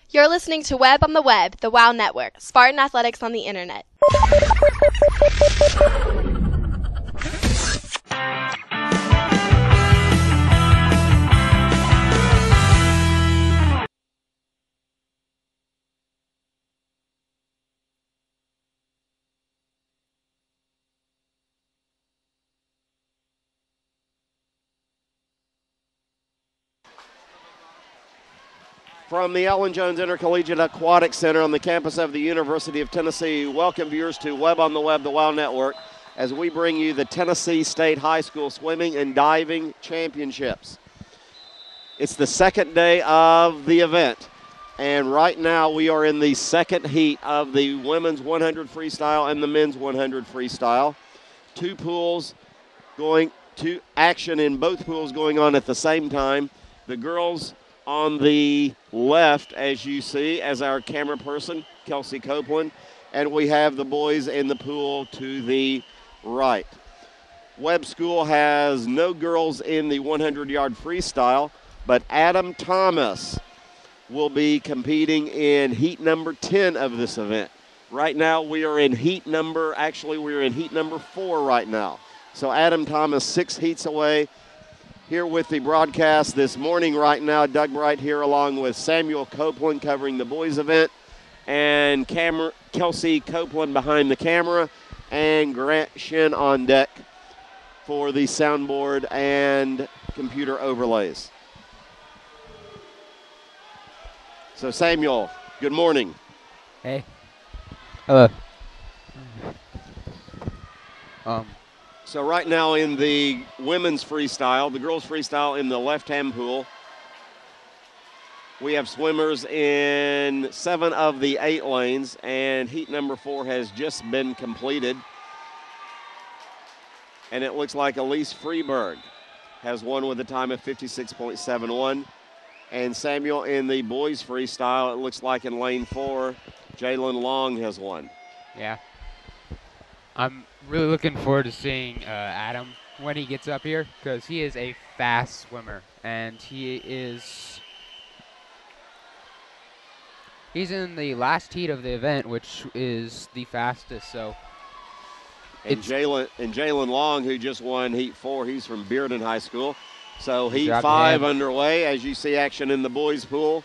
You're listening to Webb on the Web, the WOW Network, Spartan Athletics on the Internet. From the Allan Jones Intercollegiate Aquatic Center on the campus of the University of Tennessee, welcome viewers to Webb on the Web, the WOW Network, as we bring you the Tennessee State High School Swimming and Diving Championships. It's the second day of the event, and right now we are in the second heat of the women's 100 freestyle and the men's 100 freestyle. Two pools going to action in both pools going on at the same time. The girls on the left, as you see, as our camera person, Kelsey Copeland, and we have the boys in the pool to the right. Webb School has no girls in the 100-yard freestyle, but Adam Thomas will be competing in heat number 10 of this event. Right now we are in heat number 4 right now. So Adam Thomas 6 heats away. Here with the broadcast this morning right now, Doug Bright here along with Samuel Copeland covering the boys event, and Kelsey Copeland behind the camera, and Grant Shin on deck for the soundboard and computer overlays. So Samuel, good morning. Hey. Hello. So right now in the women's freestyle, the girls freestyle in the left-hand pool, we have swimmers in 7 of the 8 lanes, and heat number 4 has just been completed. And it looks like Elise Freeberg has won with a time of 56.71. And Samuel, in the boys freestyle, it looks like in lane 4, Jalen Long has won. Yeah. I'm really looking forward to seeing Adam when he gets up here, because he is a fast swimmer, and he's in the last heat of the event, which is the fastest. So, and Jalen Long, who just won heat 4, he's from Bearden High School. So heat 5 underway, as you see action in the boys pool.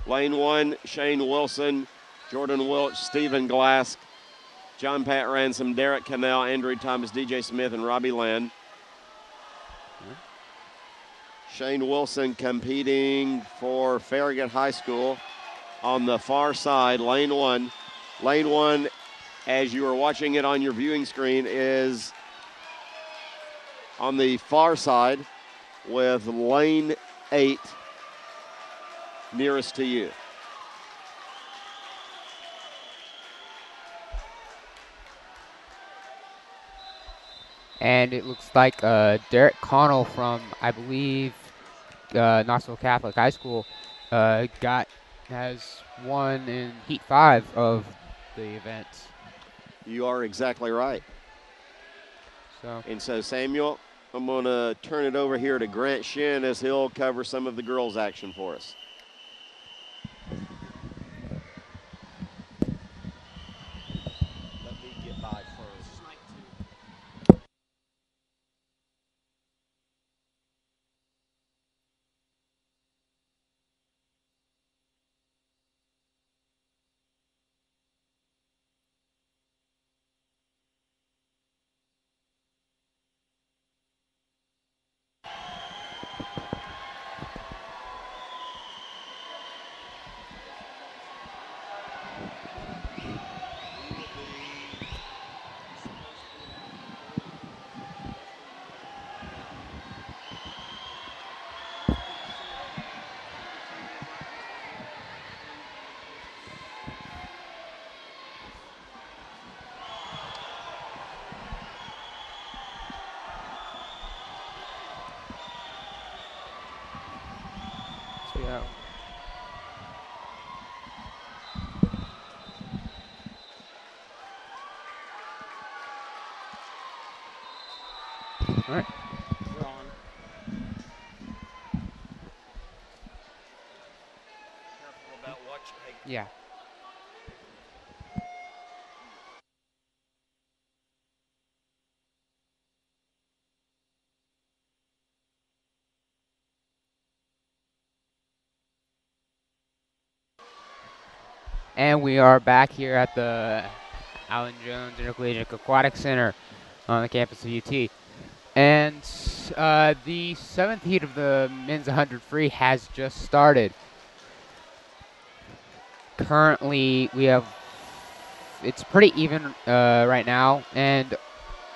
Lane 1, Shane Wilson, Jordan Welch, Stephen Glass, John Pat Ransom, Derek Cannell, Andrew Thomas, DJ Smith, and Robbie Land. Shane Wilson competing for Farragut High School on the far side, lane 1. Lane 1, as you are watching it on your viewing screen, is on the far side with lane 8 nearest to you. And it looks like Derek Connell from, I believe, Knoxville Catholic High School has won in heat 5 of the event. You are exactly right. So Samuel, I'm going to turn it over here to Grant Shin as he'll cover some of the girls' action for us. Let me get by first. Yeah. All right. We're on. Yeah. And we are back here at the Allan Jones Intercollegiate Aquatic Center on the campus of UT. And the 7th heat of the men's 100 free has just started. Currently, it's pretty even right now. And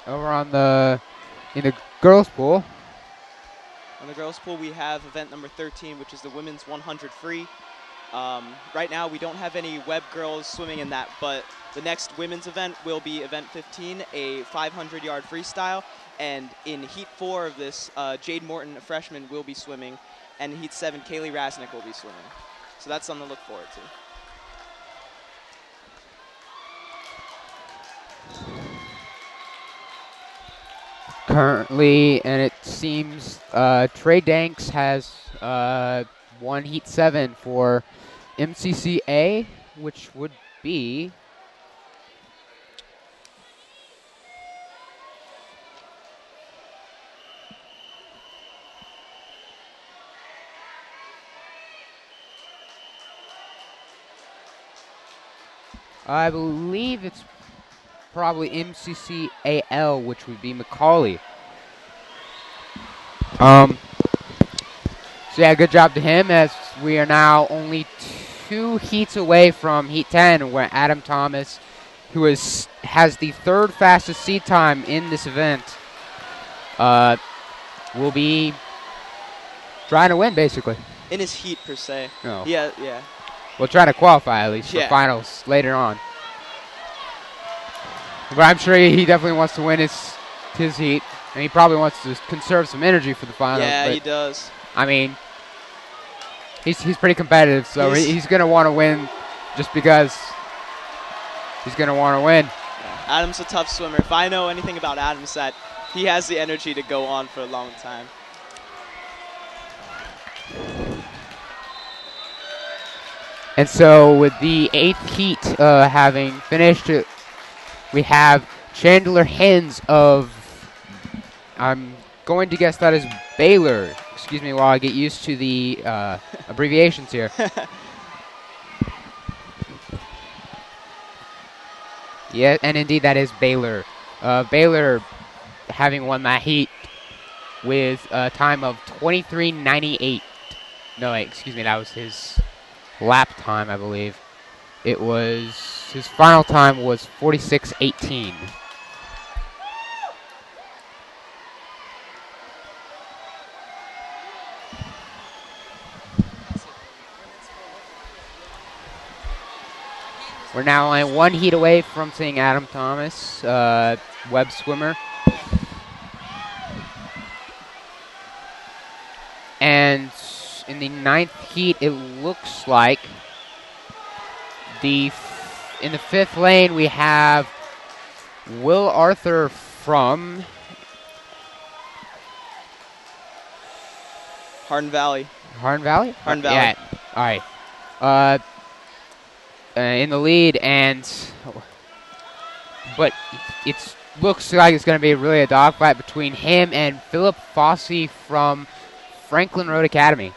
over in the girls' pool. On the girls' pool, we have event number 13, which is the women's 100 free. Right now, we don't have any Webb girls swimming in that, but the next women's event will be event 15, a 500-yard freestyle. And in heat 4 of this, Jade Morton, a freshman, will be swimming. And in heat 7, Kaylee Rasnick will be swimming. So that's something to look forward to. Currently, and it seems Trey Danks has won heat 7 for MCCA, which would be I believe it's probably MCCAL, which would be Macaulay. So yeah, good job to him, as we are now only 2 heats away from heat 10, where Adam Thomas, who has the 3rd fastest seed time in this event, will be trying to win, basically. In his heat, per se. No. Yeah. We'll try to qualify, at least, for finals later on. But I'm sure he definitely wants to win his heat, and he probably wants to conserve some energy for the finals. Yeah, but he does. I mean, he's pretty competitive, so he's going to want to win just because he's going to want to win. Adam's a tough swimmer. If I know anything about Adam, it's that he has the energy to go on for a long time. And so with the 8th heat having finished, we have Chandler Hens of, I'm going to guess that is Baylor. Excuse me while I get used to the abbreviations here. Yeah, and indeed that is Baylor. Baylor having won that heat with a time of 23:98. No, wait, excuse me, that was his lap time, I believe. It was, his final time was 46:18. We're now only 1 heat away from seeing Adam Thomas, Webb swimmer. And in the 9th heat, it looks like in the 5th lane, we have Will Arthur from Hardin Valley. Hardin Valley? Hardin Valley. Yeah. All right. In the lead, but it looks like it's going to be really a dogfight between him and Philip Fossey from Franklin Road Academy.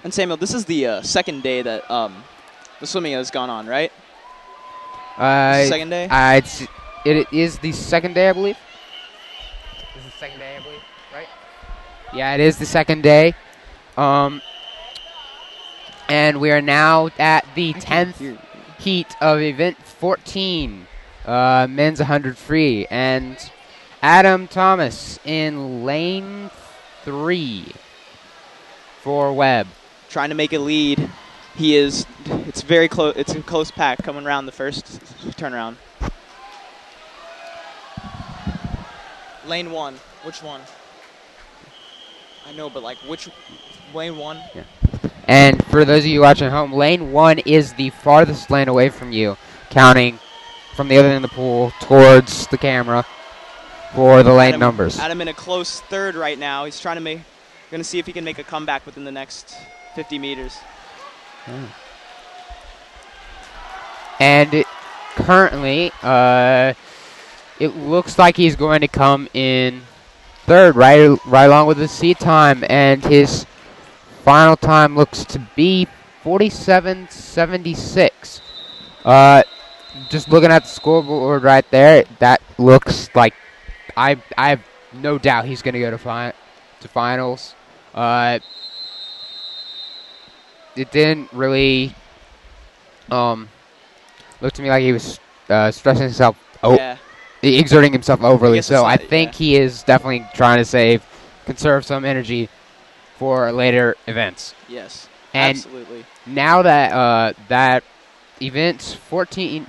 And Samuel, this is the second day that the swimming has gone on, right? Second day? It is the second day, I believe. This is the second day, I believe, right? Yeah, it is the second day. And we are now at the 10th heat of event 14, men's 100 free. And Adam Thomas in lane 3 for Webb. Trying to make a lead. It's very close. It's a close pack coming around the first turnaround. Lane 1. Which one? I know, but like which lane 1? Yeah. And for those of you watching at home, lane 1 is the farthest lane away from you, counting from the other end of the pool towards the camera for the lane numbers. Adam in a close 3rd right now. He's trying to going to see if he can make a comeback within the next 50 meters. And currently, it looks like he's going to come in third, right along with his seat time, and his final time looks to be 47:76. Just looking at the scoreboard right there, that looks like I have no doubt he's going to go to finals. It didn't really look to me like he was stressing himself, exerting himself overly. So I think he is definitely trying to conserve some energy for later events. Yes, and absolutely. Now that that event 14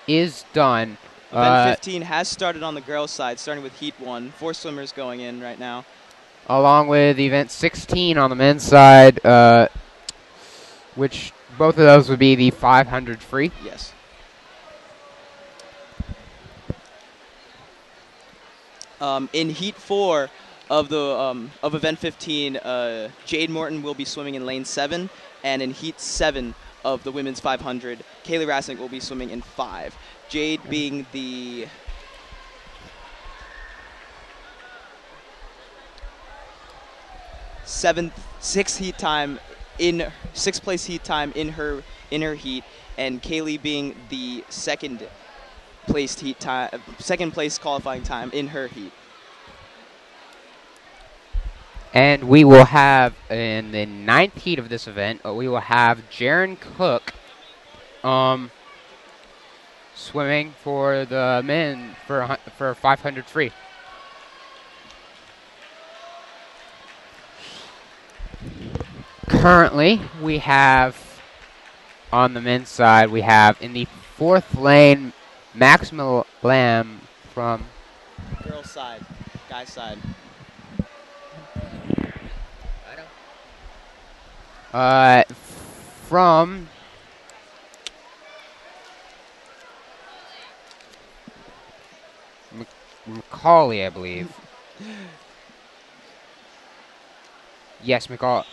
is done. Event 15 has started on the girls' side, starting with Heat 1. 4 swimmers going in right now. Along with event 16 on the men's side, which both of those would be the 500 free. Yes. In Heat 4 of the of event 15, Jade Morton will be swimming in lane 7, and in Heat 7 of the women's 500, Kaylee Rasnick will be swimming in 5. Jade being the sixth place heat time in her heat, and Kaylee being the second place qualifying time in her heat. And we will have, in the 9th heat of this event, we will have Jaron Cook swimming for the men for 500 free. Currently, we have, on the men's side, we have in the 4th lane, Maximum Lamb from... Girls' side, guys' side. From Macaulay, I believe. Yes, Macaulay.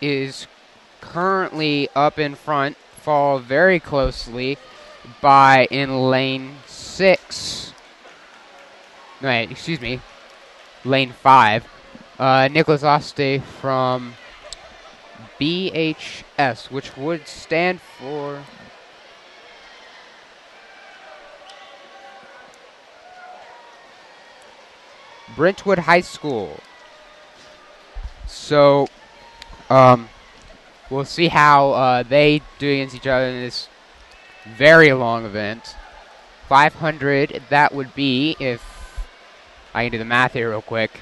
Is currently up in front, followed very closely by in lane 6. No, excuse me, lane 5. Nicholas Oste from BHS, which would stand for Brentwood High School. So, we'll see how they do against each other in this very long event. 500, that would be, if I can do the math here real quick,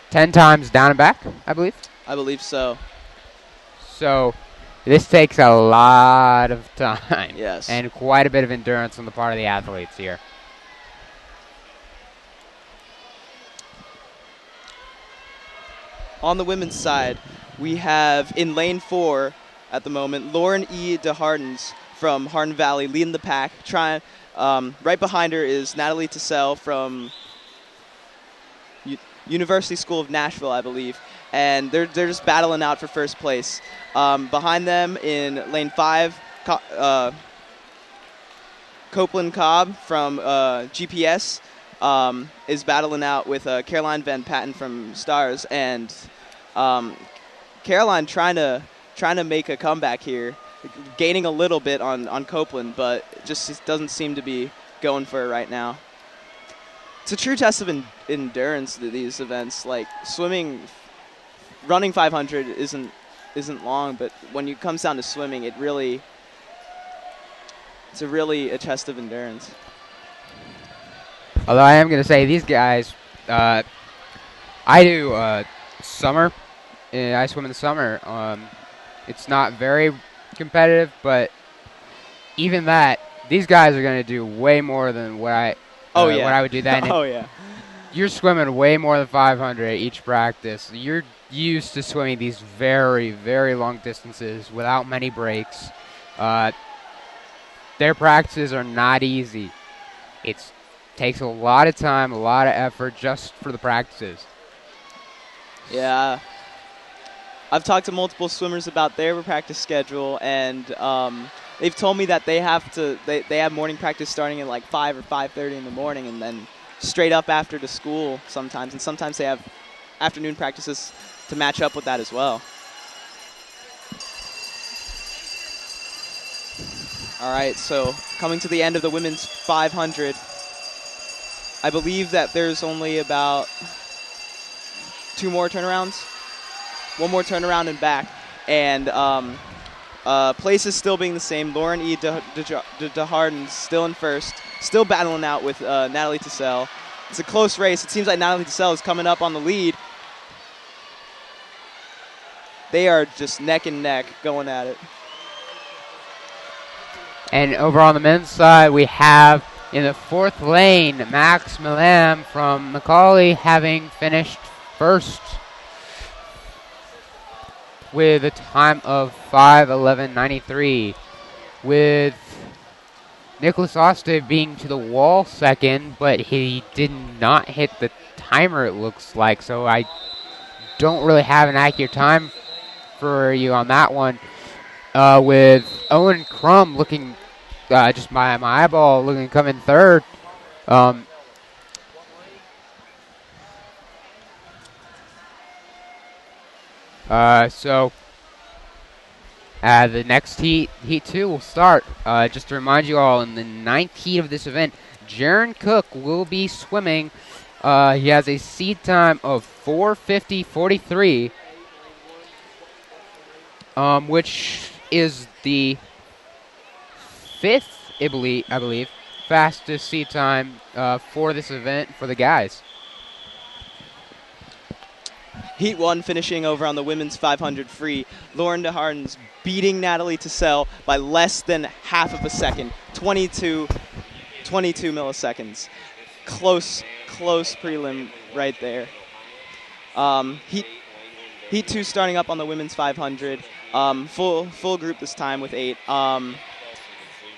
10 times down and back, I believe? I believe so. So, this takes a lot of time. Yes. And quite a bit of endurance on the part of the athletes here. On the women's side, we have in lane 4 at the moment, Lauren E. DeHardens from Hardin Valley leading the pack. Right behind her is Natalie Tassell from University School of Nashville, I believe, and they're just battling out for first place. Behind them in lane 5, Copeland Cobb from GPS is battling out with Caroline Van Patten from Stars, and Caroline trying to make a comeback here, gaining a little bit on Copeland, but just doesn't seem to be going for it right now. It's a true test of endurance to these events. Like running 500 isn't long, but when it comes down to swimming, it's a test of endurance. Although I am going to say these guys, I do summer. I swim in the summer. It's not very competitive, but even that, these guys are going to do way more than what I would do that. Oh, yeah. You're swimming way more than 500 at each practice. You're used to swimming these very, very long distances without many breaks. Their practices are not easy. It's takes a lot of time, a lot of effort just for the practices. Yeah. I've talked to multiple swimmers about their practice schedule, and they've told me that they have morning practice starting at like 5 or 5:30 in the morning, and then straight up after to school sometimes, and sometimes they have afternoon practices to match up with that as well. All right, so coming to the end of the women's 500, I believe that there's only about 2 more turnarounds. 1 more turnaround and back, and places still being the same. Lauren E. DeHarden still in first, still battling out with Natalie Tissell. It's a close race. It seems like Natalie Tissell is coming up on the lead. They are just neck and neck going at it. And over on the men's side, we have in the 4th lane, Max Milam from Macaulay having finished first with a time of 5:11.93, with Nicholas Oste being to the wall second, but he did not hit the timer, it looks like, so I don't really have an accurate time for you on that one. With Owen Crum looking, just my eyeball looking to come in third. So the next heat 2 will start. Just to remind you all, in the 9th heat of this event, Jaron Cook will be swimming. He has a seed time of 4:50.43, which is the 5th, I believe, fastest seed time for this event for the guys. Heat 1 finishing over on the women's 500 free. Lauren DeHarden's beating Natalie Tissell by less than half of a second, 22 milliseconds. Close prelim right there. Heat 2 starting up on the women's 500. Full group this time with 8.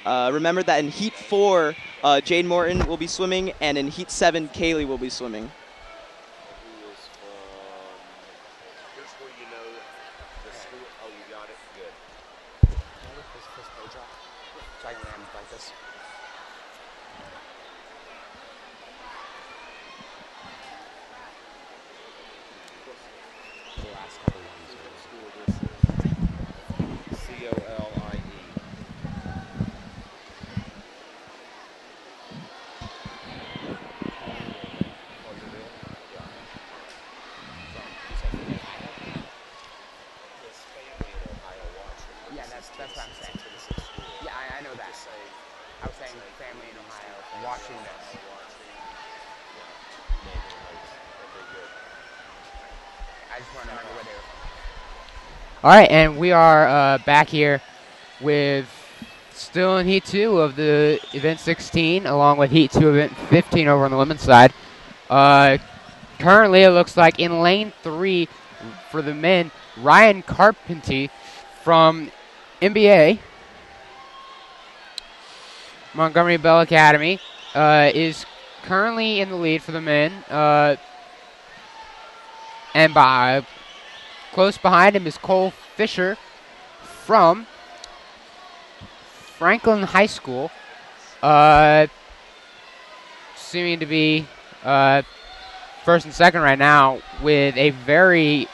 Remember that in Heat 4, Jade Morton will be swimming, and in Heat 7, Kaylee will be swimming. That's what I'm saying. Yeah, I know that. I was saying family in Ohio watching this. I just want to remember where they were from. All right, and we are back here with still in Heat 2 of the Event 16, along with Heat 2 Event 15 over on the women's side. Currently, it looks like in Lane 3 for the men, Ryan Carpenter from NBA, Montgomery Bell Academy, is currently in the lead for the men. And close behind him is Cole Fisher from Franklin High School, seeming to be first and second right now, with a very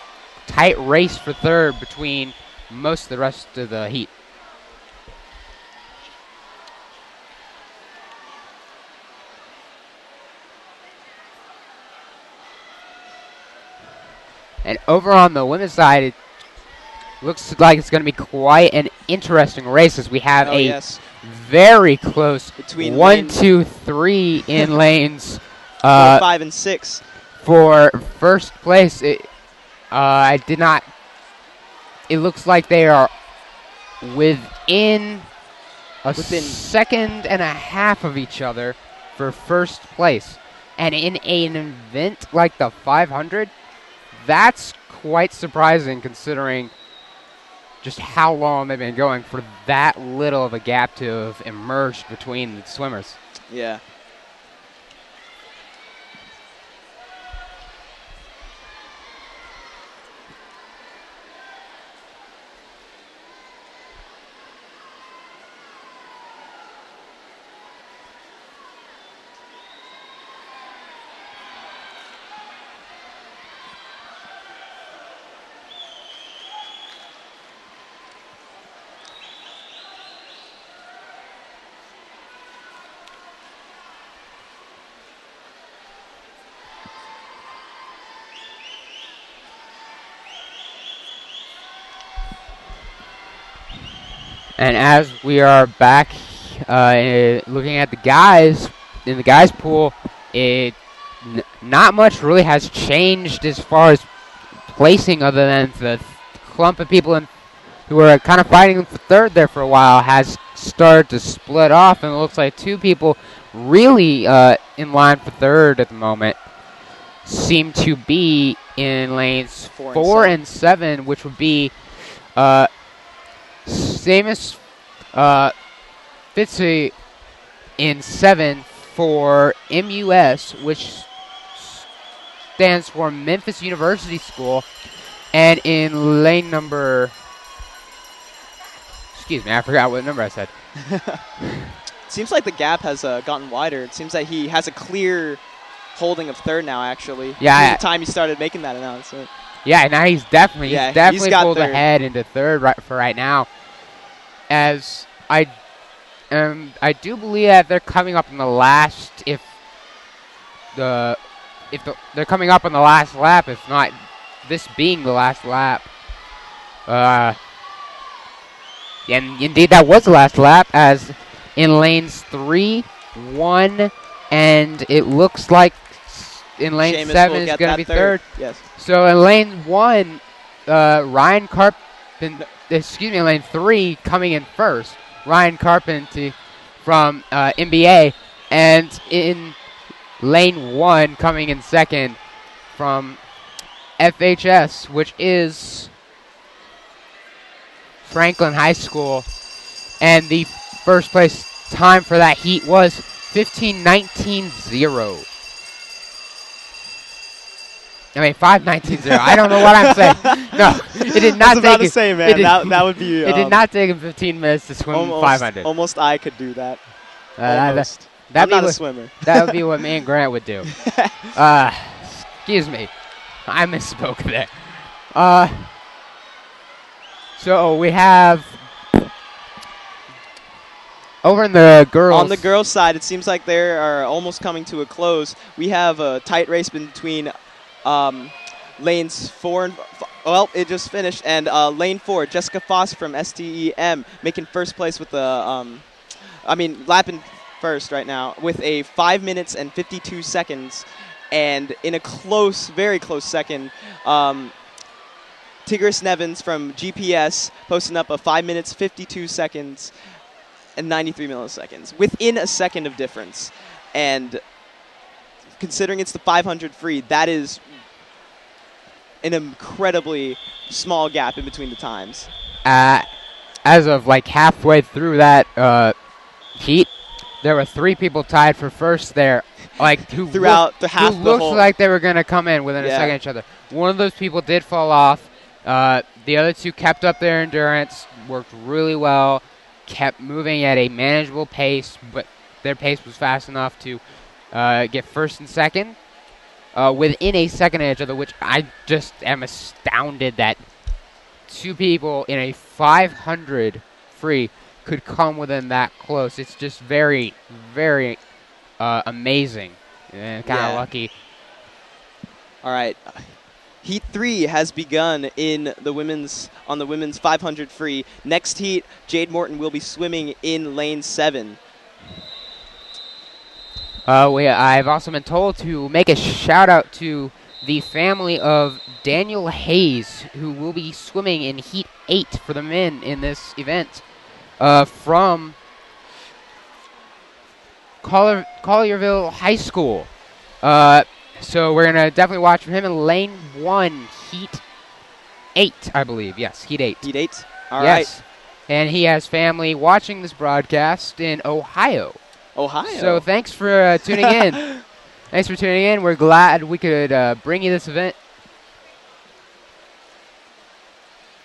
tight race for third between most of the rest of the heat. And over on the women's side, it looks like it's going to be quite an interesting race, as we have very close between 1, 2, 3 in lanes 4, 5, and 6 for first place. It looks like they are within a second and a half of each other for first place. And in an event like the 500, that's quite surprising, considering just how long they've been going, for that little of a gap to have emerged between the swimmers. Yeah. And as we are back looking at the guys, in the guys pool, not much really has changed as far as placing, other than the clump of people who were kind of fighting for third there for a while has started to split off, and it looks like two people really in line for third at the moment seem to be in lanes 4 and 7, which would be Seamus Fitzy in 7 for MUS, which stands for Memphis University School, and in lane number, excuse me, I forgot what number I said. Seems like the gap has gotten wider. It seems like he has a clear holding of third now, actually. Yeah. From the time he started making that announcement. Yeah, now he's definitely pulled third ahead into third for right now. As I do believe that they're coming up in the last, if they're coming up on the last lap, if not this being the last lap. And indeed that was the last lap, as in lanes 3, 1, and it looks like in lane Seamus 7 is going to be third. Yes. So in lane 1, Ryan Carpenter, in lane 3 coming in first, Ryan Carpenter from NBA, and in lane 1 coming in second from FHS, which is Franklin High School, and the first place time for that heat was 15:19.0. I mean 5:19.0. I don't know what I'm saying. No, it did not take. To say, man. That would be. It did not take him 15 minutes to swim 500. Almost I could do that. Almost. I'm not a swimmer. That would be what me and Grant would do. Excuse me, I misspoke there. So we have over in the girls. On the girls' side, it seems like they are almost coming to a close. We have a tight race between lanes 4 and it just finished, and lane 4, Jessica Foss from STEM making first place with the lapping first right now with a 5 minutes and 52 seconds, and in a close, very close second, Tigris Nevins from GPS posting up a 5 minutes 52 seconds and 93 milliseconds within a second of difference. And considering it's the 500 free, that is an incredibly small gap in between the times. As of like halfway through that heat, there were 3 people tied for first there, like who throughout the half. Who looked like they were going to come in within a second of each other. One of those people did fall off. The other 2 kept up their endurance, worked really well, kept moving at a manageable pace, but their pace was fast enough to get first and second within a second of each other, which I just am astounded that 2 people in a 500 free could come within that close. It's just very, very amazing and kind of lucky. All right. Heat 3 has begun on the women's 500 free. Next heat, Jade Morton will be swimming in lane 7. I've also been told to make a shout out to the family of Daniel Hayes, who will be swimming in Heat 8 for the men in this event, from Collierville High School. So we're going to definitely watch for him in lane 1, Heat 8, I believe. Yes, Heat 8. Heat 8? All yes. right. And he has family watching this broadcast in Ohio. So thanks for tuning in. Thanks for tuning in. We're glad we could bring you this event.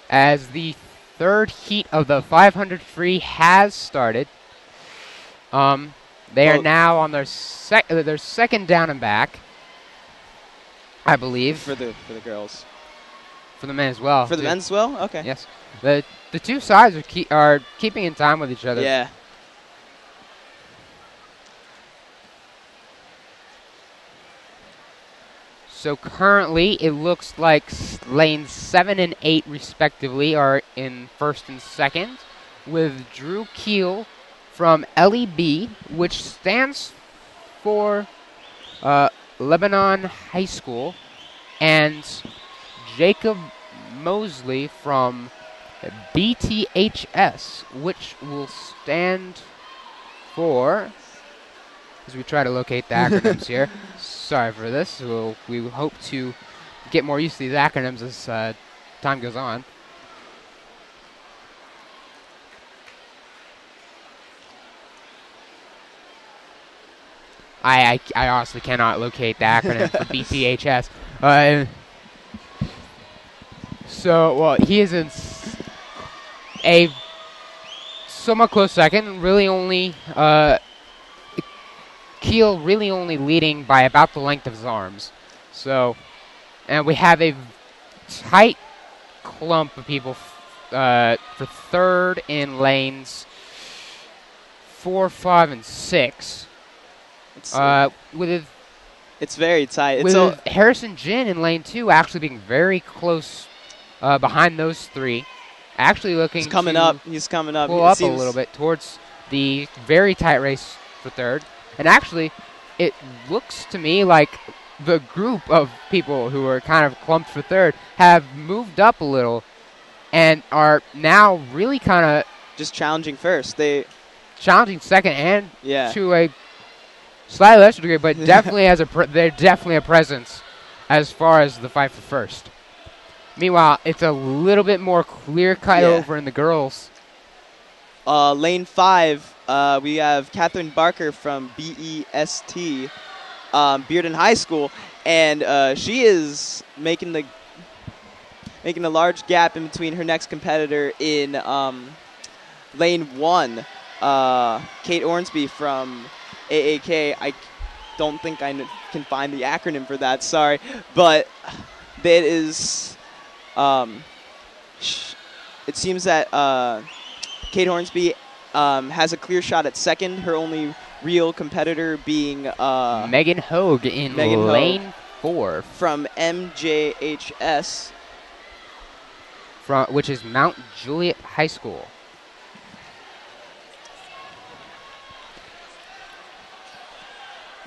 As the third heat of the 500 free has started. They are now on their second down and back, I believe. For the girls. For the men as well. For the men as well? Okay. Yes. The 2 sides are keeping in time with each other. Yeah. So currently, it looks like lanes 7 and 8, respectively, are in first and second, with Drew Keel from LEB, which stands for Lebanon High School, and Jacob Mosley from BTHS, which will stand for, as we try to locate the acronyms here. Sorry for this. We hope to get more used to these acronyms as time goes on. I honestly cannot locate the acronym for BTHS. Well, he is in a somewhat close second. Really only Keel really only leading by about the length of his arms. So, and we have a tight clump of people for third in lanes 4, 5, and 6. It's very tight. With Harrison Jin in lane 2 actually being very close behind those three. Actually looking He's coming up. He's coming up. Pull up a little bit towards the very tight race for third. And actually, it looks to me like the group of people who are kind of clumped for third have moved up a little and are now really kind of just challenging first. Challenging second and yeah. to a slightly lesser degree, but definitely they're definitely a presence as far as the fight for first. Meanwhile, it's a little bit more clear-cut over in the girls. Lane 5, we have Catherine Barker from BEST, Bearden High School, and she is making a large gap in between her next competitor in lane 1, Kate Ornsby from AAK. I don't think I can find the acronym for that, sorry, but that is, it seems that Kate Hornsby has a clear shot at second, her only real competitor being Megan Hogue in lane 4. From MJHS. Which is Mount Juliet High School.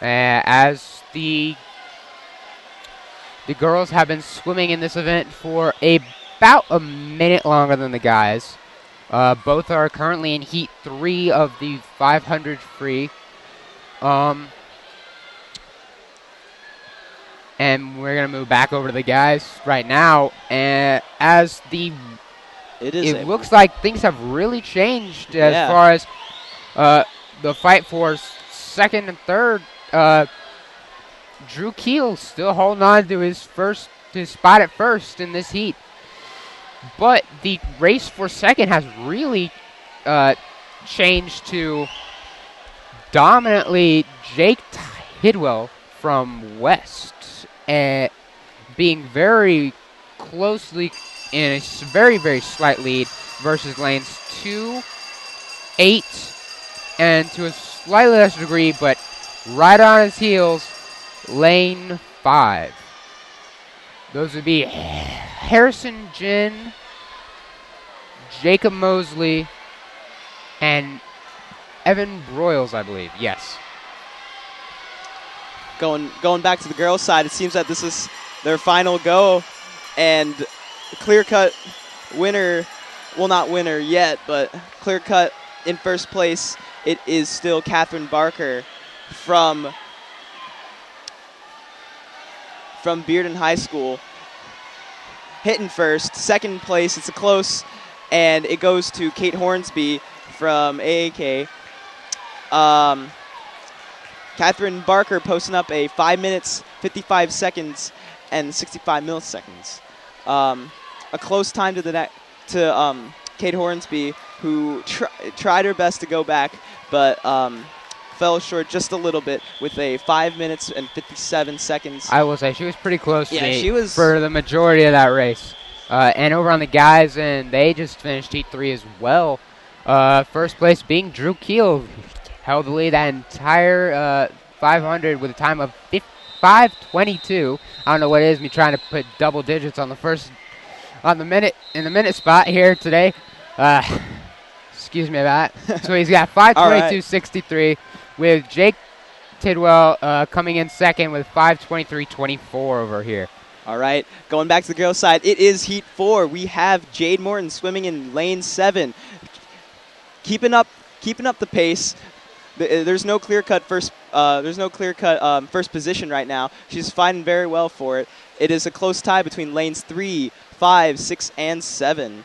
As the girls have been swimming in this event for about a minute longer than the guys. Both are currently in Heat 3 of the 500 free. And we're going to move back over to the guys right now. And as it looks like things have really changed as far as the fight for second and third. Drew Keel still holding on to his spot at first in this heat. But the race for second has really changed to dominantly Jake Hidwell from West, being very closely in a very, very slight lead versus lanes 2, 8, and to a slightly lesser degree, but right on his heels, lane 5. Those would be Harrison Jin, Jacob Mosley, and Evan Broyles, I believe. Yes. Going back to the girls' side, it seems that this is their final go, and clear-cut winner, well, not winner yet, but clear-cut in first place, it is still Catherine Barker from Bearden High School, hitting first. Second place, it's a close, and it goes to Kate Hornsby from AAK. Catherine Barker posting up a 5 minutes, 55 seconds, and 65 milliseconds. A close time to Kate Hornsby, who tried her best to go back, but fell short just a little bit with a 5 minutes and 57 seconds. I will say she was pretty close to me she was for the majority of that race. And over on the guys, and they just finished Heat 3 as well. First place being Drew Keel, held the lead that entire 500 with a time of 5:22. I don't know what it is, me trying to put double digits on the minute spot here today. Excuse Excuse me about that. So he's got 5:22.63 with Jake Tidwell coming in second with 5:23.24 over here. All right, going back to the girls' side, it is Heat 4. We have Jade Morton swimming in lane 7, keeping up the pace. There's no clear-cut first. First position right now. She's fighting very well for it. It is a close tie between lanes 3, 5, 6, and 7.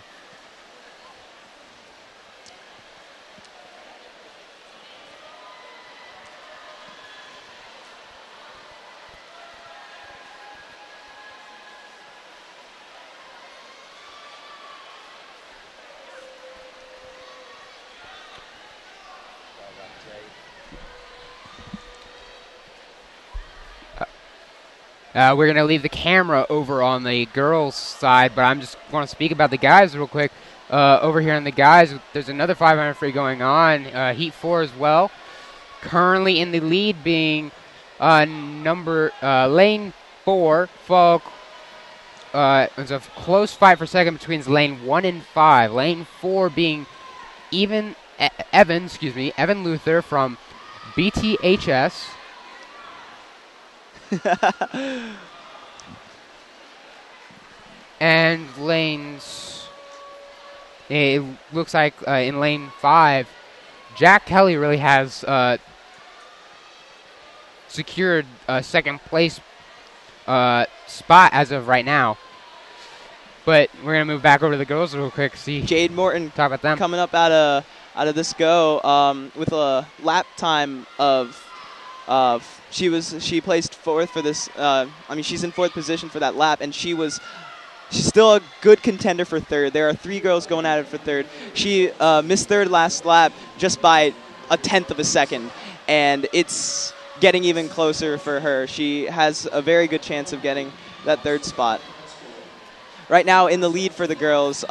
We're going to leave the camera over on the girls' side, but I'm just going to speak about the guys real quick. Over here on the guys, there's another 500 free going on, Heat 4 as well. Currently in the lead being lane 4. It's a close fight for second between lane 1 and 5. Lane 4 being Evan Luther from BTHS. And lanes, it looks like in lane 5, Jack Kelly really has secured a second place spot as of right now. But we're gonna move back over to the girls real quick. See Jade Morton talk about them coming up out of this go with a lap time of. She placed fourth for this. She's in fourth position for that lap, and she's still a good contender for third. There are 3 girls going at it for third. She missed third last lap just by 1/10 of a second, and it's getting even closer for her. She has a very good chance of getting that third spot. Right now in the lead for the girls,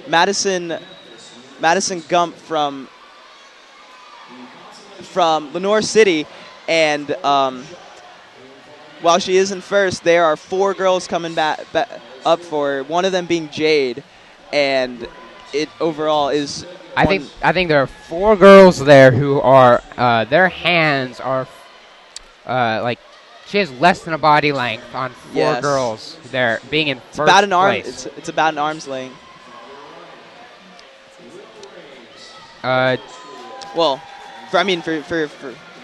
Madison Gump from Lenore City. And while she is in first, there are 4 girls coming back up for her, one of them being Jade. And it overall is... I think there are 4 girls there who are... their hands are... she has less than a body length on 4 girls there being in first place. It's about an arm's length.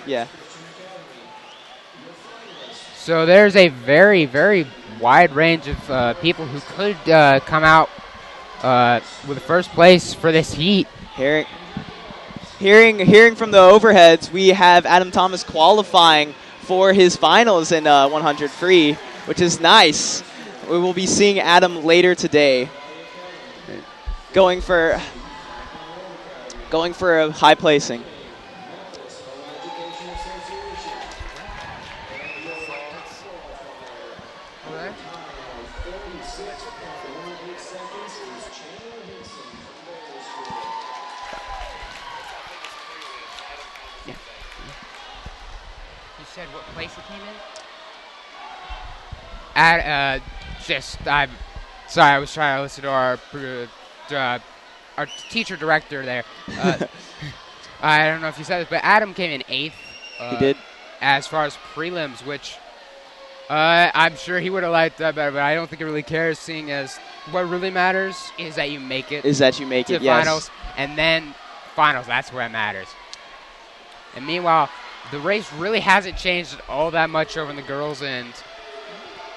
Yeah. So there's a very, very wide range of people who could come out with the first place for this heat. Hearing from the overheads, we have Adam Thomas qualifying for his finals in 100 free, which is nice. We will be seeing Adam later today, going for a high placing. Said what place it came in? I'm sorry, I was trying to listen to our teacher director there. I don't know if you said this, but Adam came in 8th. He did. As far as prelims, which I'm sure he would have liked that better, but I don't think it really cares, seeing as what really matters is that you make it. To finals, and then finals. That's where it matters. And meanwhile, the race really hasn't changed all that much over in the girls' end.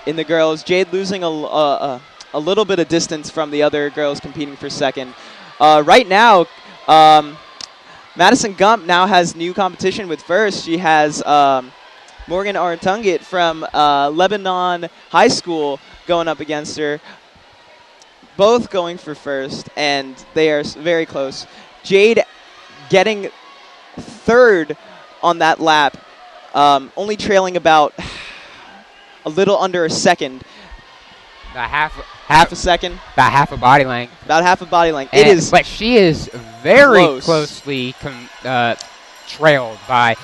In the girls, Jade losing a little bit of distance from the other girls competing for second. Right now, Madison Gump now has new competition with first. She has Morgan Artungit from Lebanon High School going up against her. Both going for first, and they are very close. Jade getting third on that lap, only trailing about a little under a second. About half a second. About half a body length. About half a body length. But she is very closely trailed by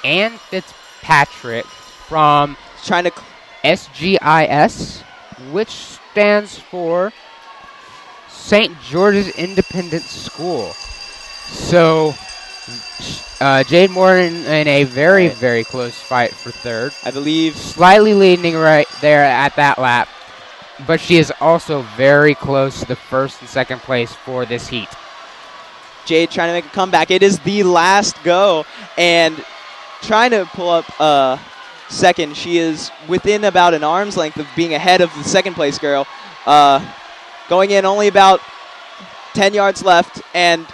Ann Fitzpatrick from SGIS, which stands for St. George's Independent School. So Jade Morton in a very, very close fight for third. I believe Slightly leading right there at that lap. But she is also very close to the first and second place for this heat. Jade trying to make a comeback. It is the last go, and trying to pull up second. She is within about an arm's length of being ahead of the second place girl. Going in only about 10 yards left, and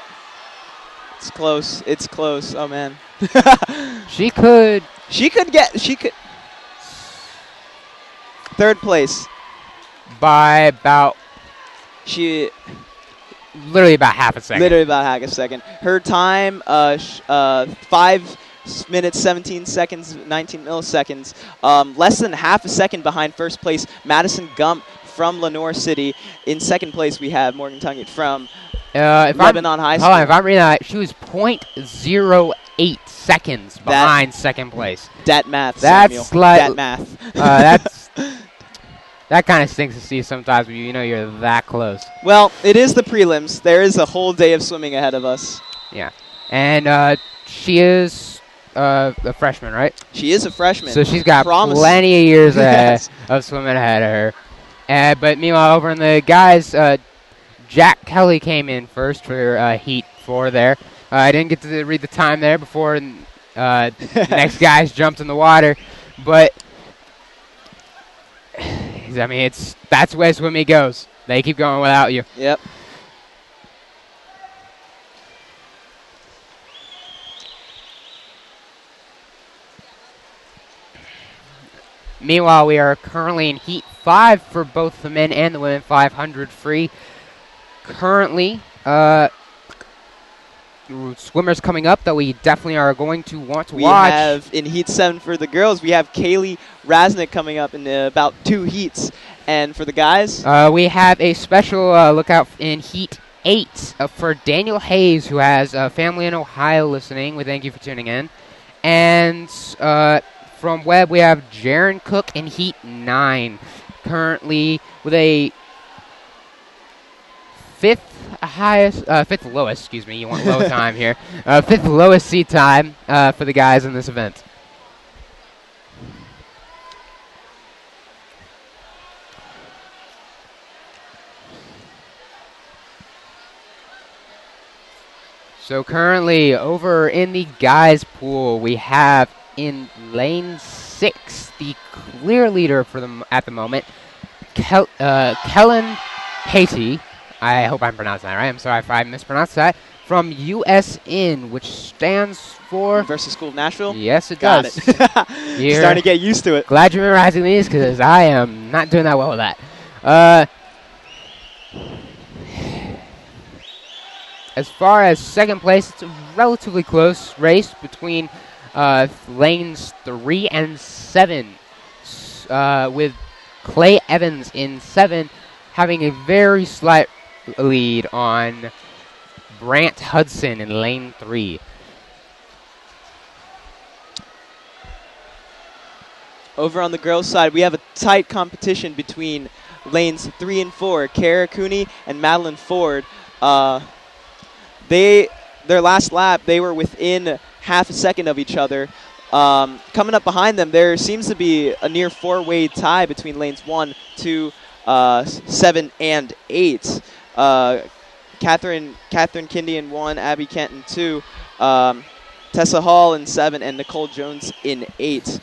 it's close. It's close. Oh, man. She could. Third place. By about. Literally about half a second. Literally about half a second. Her time, 5 minutes, 17 seconds, 19 milliseconds. Less than half a second behind first place, Madison Gump from Lenoir City. In second place, we have Morgan Tunget from Lebanon High School. Hold on, if I'm reading that, she was 0.08 seconds behind second place. Dat math, that's Samuel. Like, dat math. That kind of stinks to see sometimes when you know you're that close. Well, it is the prelims. There is a whole day of swimming ahead of us. Yeah. And she is a freshman, right? She is a freshman. So she's got plenty of years of swimming ahead of her. But meanwhile, over in the guys, Jack Kelly came in first for Heat 4 there. I didn't get to read the time there before the next guys jumped in the water. But, I mean, that's the way swimming goes. They keep going without you. Yep. Meanwhile, we are currently in Heat 5 for both the men and the women 500 free. Currently, swimmers coming up that we definitely are going to want to watch. We have in Heat 7 for the girls, we have Kaylee Rasnick coming up in about 2 heats. And for the guys? We have a special lookout in Heat 8 for Daniel Hayes, who has family in Ohio listening. We thank you for tuning in. And from Webb, we have Jaron Cook in Heat 9, currently with a fifth lowest, excuse me, you want low time here. Fifth lowest seat time for the guys in this event. So currently over in the guys pool, we have in lane 6, the clear leader for them at the moment, Kellen Patey. I hope I'm pronouncing that right. I'm sorry if I mispronounced that. From USN, which stands for University School of Nashville? Yes, it Got does. it. Starting to get used to it. Glad you're memorizing these because I am not doing that well with that. As far as second place, it's a relatively close race between lanes 3 and 7, with Clay Evans in 7 having a very slight lead on Brant Hudson in lane 3. Over on the girls' side, we have a tight competition between lanes 3 and 4, Kara Cooney and Madeline Ford. Their last lap, they were within half a second of each other. Coming up behind them, there seems to be a near 4-way tie between lanes 1, 2, 7, and 8. Catherine Kindy in 1, Abby Kent in 2, Tessa Hall in 7, and Nicole Jones in 8.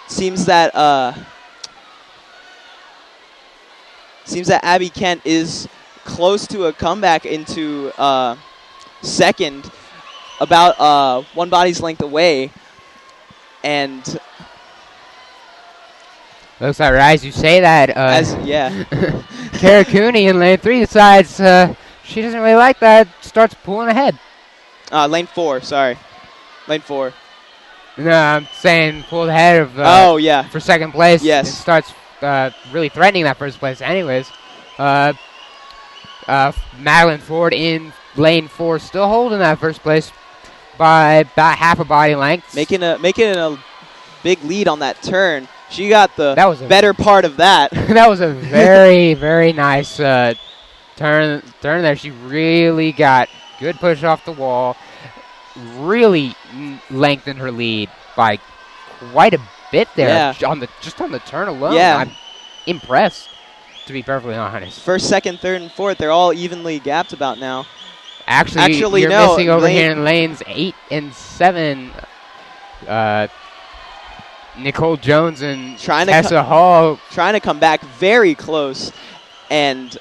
Seems that Abby Kent is close to a comeback into second, about 1 body's length away. And looks like right as you say that, yeah. Kara Cooney in lane 3 decides she doesn't really like that, starts pulling ahead. Lane 4, sorry. Lane 4. No, I'm saying pulled ahead of for second place. Yes. And starts really threatening that first place anyways. Madeline Ford in lane 4 still holding that first place by about half a body length. Making a big lead on that turn. She got the better part of that. That was a very, very nice turn there. She really got good push off the wall. Really lengthened her lead by quite a bit there. Yeah. Just on the turn alone. Yeah. I'm impressed, to be perfectly honest. First, second, third, and fourth, they're all evenly gapped about now. Actually you're no, missing over here in lanes 8 and 7. Nicole Jones and Tessa Hall trying to come back very close, and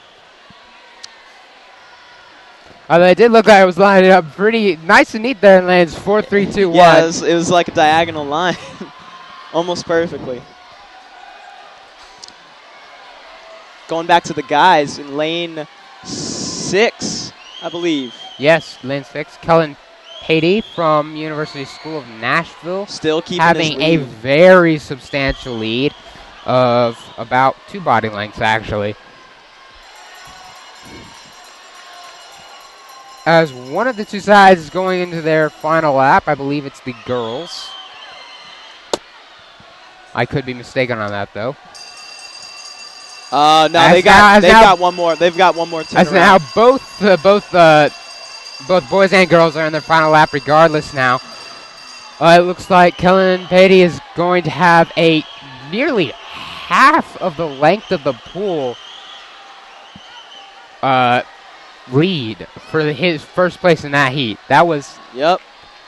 although it did look like it was lining up pretty nice and neat there in lanes 4, 3, 2, 1. Yeah, it was like a diagonal line, almost perfectly. Going back to the guys in lane 6, I believe. Yes, lane 6. Kellen Patey from University School of Nashville. Still keeping having his lead. A very substantial lead of about 2 body lengths, actually. As one of the 2 sides is going into their final lap, I believe it's the girls. I could be mistaken on that, though. No, they've got one more. They've got one more turnaround. As now both boys and girls are in their final lap regardless now. It looks like Kellen Patey is going to have a nearly half of the length of the pool lead for his first place in that heat. That was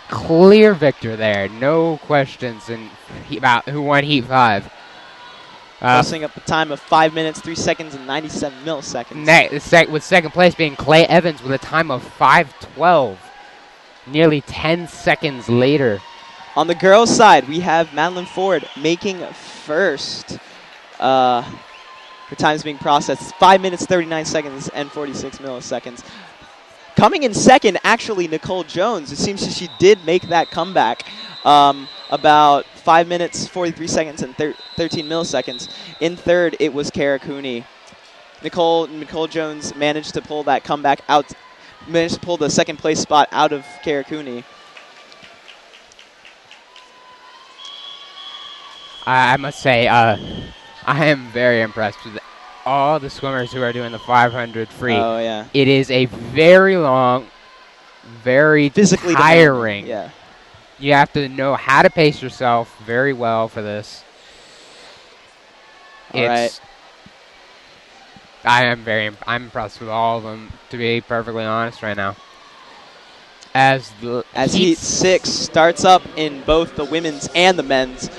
clear victor there. No questions about who won Heat 5. Posting up a time of 5 minutes, 3 seconds, and 97 milliseconds. With second place being Clay Evans with a time of 5:12. Nearly 10 seconds later. On the girls' side, we have Madeline Ford making first. Her time is being processed. 5 minutes, 39 seconds, and 46 milliseconds. Coming in second, actually, Nicole Jones. It seems she did make that comeback. About 5 minutes, 43 seconds, and 13 milliseconds. In third, it was Kara Cooney. Nicole Jones managed to pull that comeback out, managed to pull the second place spot out of Kara Cooney. I must say, I am very impressed with all the swimmers who are doing the 500 free. Oh, yeah. It is a very long, very physically tiring. Yeah. You have to know how to pace yourself very well for this. I'm impressed with all of them, to be perfectly honest right now. As Heat 6 starts up in both the women's and the men's.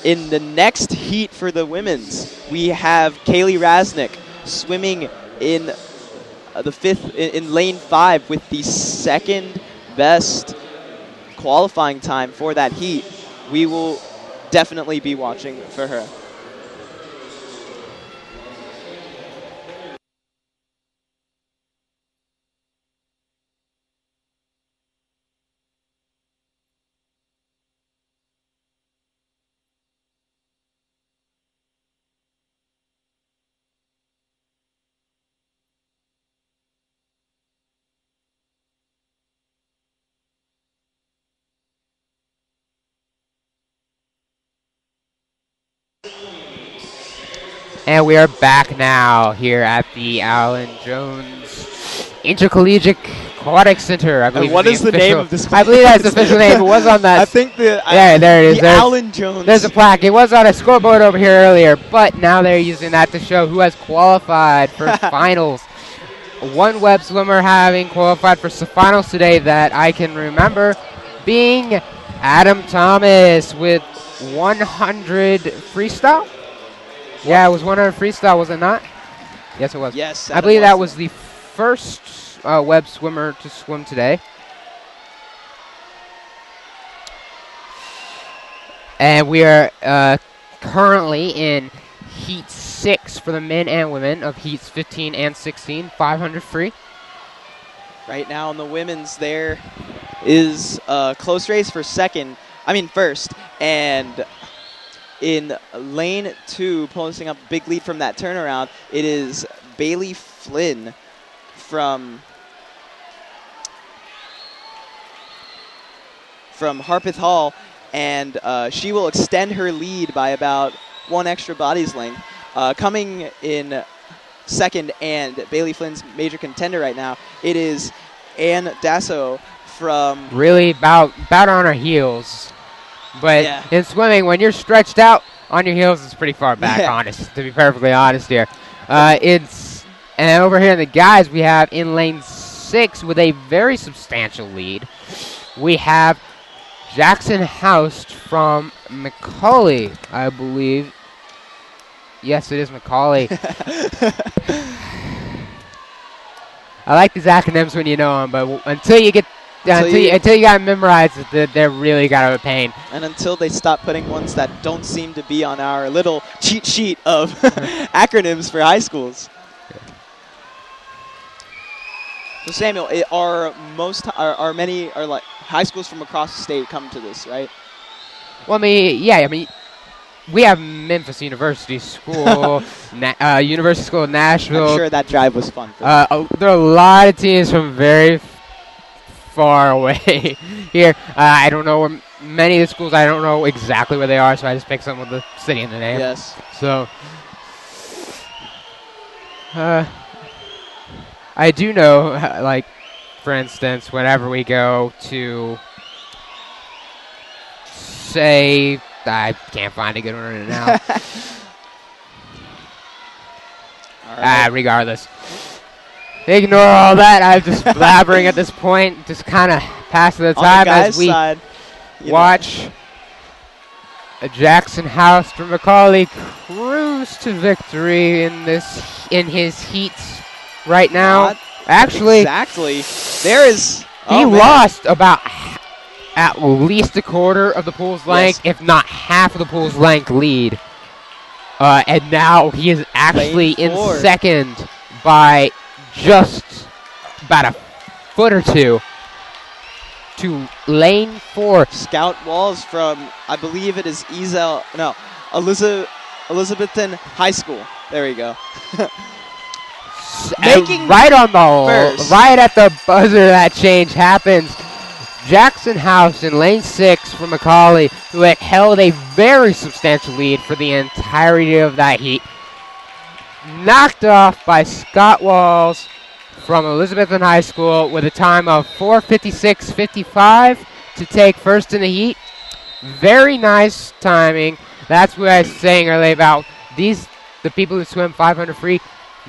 In the next heat for the women's, we have Kaylee Rasnick swimming in the fifth in lane 5 with the second best qualifying time for that heat. We will definitely be watching for her. And we are back now here at the Allan Jones Intercollegiate Aquatic Center. I believe. What is the name of this place? I believe that's the official name. It was on that. I think there it is. The Allan Jones. There's a plaque. It was on a scoreboard over here earlier, but now they're using that to show who has qualified for finals. One Webb swimmer having qualified for finals today that I can remember being Adam Thomas with 100 freestyle. Yeah, it was 100 freestyle, was it not? Yes, it was. Yes, I believe that was the first Webb swimmer to swim today. And we are currently in Heat 6 for the men and women of Heats 15 and 16, 500 free. Right now in the women's, there is a close race for first, and in lane 2, posting up a big lead from that turnaround, it is Bailey Flynn from Harpeth Hall. and she will extend her lead by about 1 extra body's length. Coming in second and Bailey Flynn's major contender right now, it is Ann Dasso from... Really about on her heels. But Yeah. in swimming, when you're stretched out on your heels, it's pretty far back, honest, to be perfectly honest here. And over here in the guys, we have in lane 6 with a very substantial lead. We have Jackson Houst from Macaulay, I believe. Yes, it is Macaulay. I like these acronyms when you know them, but until you get until you got to memorize it, they're really got a pain. And until they stop putting ones that don't seem to be on our little cheat sheet of acronyms for high schools. So Samuel, are many like high schools from across the state come to this, right? Well, I mean, we have Memphis University School, University School of Nashville. I'm sure that drive was fun. There are a lot of teams from very far away here. I don't know where many of the schools. I don't know exactly where they are, so I just picked some with the city in the name. Yes. So, I do know, like, for instance, whenever we go to, say, I can't find a good one right now. All right. Regardless. Ignore all that. I'm just blabbering at this point. Just kind of passing the time as we watch a Jackson House from Macaulay cruise to victory in his heats right now. Actually, exactly. There is. He lost about at least a quarter of the pool's length, if not half of the pool's length lead. And now he is actually in second by just about a foot or two to lane 4. Scout Walls from, I believe it is Elizabethton High School. There we go. Making right on the right at the buzzer that change happens. Jackson House in lane 6 for Macaulay, who had held a very substantial lead for the entirety of that heat. Knocked off by Scott Walls from Elizabethton High School with a time of 4:56.55 to take first in the heat. Very nice timing. That's what I was saying earlier about the people who swim 500 free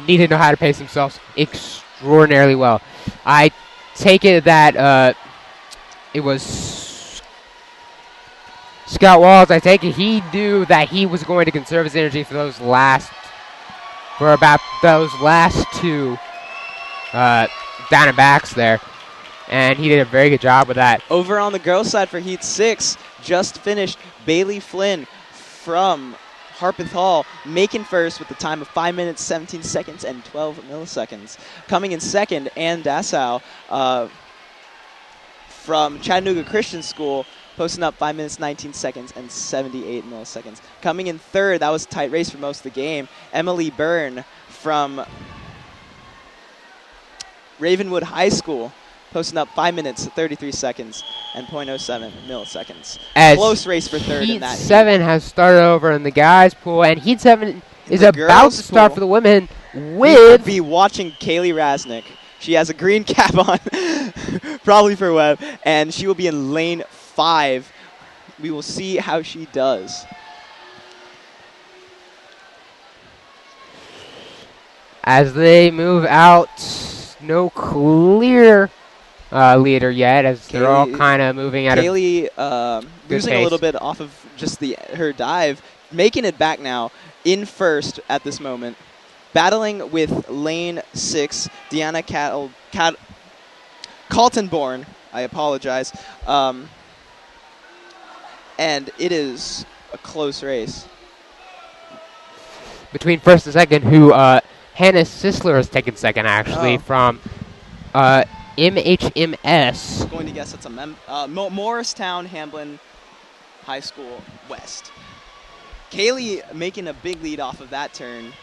need to know how to pace themselves extraordinarily well. I take it that it was Scott Walls. I take it he knew that he was going to conserve his energy for those last two down and backs there, and he did a very good job with that. Over on the girls' side for Heat 6, just finished Bailey Flynn from Harpeth Hall, making first with the time of 5 minutes, 17 seconds, and 12 milliseconds. Coming in second, Ann Dassau from Chattanooga Christian School, posting up 5 minutes, 19 seconds, and 78 milliseconds. Coming in third, that was a tight race for most of the game, Emily Byrne from Ravenwood High School, posting up 5 minutes, 33 seconds, and 0.07 milliseconds. Close race for third in that Heat 7 has started over in the guys' pool, and Heat 7 is about to start for the women with... We will be watching Kaylee Rasnick. She has a green cap on, probably for Webb, and she will be in lane 5. We will see how she does. As they move out, no clear leader yet, as they're all kind of moving at Kaylee losing a little bit off of just her dive, making it back now in first at this moment. Battling with lane 6, Deanna Caltonborn. I apologize. And it is a close race. Between first and second, who Hannah Sisler has taken second, actually, from MHMS. I'm going to guess it's a Morristown Hamblin High School West. Kaylee making a big lead off of that turn.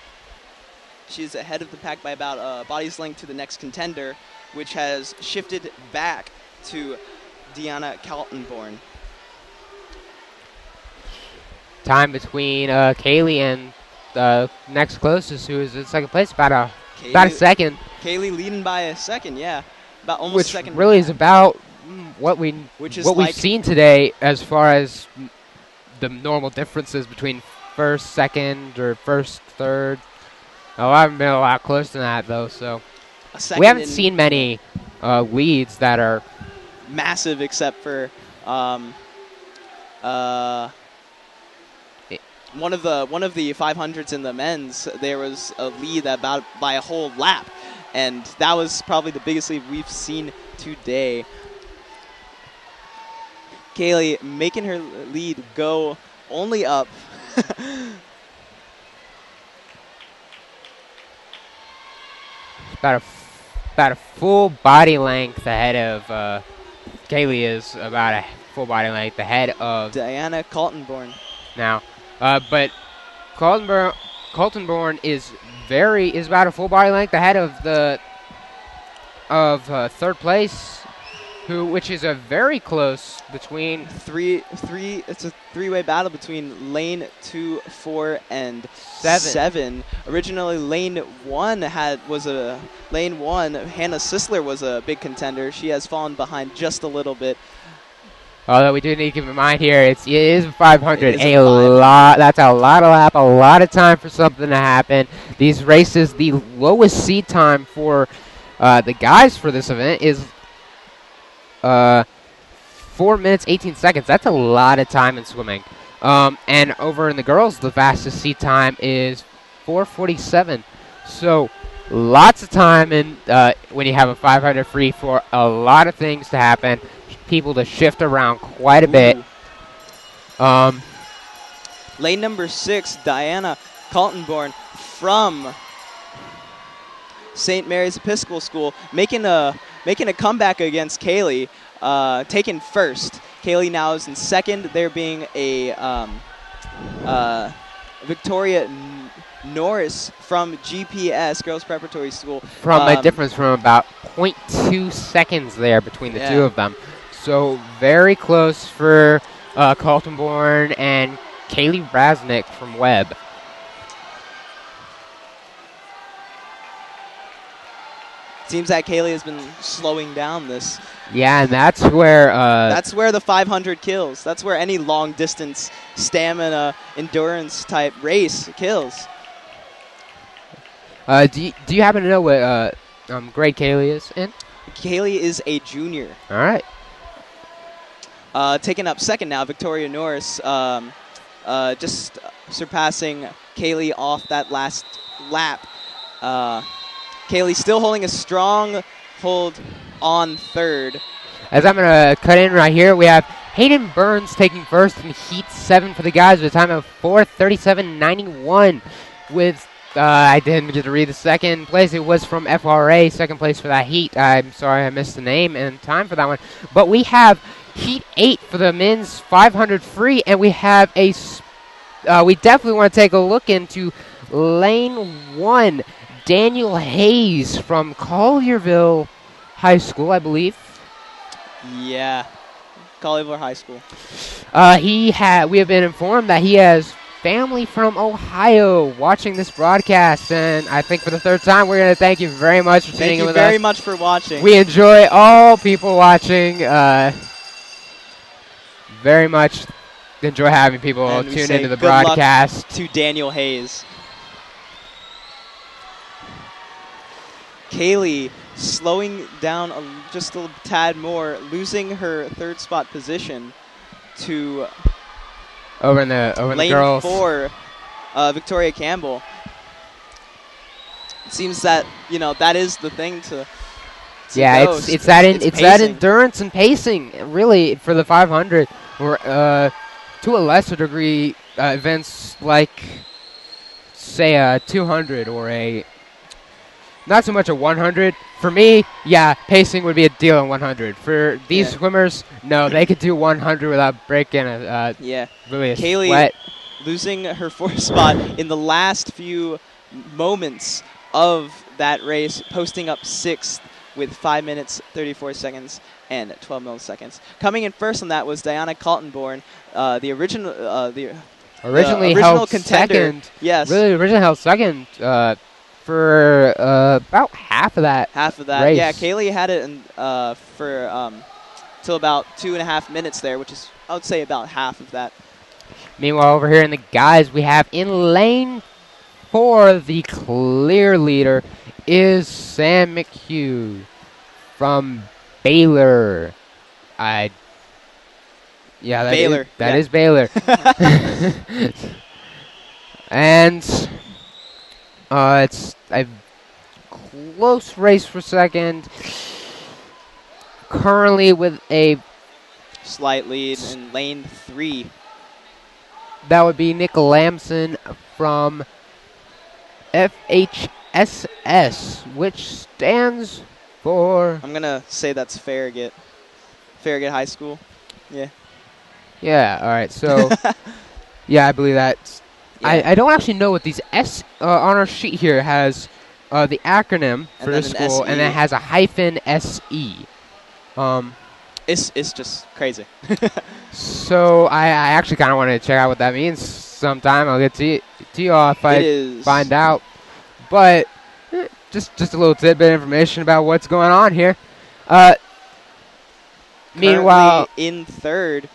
She's ahead of the pack by about a body's length to the next contender, which has shifted back to Deanna Caltonborn. time between Kaylee and next closest, who is in second place, about a second. Kaylee leading by a second, yeah, about almost which a second. Really is about what we've seen today as far as the normal differences between first, second, or first, third. Oh, I haven't been a lot closer than that though, so we haven't seen many leads that are massive, except for one of the 500s in the men's. There was a lead about by a whole lap, and that was probably the biggest lead we've seen today. Kaylee making her lead go only up. about a full body length ahead of Kaylee is about a full body length ahead of Diana Kaltenborn. Now, but Kaltenborn is about a full body length ahead of third place, which is a very close between it's a three-way battle between lane 2, 4, and 7. Originally, lane 1 Hannah Sisler was a big contender. She has fallen behind just a little bit. Although we do need to keep in mind here, it is 500. That's a lot of lap, a lot of time for something to happen. These races, the lowest seed time for the guys for this event is 4 minutes, 18 seconds. That's a lot of time in swimming. And over in the girls, the fastest seat time is 4:47. So lots of time when you have a 500 free for a lot of things to happen, people to shift around quite a bit. Lane number 6, Diana Kaltenborn from St. Mary's Episcopal School, making a comeback against Kaylee, taken first. Kaylee now is in second. There being a Victoria Norris from GPS, Girls Preparatory School. From a difference from about 0.2 seconds there between the two of them. So very close for Kaltenborn and Kaylee Brasnick from Webb. Seems that Kaylee has been slowing down this. Yeah, and that's where the 500 kills. That's where any long distance stamina endurance type race kills. Do you happen to know what grade Kaylee is in? Kaylee is a junior. All right. Taking up second now, Victoria Norris, just surpassing Kaylee off that last lap. Kaylee still holding a strong hold on third. As I'm going to cut in right here, we have Hayden Burns taking first in Heat 7 for the guys with a time of 4:37.91 with, I didn't get to read the second place. It was from FRA, second place for that heat. I'm sorry I missed the name and time for that one. But we have Heat 8 for the men's 500 free, and we have we definitely want to take a look into lane 1. Daniel Hayes from Collierville High School, I believe. Yeah, Collierville High School. We have been informed that he has family from Ohio watching this broadcast, and I think for the third time, we're going to thank you very much for tuning in with us. Thank you very much for watching. We enjoy all people watching. Very much enjoy having people tune into the broadcast. Luck to Daniel Hayes. Kaylee slowing down just a tad more, losing her third spot position to over in the girls. Lane 4, Victoria Campbell. It seems that that is the thing to go. It's that endurance and pacing really for the 500, or to a lesser degree events like say a 200 or a. Not so much a 100. For me, pacing would be a deal on 100. For these swimmers, no, they could do 100 without breaking really a Kaylee sweat. Losing her fourth spot in the last few moments of that race, posting up 6th with 5 minutes, 34 seconds, and 12 milliseconds. Coming in first on that was Diana Kaltenborn, the originally original held contender. second. Yes. Really, originally held second for about half of that. Half of that. Race. Yeah, Kaylee had it for till about 2.5 minutes there, which is, I would say, about half of that. Meanwhile, over here in the guys, we have in lane 4, the clear leader is Sam McHugh from Baylor. Baylor. That is Baylor. And it's a close race for second. Currently with a Slight lead in lane 3. that would be Nick Lamson from FHSS, which stands for... I'm going to say that's Farragut. Farragut High School. Yeah. Yeah, all right. So, yeah, I believe that. Yeah. I don't actually know what these S on our sheet here has the acronym for then the an school, SE. and then it has a hyphen SE. It's just crazy. So I actually kind of want to check out what that means sometime. I'll get to you all if I find out. But just a little tidbit of information about what's going on here. Meanwhile, currently in third,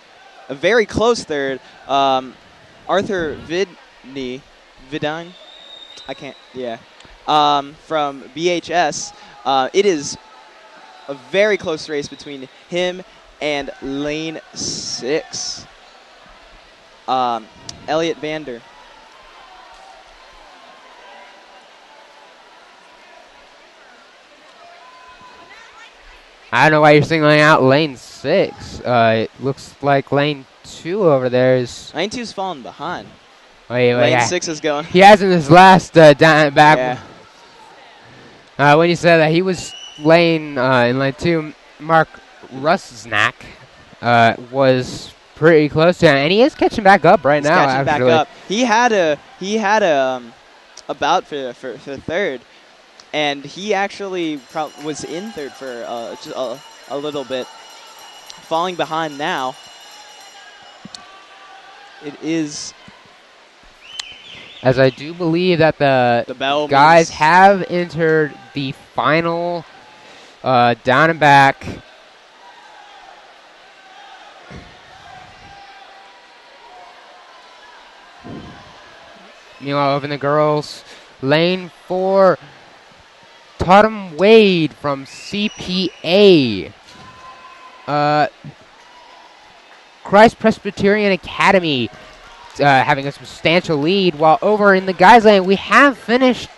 a very close third, Arthur Vidine, I can't, yeah, from BHS. It is a very close race between him and lane 6, Elliot Vander. I don't know why you're singling out lane 6. It looks like lane 2 over there is... Lane 2's falling behind. Wait, Lane yeah. 6 is going. He has in his last down back. Yeah. When you said that he was in lane 2, Mark Rusnak was pretty close to him, and he is catching back up right now. Catching back up. He had a bout for third. And he actually was in third for just a little bit. Falling behind now. It is... As I do believe that the bell guys have entered the final down and back. Meanwhile, over in the girls, lane 4... Tatum Wade from CPA. Christ Presbyterian Academy having a substantial lead, while over in the guys' lane we have finished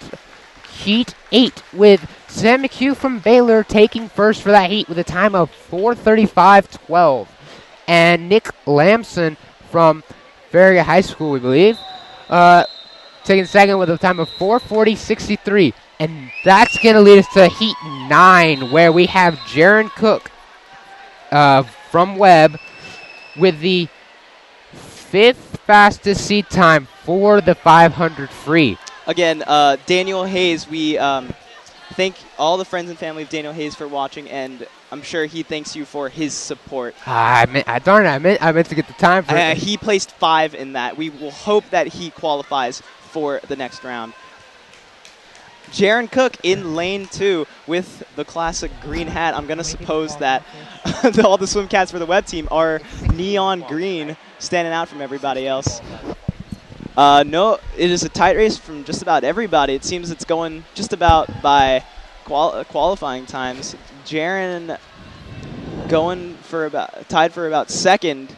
Heat 8 with Sam McHugh from Baylor taking first for that heat with a time of 4:35.12. And Nick Lamson from Farragut High School, we believe, taking second with a time of 4:40.63. And that's going to lead us to Heat 9, where we have Jaron Cook from Webb with the 5th fastest seed time for the 500 free. Again, Daniel Hayes, we thank all the friends and family of Daniel Hayes for watching, and I'm sure he thanks you for his support. I meant to get the time for it. He placed 5 in that. We will hope that he qualifies for the next round. Jaron Cook in lane 2 with the classic green hat. I'm going to suppose that all the swim cats for the Webb team are neon green, standing out from everybody else. No, it is a tight race from just about everybody. It seems it's going just about by qualifying times. Jaron going for tied for about second.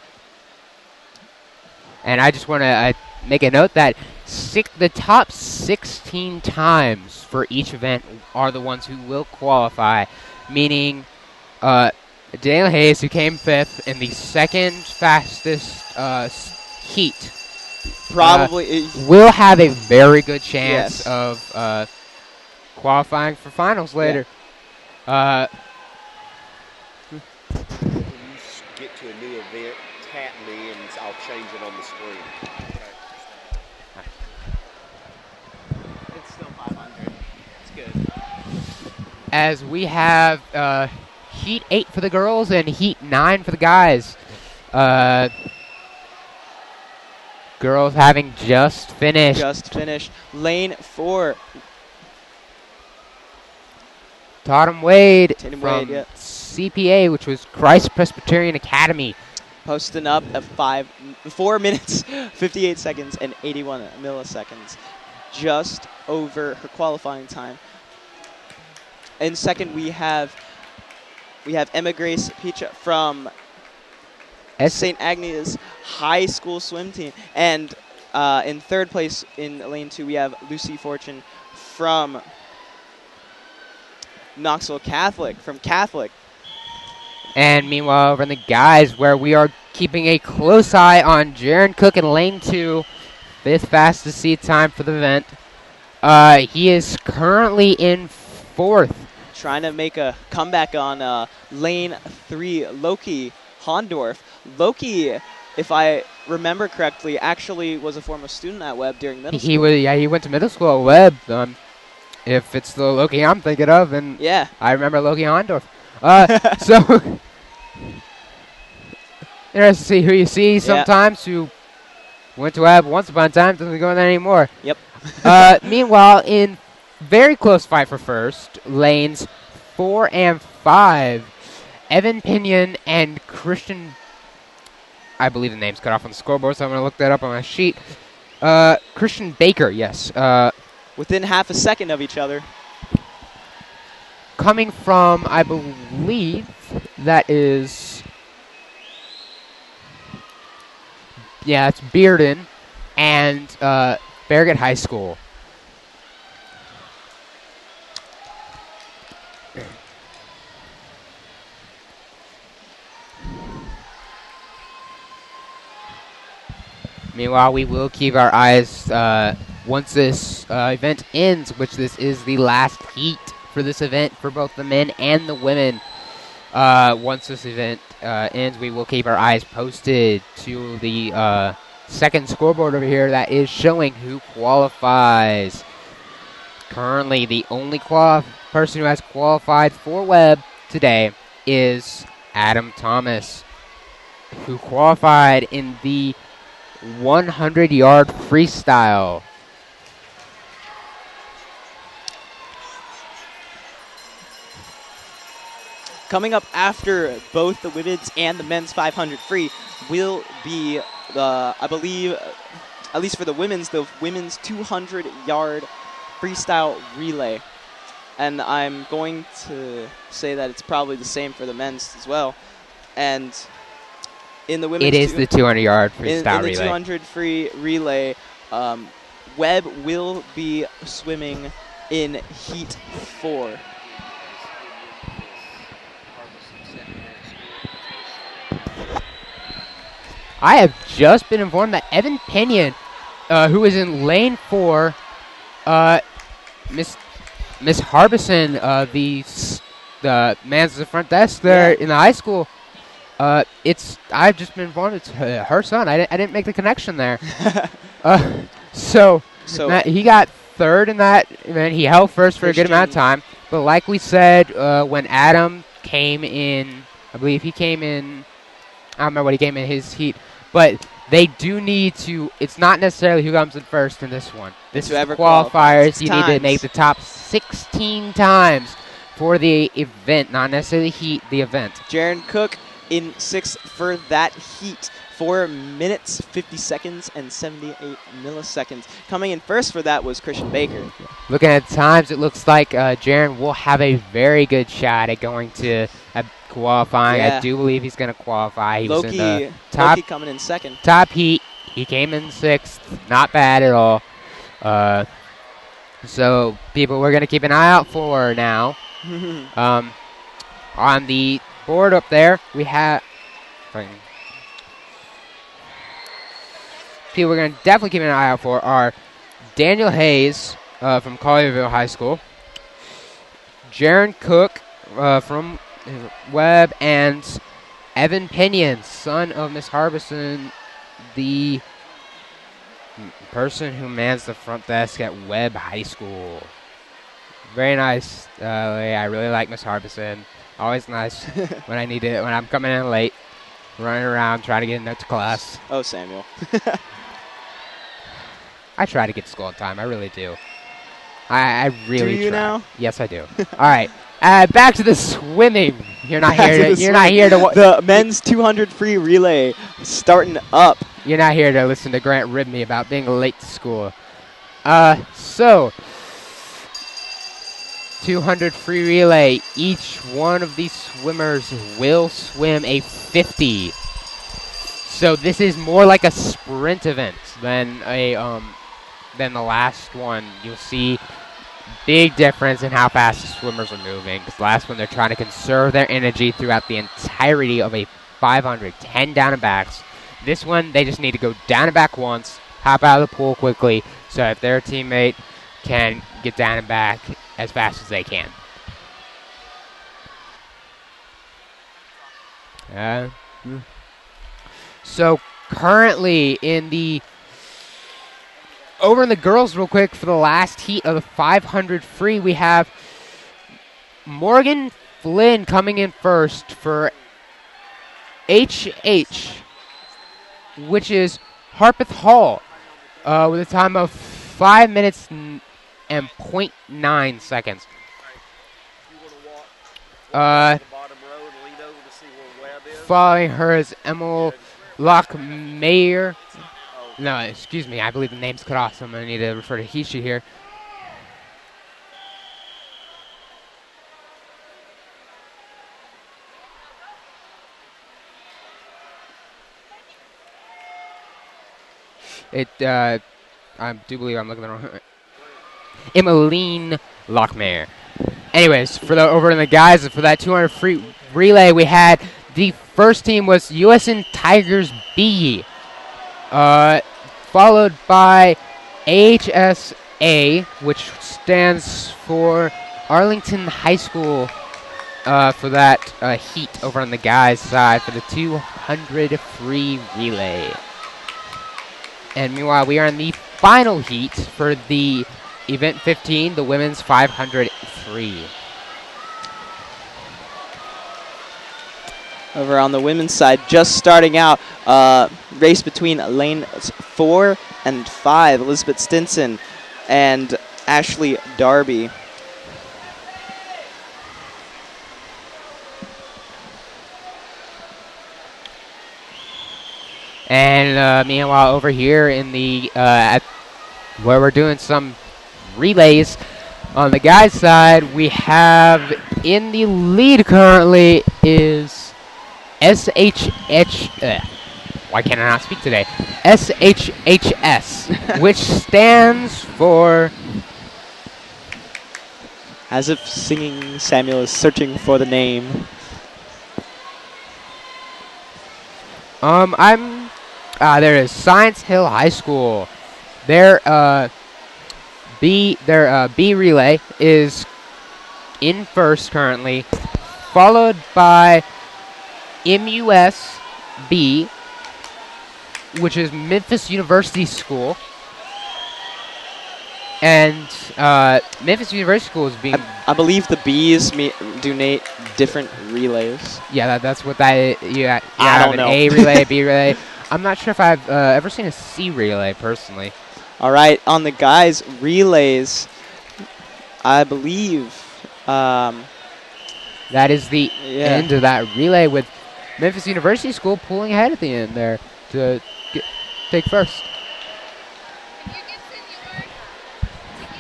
And I just want to make a note that the top 16 times for each event are the ones who will qualify, meaning Daniel Hayes, who came 5th in the second fastest heat, probably will have a very good chance of qualifying for finals later. When you get to a new event, tap me and I'll change it on the screen. It's still 500. It's good. As we have Heat 8 for the girls and Heat 9 for the guys. girls having just finished. Just finished. Lane 4. Tatum Wade Tatum from Wade, yeah. CPA, which was Christ Presbyterian Academy. Posting up at 4 minutes, 58 seconds, and 81 milliseconds. Just over her qualifying time. In second, we have Emma Grace Picha from St. Agnes High School swim team. And in third place in lane 2, we have Lucy Fortune from Knoxville Catholic, And meanwhile, over in the guys, where we are keeping a close eye on Jaron Cook in lane 2, 5th fastest seed time for the event. He is currently in 4th. Trying to make a comeback on lane 3, Loki Hondorf. Loki, if I remember correctly, actually was a former student at Webb during middle school. He went to middle school at Webb. If it's the Loki I'm thinking of, and yeah, I remember Loki Hondorf. So interesting to see who you see sometimes who went to Webb once upon a time, doesn't go there anymore. Yep. Meanwhile, in very close fight for first, lanes 4 and 5, Evan Pinion and Christian, I believe the name's cut off on the scoreboard, so I'm going to look that up on my sheet. Christian Baker, yes. Within half a second of each other. Coming from, I believe, that is, yeah, it's Bearden and Farragut High School. Meanwhile, we will keep our eyes once this event ends, which this is the last heat for this event for both the men and the women. Once this event ends, we will keep our eyes posted to the second scoreboard over here that is showing who qualifies. Currently, the only person who has qualified for Webb today is Adam Thomas, who qualified in the 100-yard freestyle. Coming up after both the women's and the men's 500 free will be I believe, at least for the women's 200-yard freestyle relay. And I'm going to say that it's probably the same for the men's as well. And in the women's, it is the 200-yard freestyle relay. In the 200 free relay, Webb will be swimming in Heat 4. I have just been informed that Evan Pinion, who is in lane 4, Miss Harbison, the man's at the front desk there in the high school. I've just been informed it's her son. I didn't make the connection there. So he got third in that event. He held first for a good amount of time. But like we said, when Adam came in, I believe he came in, I don't remember what he came in his heat, but they do need to, it's not necessarily who comes in first in this one. This is qualifiers. You need to make the top 16 times for the event, not necessarily heat, the event. Jaron Cook in 6th for that heat. 4 minutes, 50 seconds, and 78 milliseconds. Coming in first for that was Christian Baker. Looking at times, it looks like Jaron will have a very good shot at going to qualifying. Yeah. I do believe he's going to qualify. He was in the top, Loki coming in second. Top heat. He came in 6th. Not bad at all. So, people, we're going to keep an eye out for now. On the board up there, we have... People we're going to definitely keep an eye out for are Daniel Hayes from Collierville High School, Jaron Cook from Webb, and Evan Pinion, son of Miss Harbison, the person who mans the front desk at Webb High School. Very nice. I really like Miss Harbison. Always nice when I need it, when I'm coming in late, running around trying to get into class. Oh, Samuel. I try to get to school on time. I really do. I really Do you try. now? Yes, I do. All right. Back to the swimming. You're not here. You're not here to. The men's 200 free relay starting up. You're not here to listen to Grant rib me about being late to school. So 200 free relay. Each one of these swimmers will swim a 50. So this is more like a sprint event than the last one. You'll see big difference in how fast the swimmers are moving. Because the last one, they're trying to conserve their energy throughout the entirety of a 500, 10 down and backs. This one, they just need to go down and back once, hop out of the pool quickly, so that their teammate can get down and back as fast as they can. So currently over in the girls real quick for the last heat of the 500 free, we have Morgan Flynn coming in first for HH, which is Harpeth Hall, with a time of 5 minutes and 0.9 seconds. Following her is Emil Lockmayer. No, excuse me, I believe the name's cut off, so I'm going to need to refer to heat sheet here. I do believe I'm looking at the wrong. Emmeline Lockmayer. Anyways, over in the guys, for that 200 free relay, we had the first team was USN Tigers B, followed by AHSA, which stands for Arlington High School, for that heat over on the guys' side for the 200 free relay. And meanwhile, we are in the final heat for the event 15, the women's 500 free. Over on the women's side, just starting out, race between lanes 4 and 5, Elizabeth Stinson and Ashley Darby. And meanwhile, over here in the where we're doing some relays on the guys' side, we have in the lead currently is why can't I not speak today? SHHS, which stands for. As if singing Samuel is searching for the name. There is Science Hill High School. Their B relay is in first currently, followed by MUSB, which is Memphis University School. And Memphis University School is being. I believe the B's donate different relays. Yeah, that's what that is. Yeah, I don't know. A relay, a B relay. I'm not sure if I've ever seen a C relay personally. All right, on the guys' relays, I believe that is the end of that relay, with Memphis University School pulling ahead at the end there to take first. Can you get Senora to give me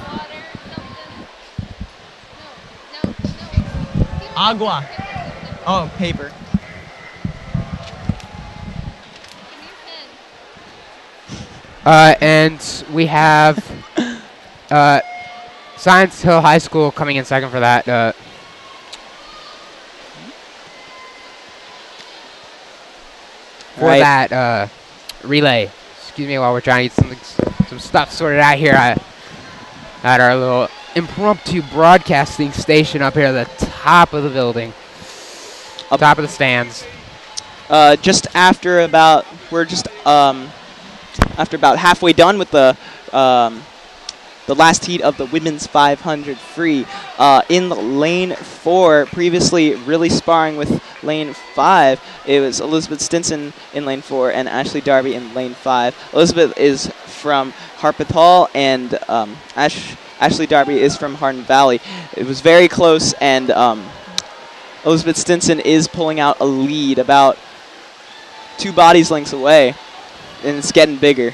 water, something? No. agua. Oh, paper. And we have Science Hill High School coming in second for that. That relay. Excuse me while we're trying to get some stuff sorted out here at our little impromptu broadcasting station up here at the top of the building. Top of the stands. Just after about, after about halfway done with the last heat of the women's 500 free, in lane 4, previously really sparring with lane 5, it was Elizabeth Stinson in lane 4 and Ashley Darby in lane 5. Elizabeth is from Harpeth Hall, and Ashley Darby is from Hardin Valley. It was very close, and Elizabeth Stinson is pulling out a lead about 2 bodies lengths away, and it's getting bigger.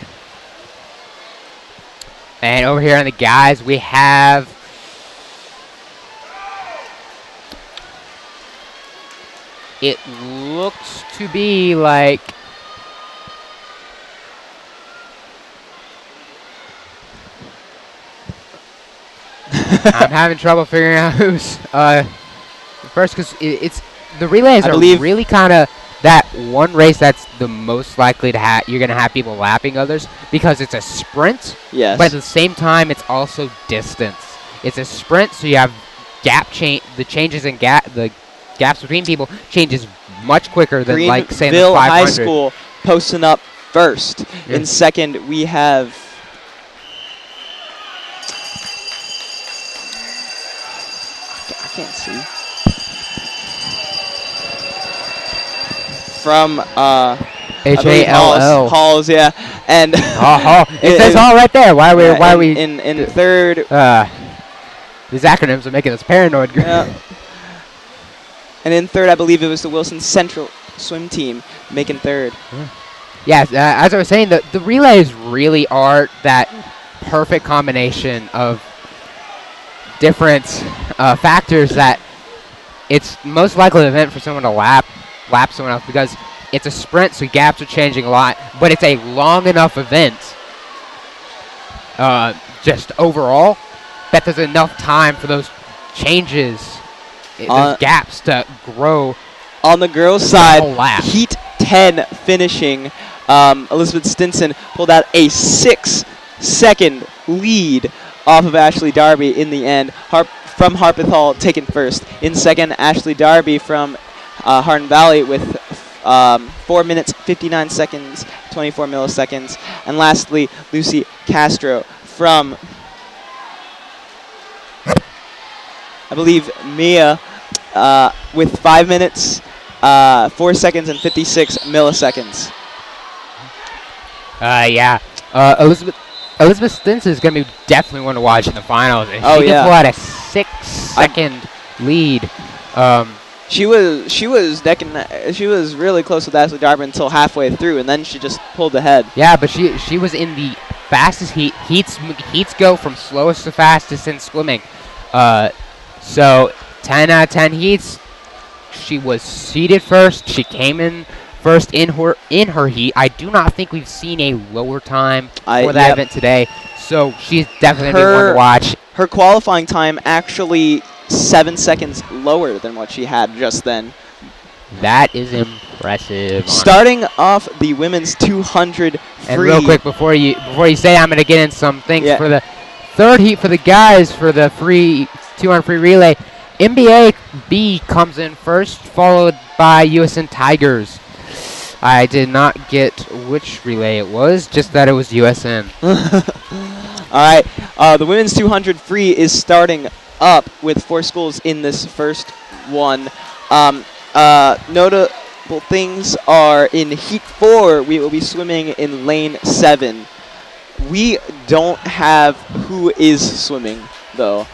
And over here on the guys, we have it looks to be like I'm having trouble figuring out who's first, because it's the relays are really kind of that one race that's the most likely to have you're gonna have people lapping others because it's a sprint. Yes. But at the same time, it's also distance. It's a sprint, so you have the changes in the gaps between people changes much quicker than like say the 500. High School posting up first. Yeah. In second, we have I can't see. From Hall. Halls, yeah, and it says Hall right there. Why are we in third? These acronyms are making us paranoid. Yeah. And in third, I believe it was the Wilson Central swim team making third. Yes, as I was saying, the relays really are that perfect combination of different factors that it's most likely an event for someone to lap someone else because it's a sprint, so gaps are changing a lot, but it's a long enough event just overall that there's enough time for those changes, those gaps to grow. On the girls' side, Heat 10 finishing, Elizabeth Stinson pulled out a 6-second lead off of Ashley Darby in the end. From Harpeth Hall taken first. In second, Ashley Darby from Hardin Valley with 4 minutes, 59 seconds, 24 milliseconds. And lastly, Lucy Castro from, I believe, Mia with 5 minutes, 4 seconds, and 56 milliseconds. Yeah. Elizabeth Stinson is going to be definitely one to watch in the finals. And she can pull out a 6-second lead. She was really close with Ashley Darby until halfway through, and then she just pulled ahead. Yeah, but she was in the fastest heat. Heats go from slowest to fastest in swimming. So 10 out of 10 heats. She was seeded first. She came in first in her heat. I do not think we've seen a lower time for that event today. So she's definitely going to be one to watch. Her qualifying time actually 7 seconds lower than what she had just then. That is impressive. Starting off the women's 200 free. And real quick before you say, I'm going to get in some things for the third heat for the guys for the free 200 free relay. NBA B comes in first, followed by USN Tigers. I did not get which relay it was, just that it was USN. All right, the women's 200 free is starting up with 4 schools in this first one. Notable things are in Heat 4, we will be swimming in lane 7. We don't have who is swimming, though.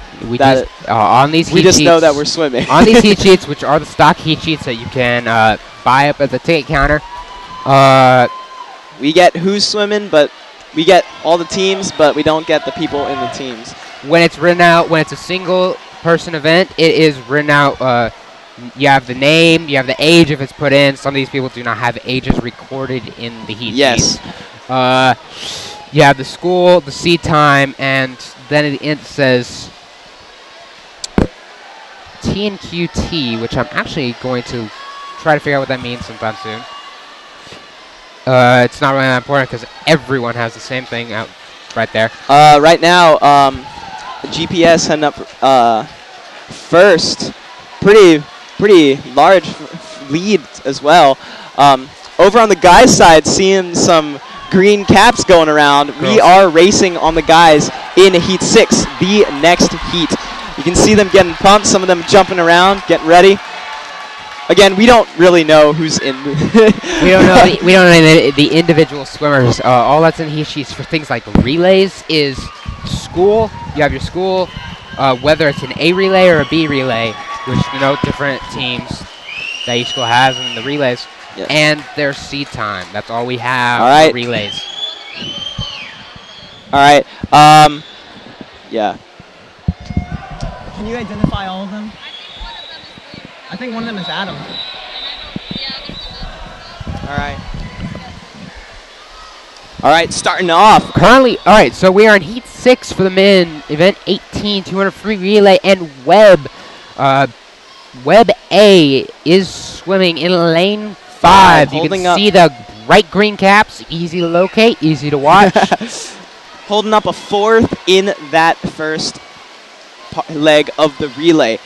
On these heat we just sheets, know that we're swimming. On these heat sheets, which are the stock heat sheets that you can buy up at the ticket counter, we get who's swimming, but we get all the teams, but we don't get the people in the teams. When it's written out, when it's a single-person event, it is written out. You have the name, you have the age if it's put in. Some of these people do not have ages recorded in the heat sheets. You have the school, the seed time, and then at the end it says T and QT, which I'm actually going to try to figure out what that means sometime soon. It's not really that important because everyone has the same thing out right there. Right now, GPS heading up first. Pretty large lead as well. Over on the guys' side, seeing some green caps going around. We are racing on the guys in Heat 6, the next heat. You can see them getting pumped, some of them jumping around, getting ready. Again, we don't really know who's in. We don't know. We don't know the individual swimmers. All that's in heat sheets for things like relays is school. You have your school, whether it's an A relay or a B relay, which denote different teams that each school has in the relays, Yes. and their seed time. That's all we have All right. for relays. All right. Yeah. Can you identify all of them? I think one of them is Adam. All right. All right. Starting off. Currently, all right. So we are in heat 6 for the men, event 18, 200 free relay, and Webb. Webb A is swimming in lane 5. You Holding can up. see the bright green caps. Easy to locate, easy to watch. Holding up a 4th in that first leg of the relay.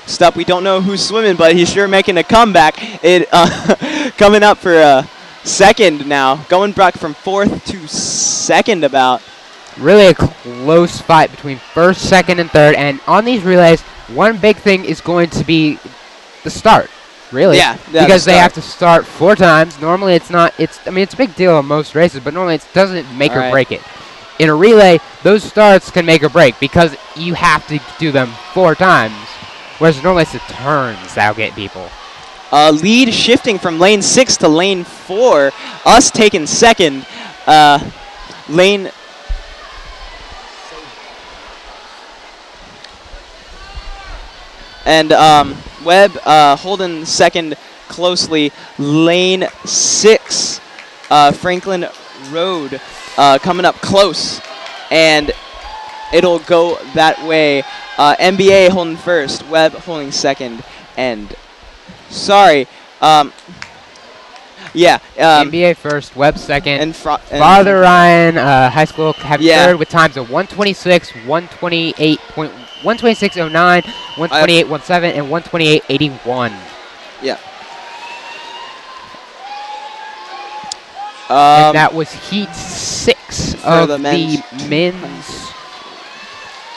Stuff we don't know who's swimming, but he's sure making a comeback. It coming up for a second now, going back from 4th to 2nd about. Really a close fight between 1st, 2nd, and 3rd. And on these relays, one big thing is going to be the start. Really, Yeah, because the they have start. to start 4 times. Normally, it's not. I mean, it's a big deal in most races, but normally it doesn't make All or right. break it. In a relay, those starts can make or break because you have to do them 4 times. Whereas normally it's the turns that'll get people. Lead shifting from lane 6 to lane 4. Us taking 2nd. Lane. And Webb holding 2nd closely. Lane 6, Franklin Road coming up close. And it'll go that way. NBA holding 1st, Webb holding 2nd. And sorry, yeah. NBA first, Webb 2nd. And Father Ryan High School have Yeah. 3rd with times of 126, 126.09, 128.17, and 128.81. Yeah. And that was heat 6 of the the men's men's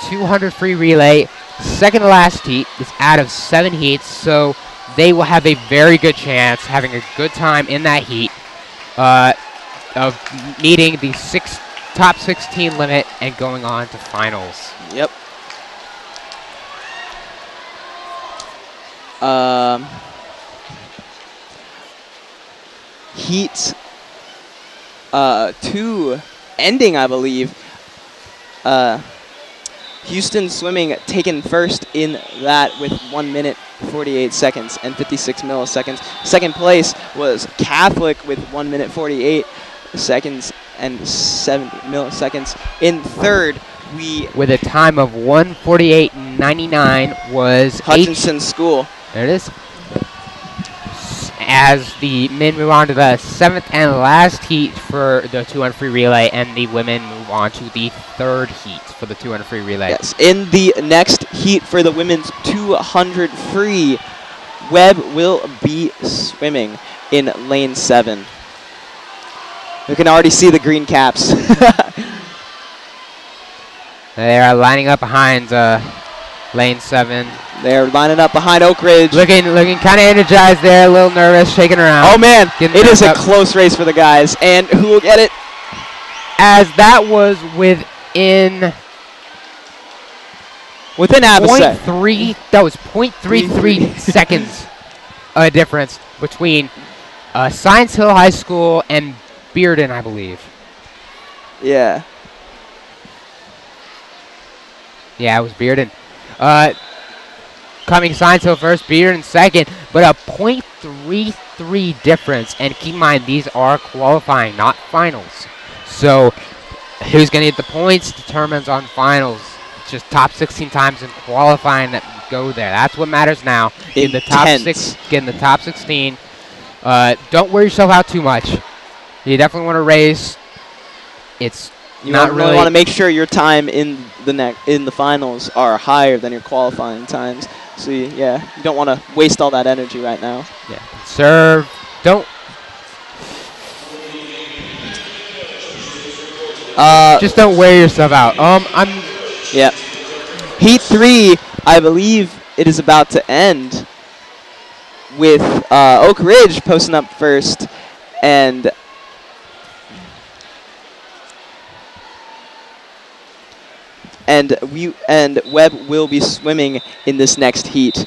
200 free relay. Second to last heat is out of 7 heats, so they will have a very good chance having a good time in that heat of meeting the top 16 limit and going on to finals. Yep. Heat 2 ending, I believe. Houston Swimming taken 1st in that with 1 minute 48 seconds and 56 milliseconds. Second place was Catholic with 1 minute 48 seconds and 70 milliseconds. In 3rd, with a time of 1:48.99 was Hutchinson School. There it is. As the men move on to the 7th and last heat for the 200 free relay, and the women move on to the 3rd heat for the 200 free relay. Yes, in the next heat for the women's 200 free, Webb will be swimming in lane 7. You can already see the green caps. They are lining up behind lane 7. They're lining up behind Oak Ridge. Looking kind of energized there, a little nervous, shaking around. Oh man, Getting it is a up. close race for the guys. And who will get it? As that was within half a sec. 0.3, that was 0.33 seconds difference between Science Hill High School and Bearden, I believe. Yeah. Yeah, it was Bearden. Coming Science Hill first, Bearden second, but a 0.33 difference. And keep in mind, these are qualifying, not finals. So who's going to get the points determines on finals. It's just top 16 times in qualifying that go there. That's what matters now. In the top get in the top 16. Don't wear yourself out too much. You definitely want to race. It's You not really want to make sure your time in the finals are higher than your qualifying times. So you don't want to waste all that energy right now. Yeah, conserve. Don't. Just don't wear yourself out. Yeah. Heat 3, I believe, it is about to end with Oak Ridge posting up first, and Webb will be swimming in this next heat.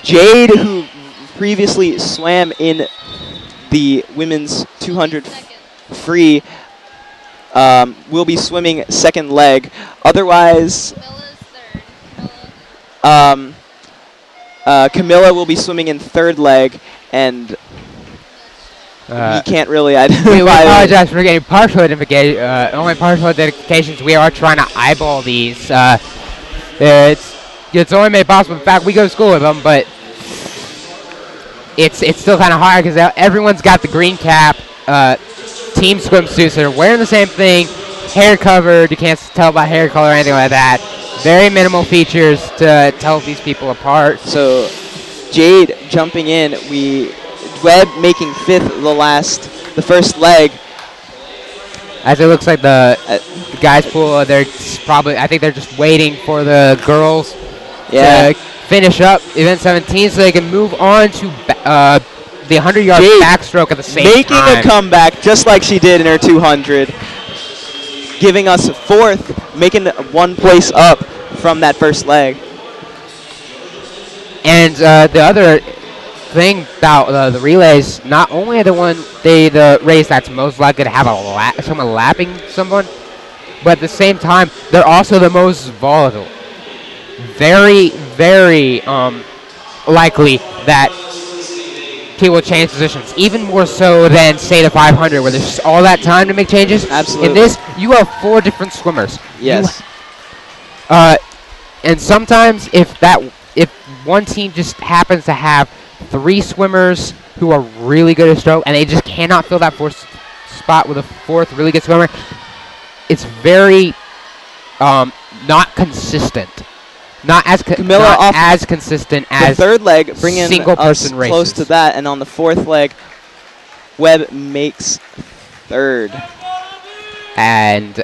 Jade, who previously swam in the women's 200 free, will be swimming second leg. Otherwise, Camilla will be swimming in third leg, and we can't really identify. We apologize for getting partial identification. Only partial identifications. We are trying to eyeball these. It's only made possible. In fact, we go to school with them, but it's still kind of hard because everyone's got the green cap, team swimsuits. They're wearing the same thing, hair covered. You can't tell by hair color or anything like that. Very minimal features to tell these people apart. So Jade jumping in. Webb making fifth the first leg. As it looks like the guys pool, I think they're just waiting for the girls to finish up event 17 so they can move on to the 100-yard backstroke at the same time. Making a comeback just like she did in her 200. Giving us fourth, making one place up from that first leg. And the other thing about the relays, not only are the race that's most likely to have someone lapping someone, but at the same time, they're also the most volatile. Very, very likely that people change positions, even more so than, say, the 500, where there's all that time to make changes. Absolutely. In this, you have 4 different swimmers. Yes. And sometimes if one team just happens to have 3 swimmers who are really good at stroke, and they just cannot fill that 4th spot with a 4th really good swimmer, it's very not consistent. Not as consistent as the third leg, bringing single us person races. Close to that, and on the 4th leg, Webb makes third, and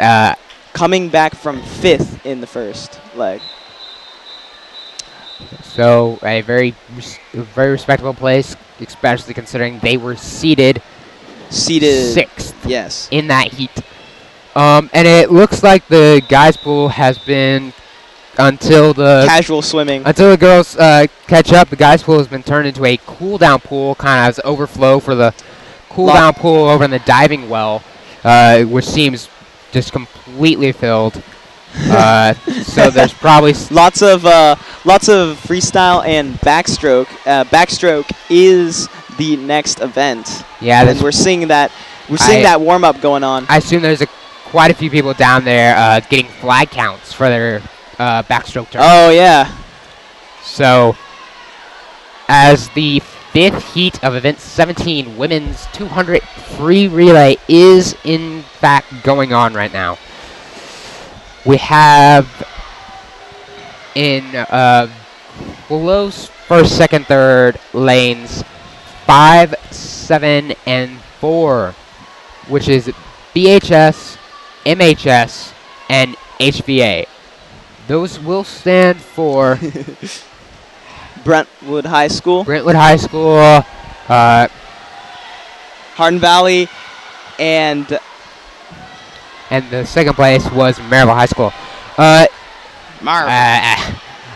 coming back from 5th in the first leg. So a very respectable place, especially considering they were seated 6th. Yes. In that heat. And it looks like the guys pool has been until the casual swimming. Until the girls catch up, the guys pool has been turned into a cool down pool, kind of as overflow for the cool down pool over in the diving well, which seems just completely filled. So there's probably lots of freestyle and backstroke. Backstroke is the next event. Yeah, and we're seeing that that warm up going on. I assume there's quite a few people down there getting flag counts for their backstroke turn. Oh yeah. So as the 5th heat of event 17, women's 200 free relay is in fact going on right now. We have in close first, second, third lanes 5, 7, and 4, which is BHS, MHS, and HVA. Those will stand for Brentwood High School. Hardin Valley, and the second place was Maryville High School.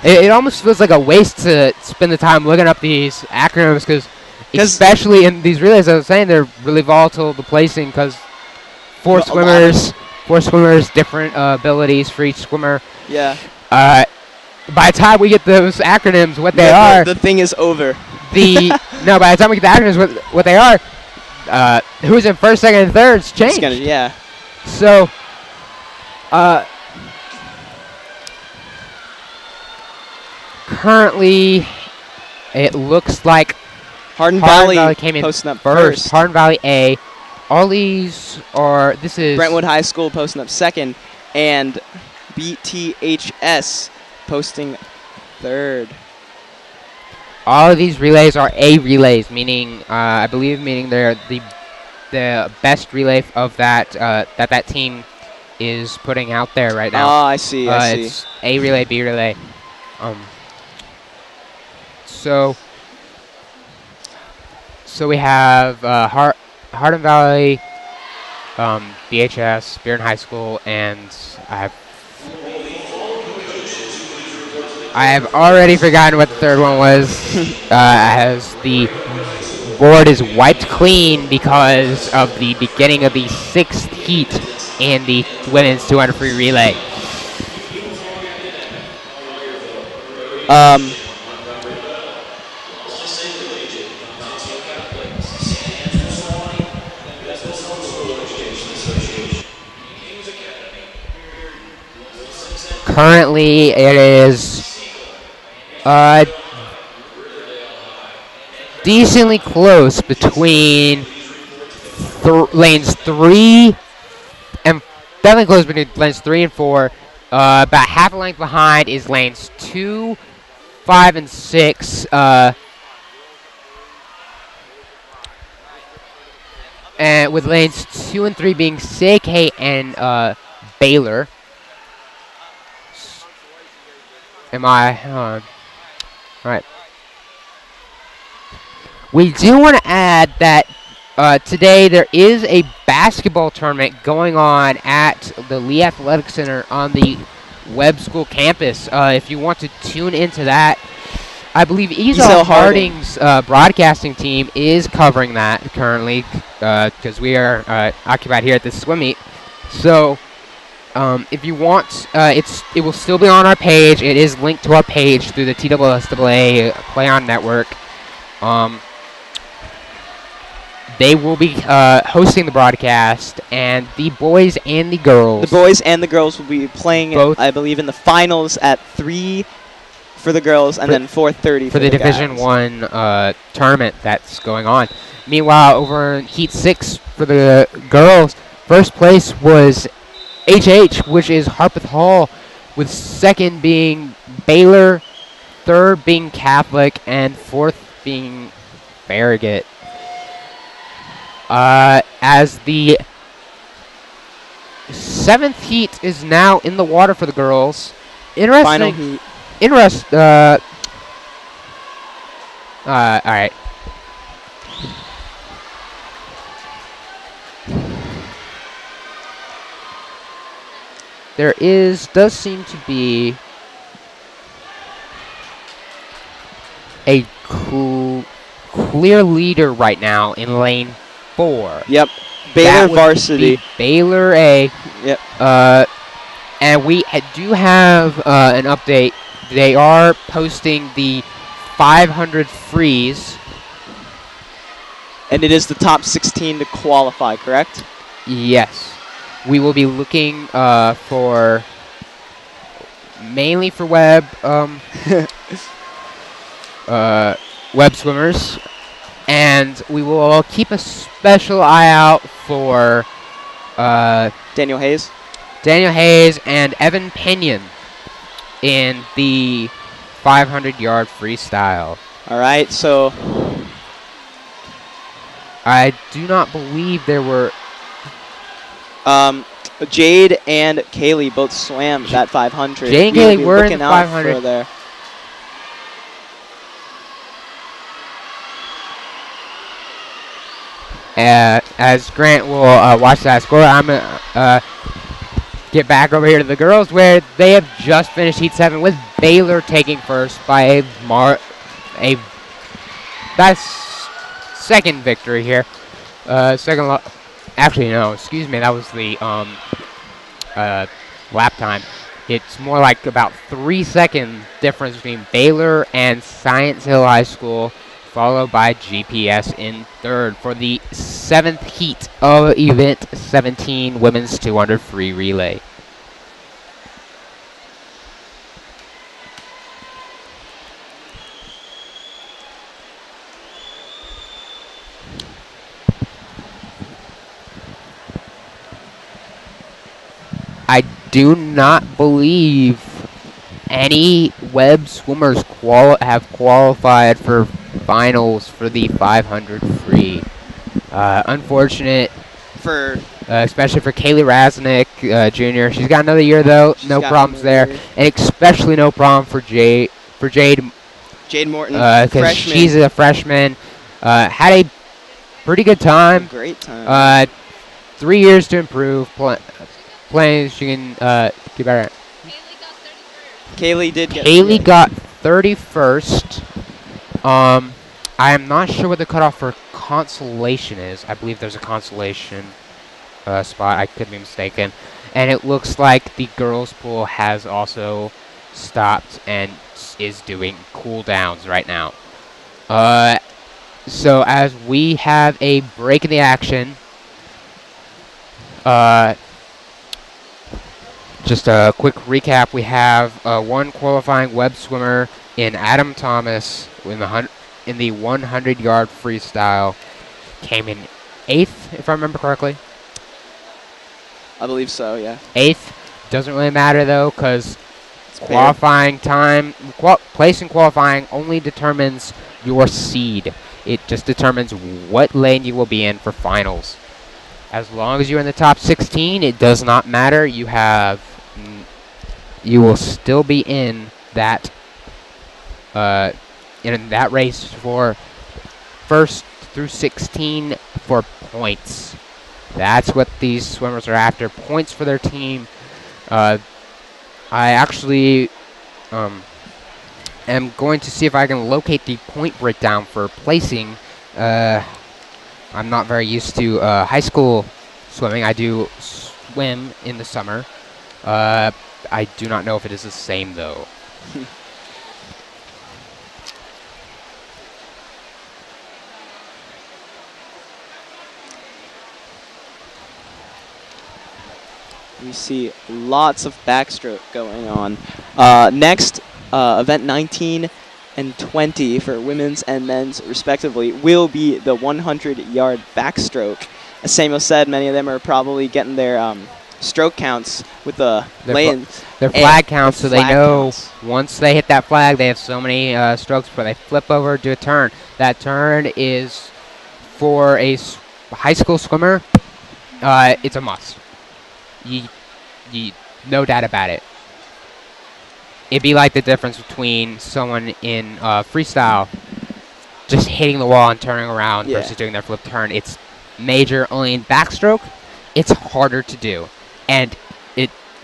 It almost feels like a waste to spend the time looking up these acronyms because especially in these relays, I was saying they're really volatile, the placing, because 4 swimmers, different abilities for each swimmer. Yeah. By the time we get those acronyms, what they are, the thing is over. No, by the time we get the acronyms, what they are, who's in first, second, and third's changed. Yeah. So, currently, it looks like Hardin Valley came in posting up first. Hardin Valley A. All these are, this is Brentwood High School posting up second, and BTHS posting third. All of these relays are A relays, meaning I believe they're the best relay of that that team is putting out there right now. Oh, I see. I see. It's A relay, B relay. So we have Hardin Valley, BHS, Bearden High School, and I have already forgotten what the third one was. As the board is wiped clean because of the beginning of the 6th heat in the women's 200 free relay. Currently, it is decently close between lanes 3 and definitely close between lanes 3 and 4. About half a length behind is lanes 2, 5, and 6. And with lanes 2 and 3 being CK and Baylor. All right. We do want to add that today there is a basketball tournament going on at the Lee Athletic Center on the Webb School campus. If you want to tune into that, I believe Esau Harding's broadcasting team is covering that currently because we are occupied here at the swim meet. So if you want, it will still be on our page. It is linked to our page through the TSSAA Play On Network. They will be hosting the broadcast, and the boys and the girls. The boys and the girls will be playing, both, I believe, in the finals at 3 for the girls and then 4:30 for the Division I tournament that's going on. Meanwhile, over in Heat 6 for the girls, first place was HH, which is Harpeth Hall, with second being Baylor, third being Catholic, and fourth being Farragut. As the 7th heat is now in the water for the girls. Interesting. Final heat. All right. There does seem to be a clear leader right now in lane 4. Yep. Baylor varsity. Baylor A. Yep. And we do have an update. They are posting the 500 frees. And it is the top 16 to qualify, correct? Yes. We will be looking for mainly for Webb Webb swimmers, and we will keep a special eye out for Daniel Hayes and Evan Pinion in the 500-yard freestyle. All right, so I do not believe there were. Jade and Kaylee both swam that 500. Jade and Kaylee were in the 500. There. As Grant will watch that score, I'm going to get back over here to the girls, where they have just finished Heat 7 with Baylor taking first by that's second victory here. Actually, no, excuse me, that was the lap time. It's more like about 3-second difference between Baylor and Science Hill High School, followed by GPS in third for the 7th heat of Event 17 Women's 200 Free Relay. I do not believe any Webb swimmers have qualified for finals for the 500 free. Unfortunate for especially for Kaylee Rasnick Jr. She's got another year though, no problems there, and especially no problem for Jade Morton, because freshman. she's a freshman. Had a pretty good time. Great time. 3 years to improve. Playing, she can get better. Kaylee did get. Kaylee got 31st. I am not sure what the cutoff for consolation is. I believe there's a consolation spot. I could be mistaken. And it looks like the girls' pool has also stopped and is doing cool downs right now. So as we have a break in the action, just a quick recap. We have one qualifying Webb swimmer in Adam Thomas in the 100-yard freestyle. Came in 8th, if I remember correctly. I believe so, yeah. 8th. Doesn't really matter, though, because qualifying time, place in qualifying only determines your seed. It just determines what lane you will be in for finals. As long as you're in the top 16, it does not matter. You will still be in that race for first through 16 for points. That's what these swimmers are after, points for their team. I actually am going to see if I can locate the point breakdown for placing. I'm not very used to high school swimming. I do swim in the summer. I do not know if it is the same, though. We see lots of backstroke going on. Next, event 19 and 20 for women's and men's respectively will be the 100-yard backstroke. As Samuel said, many of them are probably getting their stroke counts with the lanes. Their flag counts, so they know once they hit that flag, they have so many strokes before they flip over, do a turn. That turn is, for a high school swimmer, it's a must. No doubt about it. It'd be like the difference between someone in freestyle just hitting the wall and turning around versus doing their flip turn. It's major. Only in backstroke, it's harder to do. And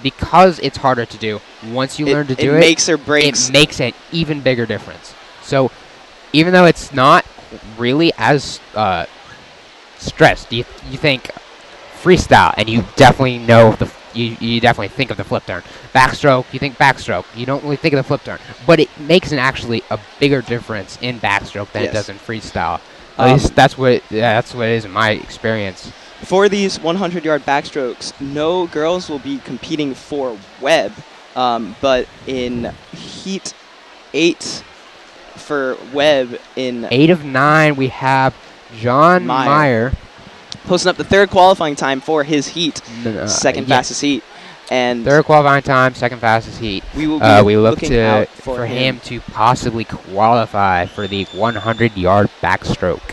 because it's harder to do, once you learn to do it, makes or breaks. It makes an even bigger difference. So even though it's not really as stressed, you think freestyle, and you definitely know you definitely think of the flip turn. Backstroke, you think backstroke. You don't really think of the flip turn, but it makes actually a bigger difference in backstroke than it does in freestyle. At least that's what it is in my experience. For these 100-yard backstrokes, no girls will be competing for Webb, but in Heat 8 for Webb in 8 of 9, we have John Meyer posting up the third qualifying time for his heat, second fastest heat, and third qualifying time, second fastest heat. We will be we look looking out for him to possibly qualify for the 100-yard backstroke.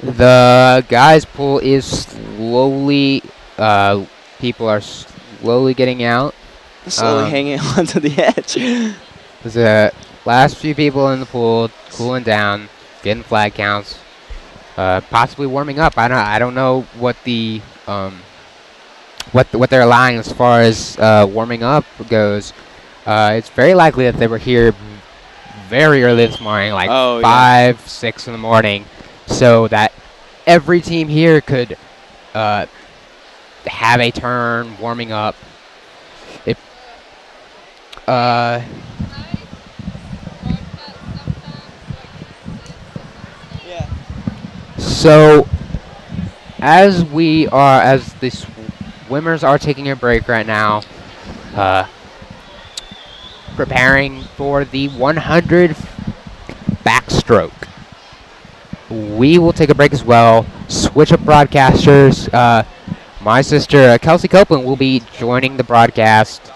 The guys' pool is slowly. People are slowly getting out. Slowly hanging onto the edge. There's the last few people in the pool, cooling down, getting flag counts, possibly warming up. I don't know what the what they're allowing as far as warming up goes. It's very likely that they were here very early this morning, like 5, 6 in the morning, so that every team here could have a turn warming up. So, as the swimmers are taking a break right now, preparing for the 100 backstroke. We will take a break as well, switch up broadcasters. My sister, Kelsey Copeland, will be joining the broadcast.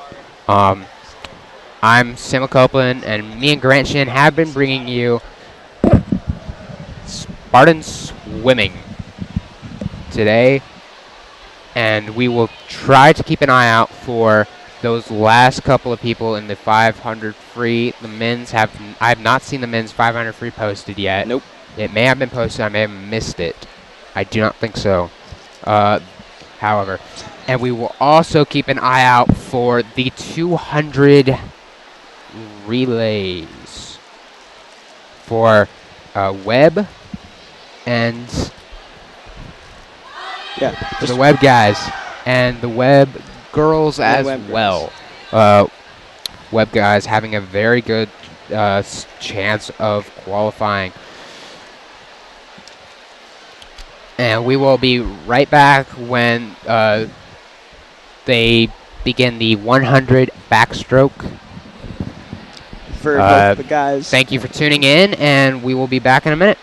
I'm Sam Copeland, and me and Grant Shin have been bringing you Spartan swimming today, and we will try to keep an eye out for those last couple of people in the 500 free. The men's I have not seen the men's 500 free posted yet. Nope. It may have been posted. I may have missed it. I do not think so. However, and we will also keep an eye out for the 200 relays for Webb and for the Webb guys and the Webb girls as well. Webb guys having a very good chance of qualifying. And we will be right back when they begin the 100 backstroke. For both the guys. Thank you for tuning in, and we will be back in a minute.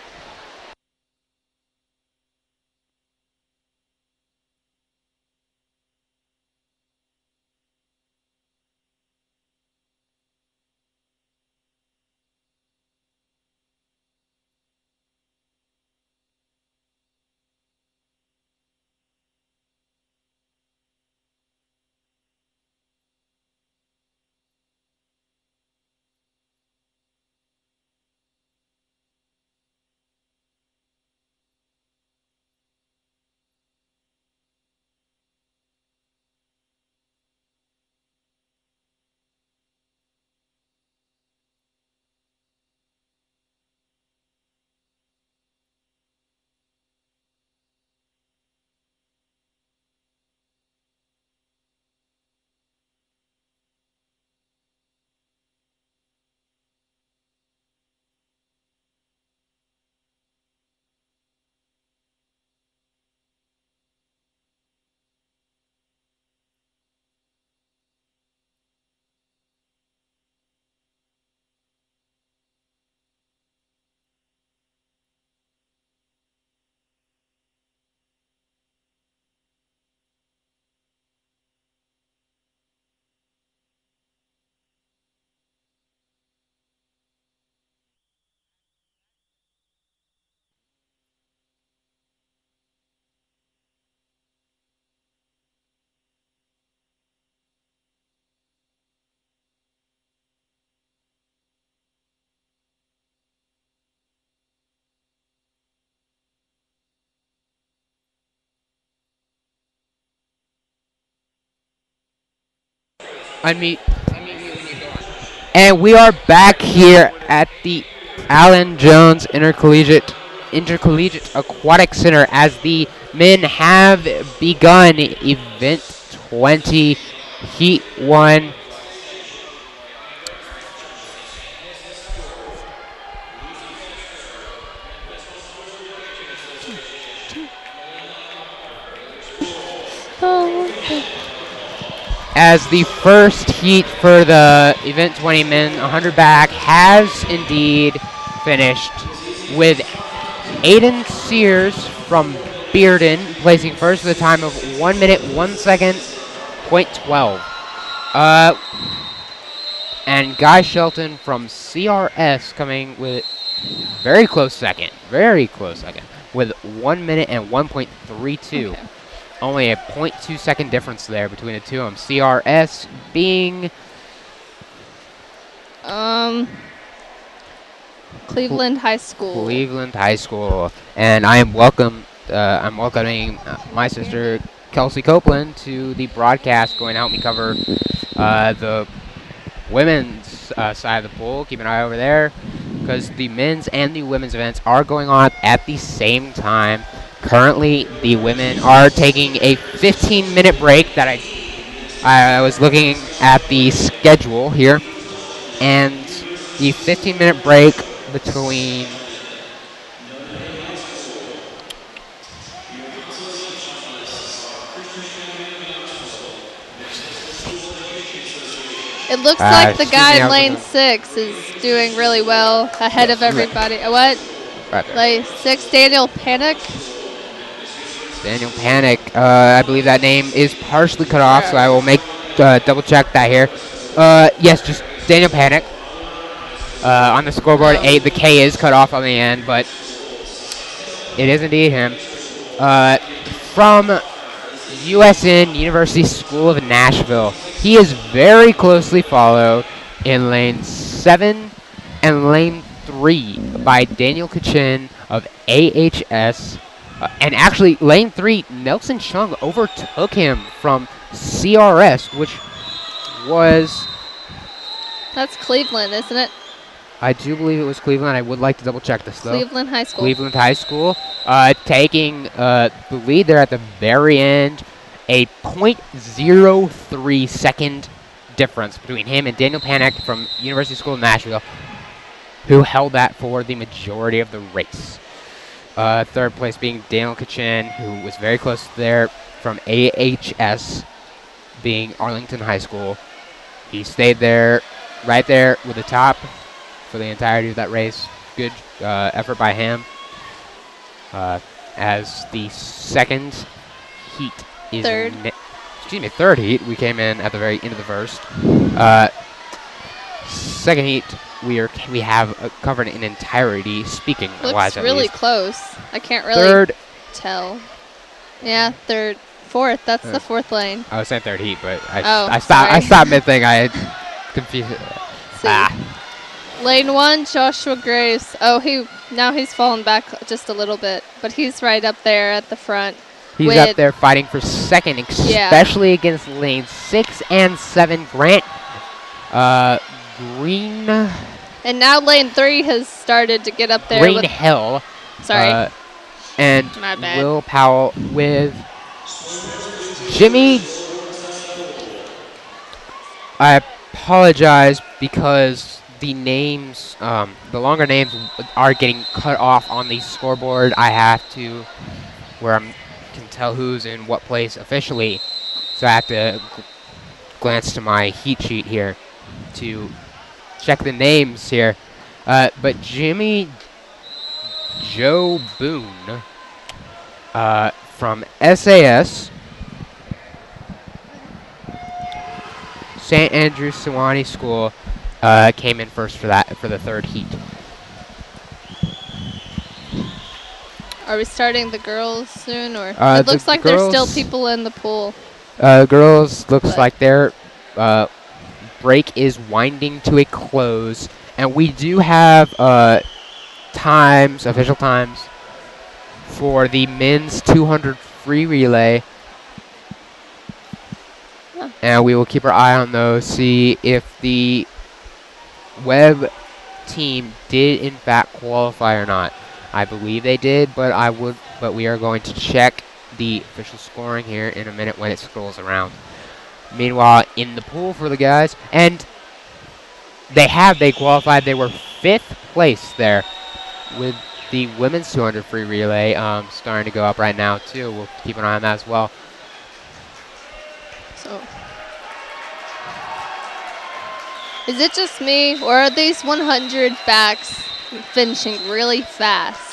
Unmute when you go on. And we are back here at the Allan Jones Intercollegiate Aquatic Center as the men have begun Event 20, Heat 1. As the first heat for the Event 20 men 100 back has indeed finished, with Aiden Sears from Bearden placing first with a time of 1 minute 1 second .12. And Guy Shelton from CRS coming with very close second with 1 minute and 1.32. Okay. Only a 0.2 second difference there between the two of them. CRS being Cleveland High School. Cleveland High School, and I'm welcoming my sister Kelsey Copeland to the broadcast, going to help me cover the women's side of the pool. Keep an eye over there because the men's and the women's events are going on at the same time. Currently, the women are taking a 15-minute break that I was looking at the schedule here, and the 15-minute break between it looks like the guy in lane 6 is doing really well ahead of everybody. What? Right Lane 6, Daniel Panic. Daniel Panic, I believe that name is partially cut off, so I will make double check that here. Yes, just Daniel Panic. On the scoreboard, 8. The K is cut off on the end, but it is indeed him. From USN, University School of Nashville. He is very closely followed in lane 7 and lane 3 by Daniel Kachin of AHS. And actually, lane 3, Nelson Chung overtook him from CRS, which was... That's Cleveland, isn't it? I do believe it was Cleveland. I would like to double check this, though. Cleveland High School. Cleveland High School. Taking the lead there at the very end. A .03 second difference between him and Daniel Panic from University School of Nashville, who held that for the majority of the race. Third place being Daniel Kachin, who was very close there from AHS, being Arlington High School. He stayed there, right there with the top for the entirety of that race. Good effort by him. As the second heat is third heat. We came in at the very end of the first. Second heat, we have covered in entirety. Speaking wise, looks really close. I can't really tell. Yeah, fourth. That's the fourth lane. I was saying third heat, but I stopped mid thing. I confused. Lane 1, Joshua Graves. Now he's fallen back just a little bit, but he's right up there at the front. He's up there fighting for second, especially against lane 6 and 7, Grant Green. And now lane 3 has started to get up there. Green Hill. Sorry. And My bad. Will Powell with Jimmy. I apologize because the names, the longer names are getting cut off on the scoreboard. I have to, where I can tell who's in what place officially. So I have to glance to my heat sheet here to check the names here. But Jimmy Joe Boone from SAS, St. Andrew Sewanee School, came in first for the third heat. Are we starting the girls soon, or it looks like there's still people in the pool? Girls looks like their break is winding to a close, and we do have official times for the men's 200 free relay. And we will keep our eye on those, see if the Webb team did in fact qualify or not. I believe they did, but we are going to check the official scoring here in a minute when it scrolls around. Meanwhile, in the pool for the guys, and they qualified. They were 5th place there, with the women's 200 free relay starting to go up right now too. We'll keep an eye on that as well. So, is it just me, or are these 100 backs finishing really fast?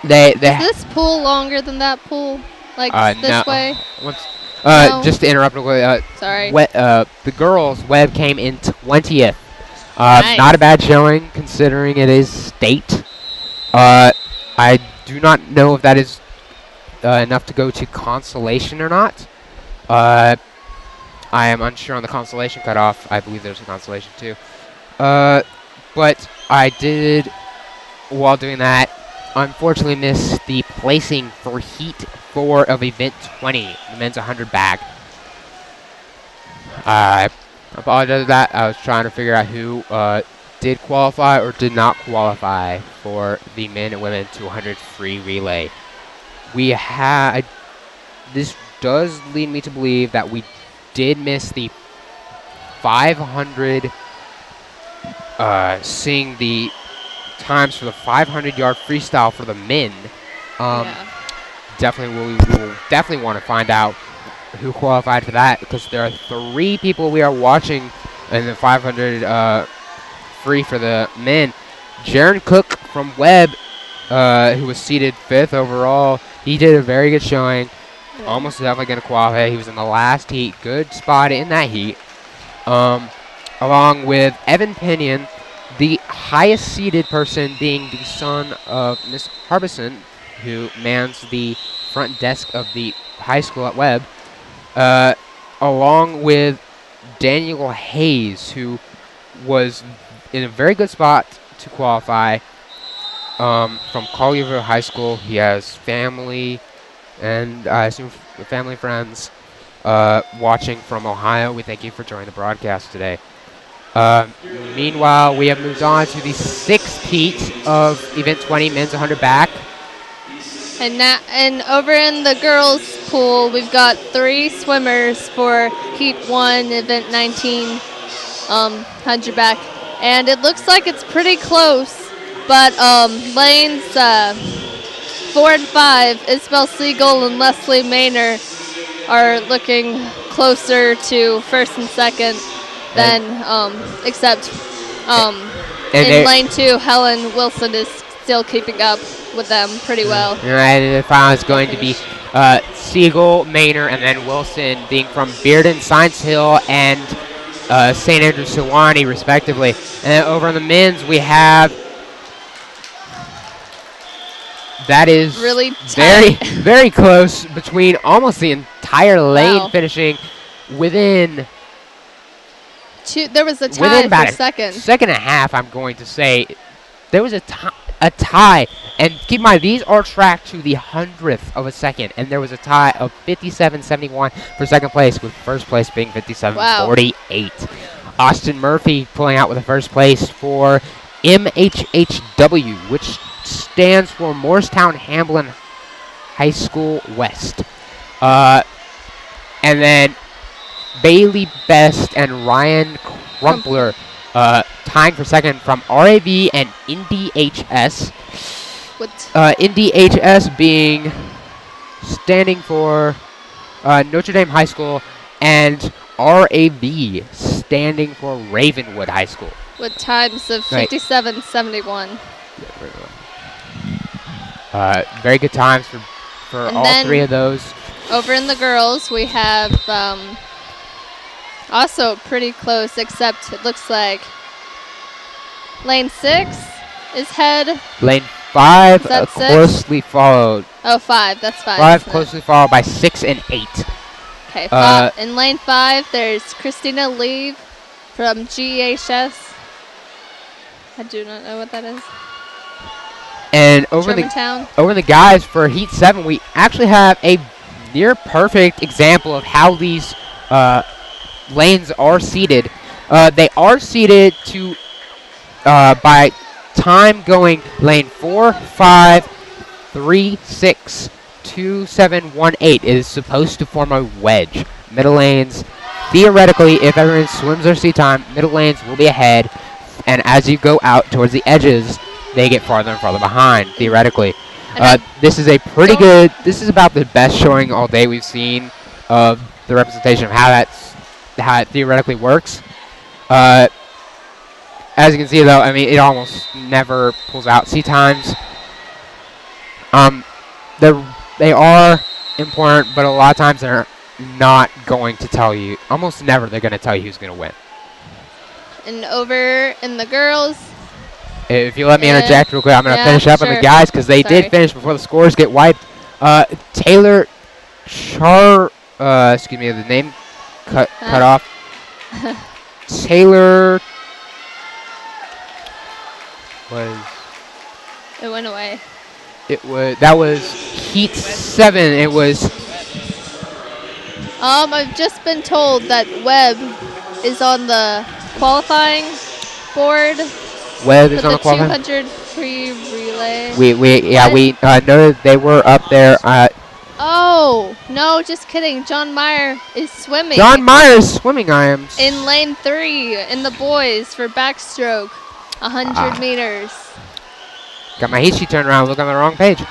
Is this pool longer than that pool? Like this way? No. Just to interrupt real quick. Sorry. The girls, Webb came in 20th. Nice. Not a bad showing considering it is state. I do not know if that is enough to go to consolation or not. I am unsure on the consolation cutoff. I believe there's a consolation too. But I did, while doing that, unfortunately miss the placing for Heat 4 of Event 20, the men's 100 bag. I apologize for that. I was trying to figure out who did qualify or did not qualify for the men and women 200 free relay. This does lead me to believe that we did miss the 500, seeing the times for the 500-yard freestyle for the men. Definitely, we will definitely want to find out who qualified for that, because there are 3 people we are watching in the 500 free for the men. Jaron Cook from Webb, who was seated 5th overall, he did a very good showing. Almost definitely going to qualify. He was in the last heat. Good spot in that heat. along with Evan Pinion, the highest seeded person being the son of Miss Harbison, who mans the front desk of the high school at Webb, along with Daniel Hayes, who was in a very good spot to qualify from Collierville High School. He has family and I assume family friends watching from Ohio. We thank you for joining the broadcast today. Meanwhile, we have moved on to the 6th heat of Event 20, men's 100 back. And over in the girls' pool, we've got 3 swimmers for Heat 1, Event 19, 100 back. And it looks like it's pretty close, but lanes 4 and 5, Isabel Siegel and Leslie Maynor are looking closer to 1st and 2nd than, except in lane 2, Helen Wilson is still keeping up with them pretty well. And the final is going to be Siegel, Maynor, and then Wilson being from Bearden, Science Hill, and St. Andrew Sewanee, respectively. And over on the men's, we have that is really very, very close between almost the entire lane, finishing within. There was a tie for second. Second and a half, I'm going to say. There was a tie. And keep in mind, these are tracked to the 100th of a second. And there was a tie of 57.71 for second place, with first place being 57.48. Austin Murphy pulling out with the first place for MHHW, which stands for Morristown Hamblin High School West. And then Bailey Best and Ryan Crumpler tying for second from RAV and Indy HS. Indy HS being standing for Notre Dame High School, and RAV standing for Ravenwood High School. With times of 57.71. Very good times for all 3 of those. Over in the girls, we have also pretty close, except it looks like lane 6 is head. Lane 5 closely followed. Oh, 5. That's 5. 5 closely followed by 6 and 8. Okay. In lane 5, there's Christina Lee from GHS. I do not know what that is. And over the guys for Heat 7, we actually have a near perfect example of how these lanes are seated. They are seated to by time going lane 4, 5, 3, 6, 2, 7, 1, 8. It is supposed to form a wedge. Middle lanes, theoretically, if everyone swims their seat time, middle lanes will be ahead. And as you go out towards the edges, they get farther and farther behind, theoretically. This is a pretty good, this is about the best showing all day we've seen of the representation of how it theoretically works. As you can see, though, I mean, it almost never pulls out seat times. They are important, but a lot of times they're not going to tell you. Almost never they're going to tell you who's going to win. And over in the girls. If you let me interject real quick, I'm going to finish up on the guys because they did finish before the scores get wiped. Taylor excuse me, the name cut off. Taylor It went away. That was Heat 7. It was. I've just been told that Webb is on the qualifying board. Webb is on the qualifying. 200 free relay. We know that they were up there. Oh no, just kidding. John Meyer is swimming. John Meyer is swimming. I am in lane 3 in the boys for backstroke, 100 meters. Got my heat sheet turned around. Look on the wrong page.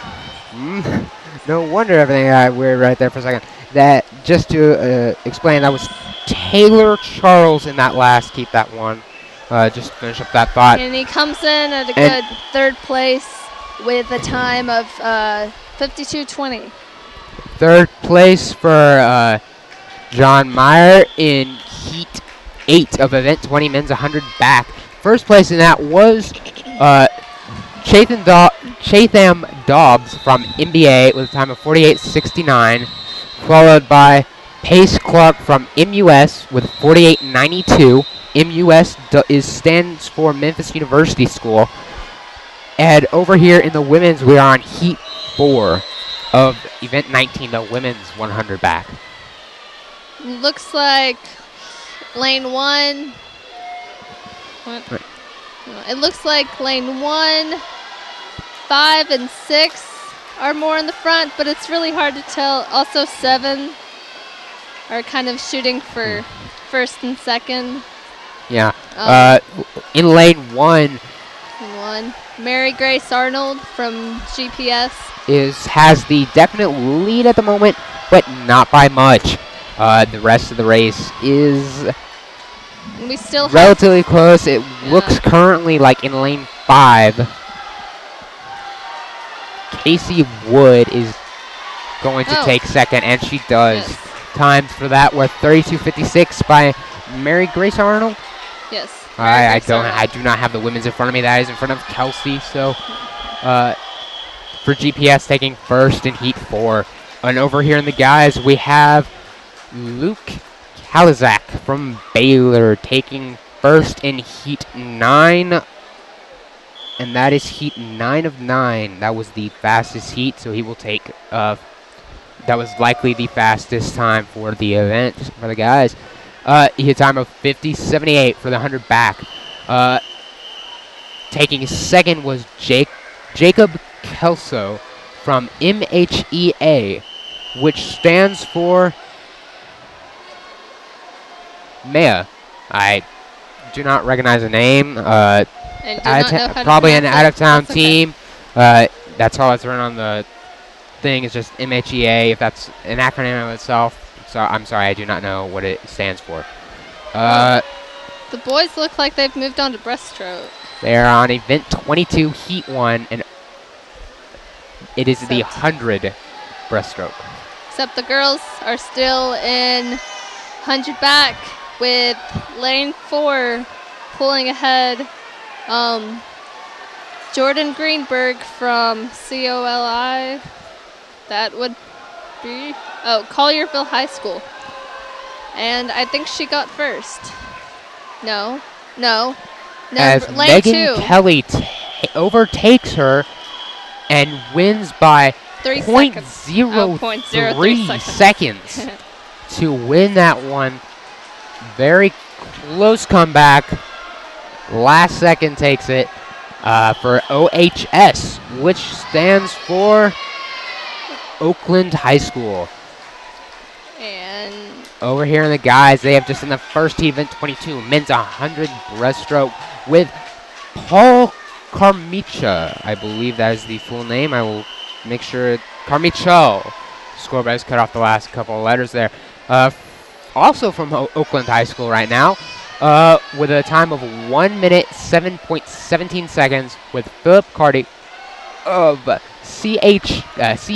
No wonder everything got weird right there for a second. That just to explain, that was Taylor Charles in that last. Keep that one. Just finish up that thought. And he comes in at a good 3rd place with a time of 52:20. 3rd place for John Meyer in Heat 8 of event 20 men's 100 back. First place in that was Chatham Dobbs from MBA with a time of 48.69, followed by Pace Clark from MUS with 48.92. MUS stands for Memphis University School. And over here in the women's, we are on heat 4 of event 19, the women's 100 back. Looks like lane 1. What? Right. It looks like lane 1, 5, and 6 are more in the front, but it's really hard to tell. Also 7 are kind of shooting for first and second. Yeah. In lane 1, Mary Grace Arnold from GPS has the definite lead at the moment, but not by much. The rest of the race is we still have relatively close. It looks currently like in lane 5, Casey Wood is going to take second, and she does. Yes. Times for that were 32.56 by Mary Grace Arnold. Yes. I do not have the women's in front of me. That is in front of Kelsey. So, for GPS taking first in heat 4, and over here in the guys we have Luke Kalizak from Baylor taking first in heat 9, and that is heat 9 of 9. That was the fastest heat, so he will take. That was likely the fastest time for the event for the guys. He had a time of 50.78 for the 100 back. Taking second was Jacob Kelso from MHEA, which stands for Maya. I do not recognize the name. Probably an out-of-town team. That's all that's written on the thing. Is just MHEA. If that's an acronym of itself. So I'm sorry, I do not know what it stands for. The boys look like they've moved on to breaststroke. They are on event 22, heat 1, and it is the 100 breaststroke. Except the girls are still in 100 back with lane 4 pulling ahead. Jordan Greenberg from COLI. That would be Collierville High School. And I think she got first. No. As lane Megan 2. Kelly overtakes her and wins by 0.03 seconds to win that one. Very close comeback. Last second takes it for OHS, which stands for Oakland High School. And over here in the guys, they have just in the first heat, event 22, men's 100 breaststroke with Paul Carmicha. I believe that is the full name. I will make sure. Carmicho. Score by cut off the last couple of letters there. Also from Oakland High School right now, with a time of 1 minute 7.17 seconds, with Philip Carty of CAHS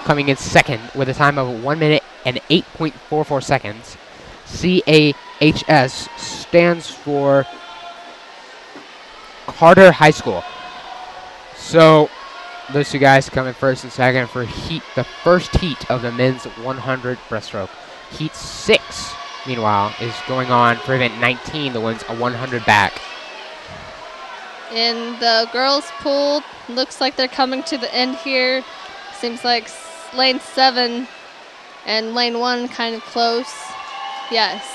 coming in second with a time of 1 minute and 8.44 seconds. CAHS stands for Carter High School. So those two guys come in first and second for the first heat of the men's 100 breaststroke. Heat 6, meanwhile, is going on for event 19, the one's a 100 back. in the girls' pool, looks like they're coming to the end here. Seems like lane 7 and lane 1 kind of close. Yes.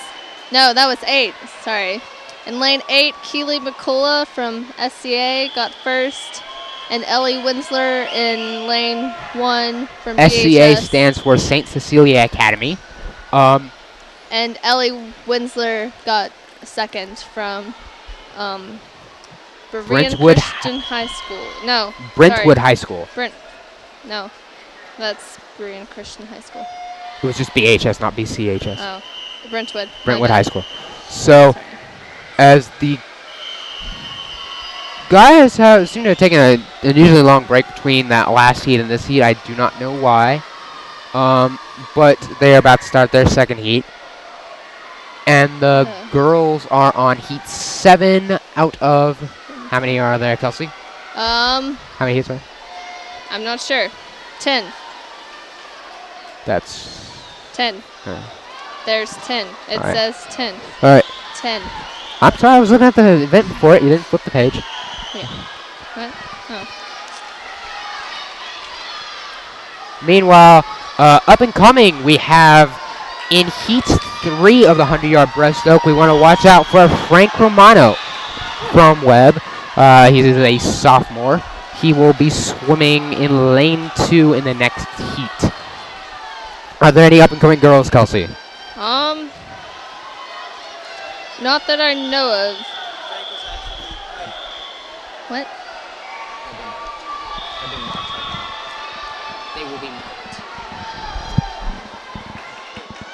No, that was 8. Sorry. In lane 8, Keely McCullough from SCA got first. And Ellie Winsler in lane 1 from SCA BHS. stands for St. Cecilia Academy. And Ellie Winsler got second from Brentwood Christian High School. No. Brentwood High School. No. That's Berean Christian High School. It was just BHS, not BCHS. Oh. Brentwood. Brentwood High School. So, as the guys seem to have taken an unusually long break between that last heat and this heat. I do not know why. But they are about to start their second heat. And the girls are on heat 7 out of, how many are there, Kelsey? How many heats are there? I'm not sure. 10. That's 10. There's 10. It All right. says 10. All right. 10. I'm sorry, I was looking at the event before it. You didn't flip the page. Yeah. What? Oh. Meanwhile, up and coming, we have in heat 3 of the 100-yard breaststroke, we want to watch out for Frank Romano from Webb. He's a sophomore. He will be swimming in lane 2 in the next heat. Are there any up-and-coming girls, Kelsey? Not that I know of. What? They will be marked.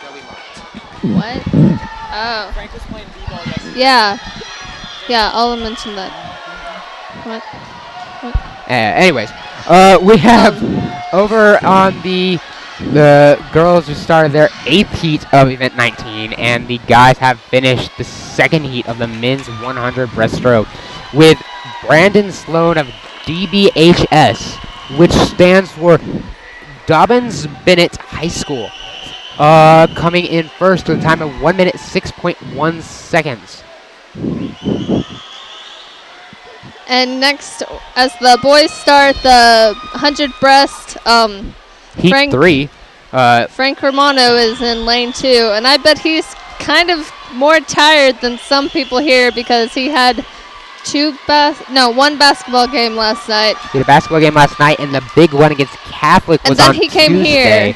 They'll be marked. What? Oh. Frank was playing b-ball yesterday. Yeah. Yeah, I'll mention that. What? Anyways, we have over on the girls who started their 8th heat of event 19, and the guys have finished the 2nd heat of the men's 100 breaststroke with Brandon Sloan of DBHS, which stands for Dobbins Bennett High School, coming in first with a time of 1 minute 6.1 seconds. And next, as the boys start the 100 breast, Heat 3. Frank Romano is in lane 2, and I bet he's kind of more tired than some people here because he had one basketball game last night. He had a basketball game last night, and the big one against Catholic was on Tuesday. And then he came here.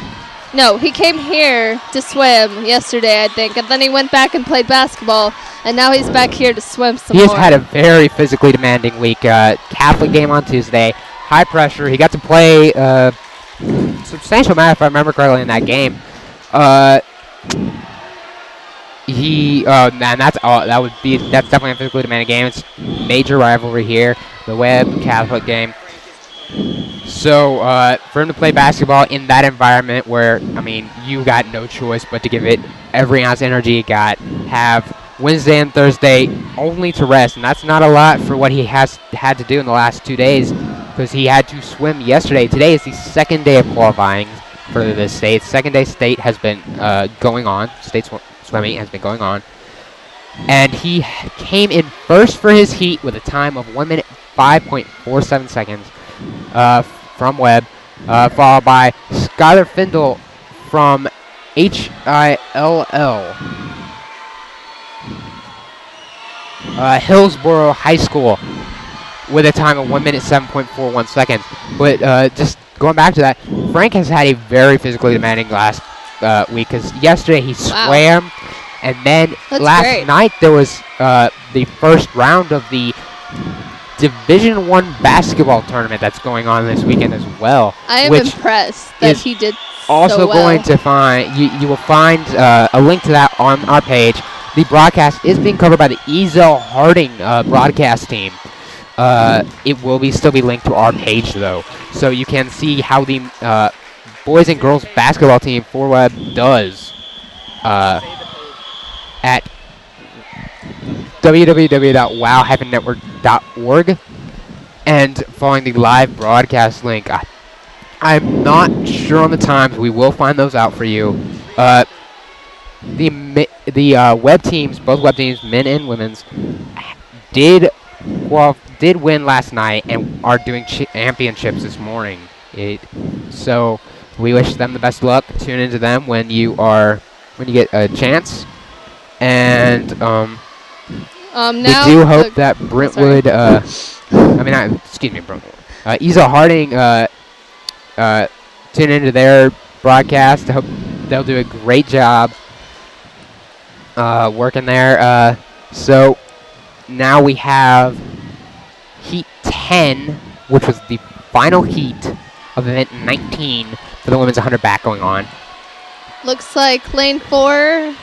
No, he came here to swim yesterday, I think, and then he went back and played basketball, and now he's back here to swim some more. He has had a very physically demanding week. Catholic game on Tuesday, high pressure. He got to play substantial amount, if I remember correctly, in that game. That's definitely a physically demanding game. It's major rivalry here, the Webb Catholic game. So for him to play basketball in that environment where, I mean, you got no choice but to give it every ounce of energy you got, have Wednesday and Thursday only to rest, and that's not a lot for what he has had to do in the last 2 days because he had to swim yesterday. Today is the 2nd day of qualifying for the state. 2nd day state has been going on. State swimming has been going on. And he came in first for his heat with a time of 1 minute 5.47 seconds from Webb, followed by Skylar Findle from HILL. Hillsboro High School with a time of 1 minute 7.41 seconds. But just going back to that, Frank has had a very physically demanding last week because yesterday he swam, and then last night there was the first round of the Division I basketball tournament that's going on this weekend as well. I am impressed that he did also so well. going to find, you will find a link to that on our page. The broadcast is being covered by the Ezel Harding broadcast team. It will still be linked to our page, though, so you can see how the boys and girls basketball team for Webb does at www.wow-network.org and following the live broadcast link. I'm not sure on the times. We will find those out for you. The Webb teams, both Webb teams, men and women's, did win last night and are doing championships this morning. So we wish them the best of luck. Tune into them when you get a chance. And we do hope that Brentwood, Brentwood. Ezel Harding tune into their broadcast. I hope they'll do a great job working there. So now we have Heat 10, which was the final heat of event 19 for the women's 100 back going on. Looks like lane 4.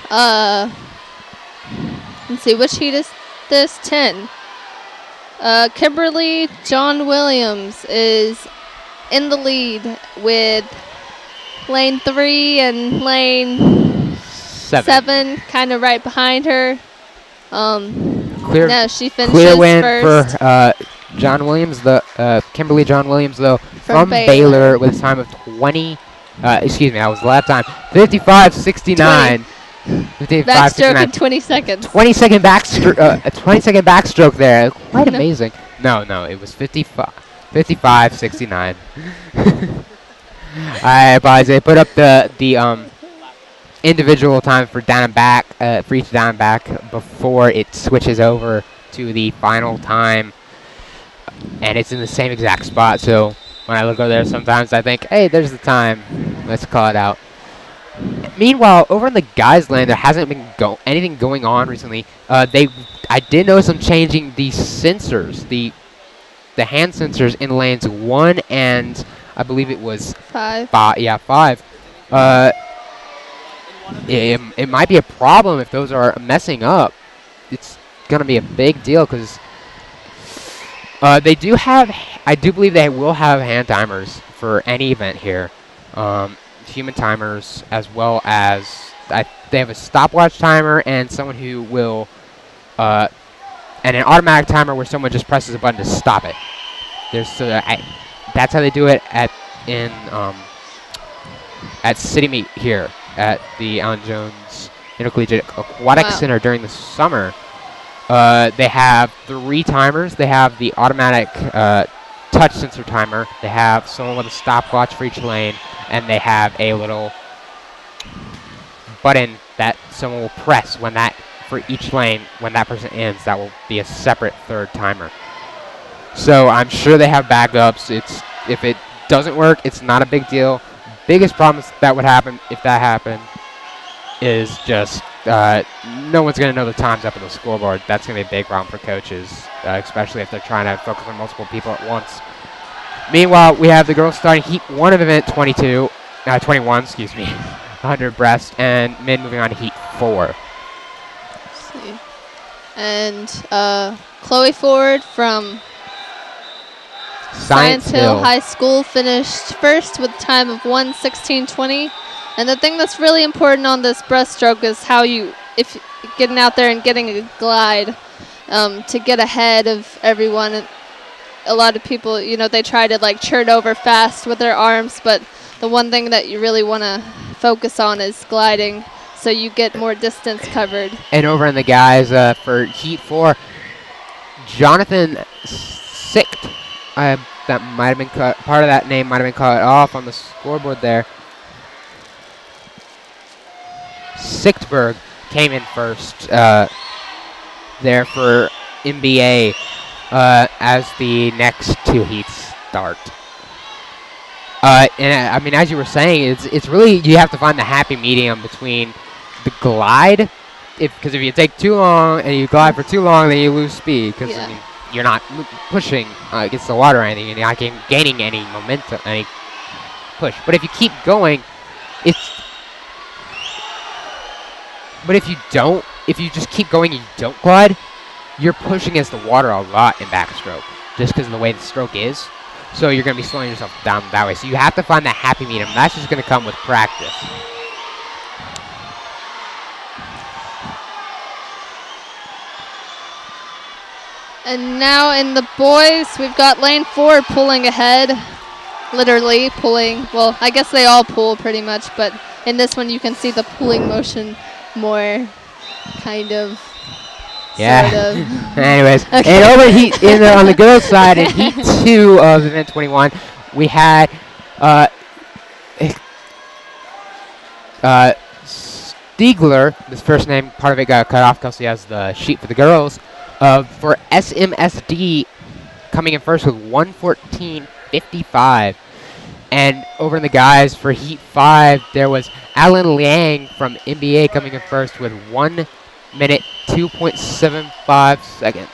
Let's see, which heat is this? 10. Kimberly John Williams is in the lead with lane 3 and lane 7, kind of right behind her. No, she finishes clear win first. for John Williams, Kimberly John Williams, though, from Baylor. with a time of 20. Excuse me, that was the lap time. 55.69. Backstroke in 20 seconds. 20-second backstroke. A 20-second backstroke there. Quite amazing. No, it was 55.69. I apologize. They put up the individual time for down and back, for each down and back before it switches over to the final time, and it's in the same exact spot. So when I look over there, sometimes I think, hey, there's the time. Let's call it out. Meanwhile, over in the guys' lane, there hasn't been anything going on recently. I did notice them changing the sensors, the hand sensors in lanes 1 and I believe it was 5. 5. It might be a problem if those are messing up. It's gonna be a big deal because they do have. I do believe they will have hand timers for any event here. Human timers, as well as they have a stopwatch timer and someone who will and an automatic timer where someone just presses a button to stop it. That's how they do it at City Meet here at the Allan Jones Intercollegiate Aquatic Center during the summer. They have 3 timers. They have the automatic touch sensor timer. They have someone with a stopwatch for each lane, and they have a little button that someone will press for each lane when that person ends. That will be a separate 3rd timer. So I'm sure they have backups. If it doesn't work, it's not a big deal. Biggest problem that would happen if that happened is just no one's going to know the times up on the scoreboard. That's going to be a big problem for coaches, especially if they're trying to focus on multiple people at once. Meanwhile, we have the girls starting Heat 1 of event 21, 100 breast, and men moving on to Heat 4. Let's see. And Chloe Ford from Science Hill High School finished first with a time of 1:16.20. And the thing that's really important on this breaststroke is how if getting out there and getting a glide to get ahead of everyone. And a lot of people, they try to like churn over fast with their arms, but the one thing that you really want to focus on is gliding, so you get more distance covered. And over in the guys for Heat 4, Jonathan Sicht. That might have been cut. Part of that name might have been cut off on the scoreboard there. Sichtberg came in first there for NBA as the next 2 heats start. And I mean, as you were saying, it's really, you have to find the happy medium between the glide, because if you take too long and you glide for too long, then you lose speed. Because I mean, you're not pushing against the water or anything, and you're not gaining any momentum, any push. But if you keep going, but if you just keep going and you don't glide, you're pushing against the water a lot in backstroke, just because of the way the stroke is. So you're going to be slowing yourself down that way. So you have to find that happy medium. That's just going to come with practice. And now in the boys, we've got lane 4 pulling ahead. Literally pulling. Well, I guess they all pull pretty much, but in this one you can see the pulling motion more, kind of. Yeah. Sort of. Anyways, Okay. and over on the girls' side in Heat 2 of event 21, we had Stiegler. His first name, part of it got cut off because he has the sheet for the girls. For SMSD, coming in first with 1:14.55. And over in the guys for Heat 5, there was Allan Liang from NBA coming in first with 1 minute 2.75 seconds.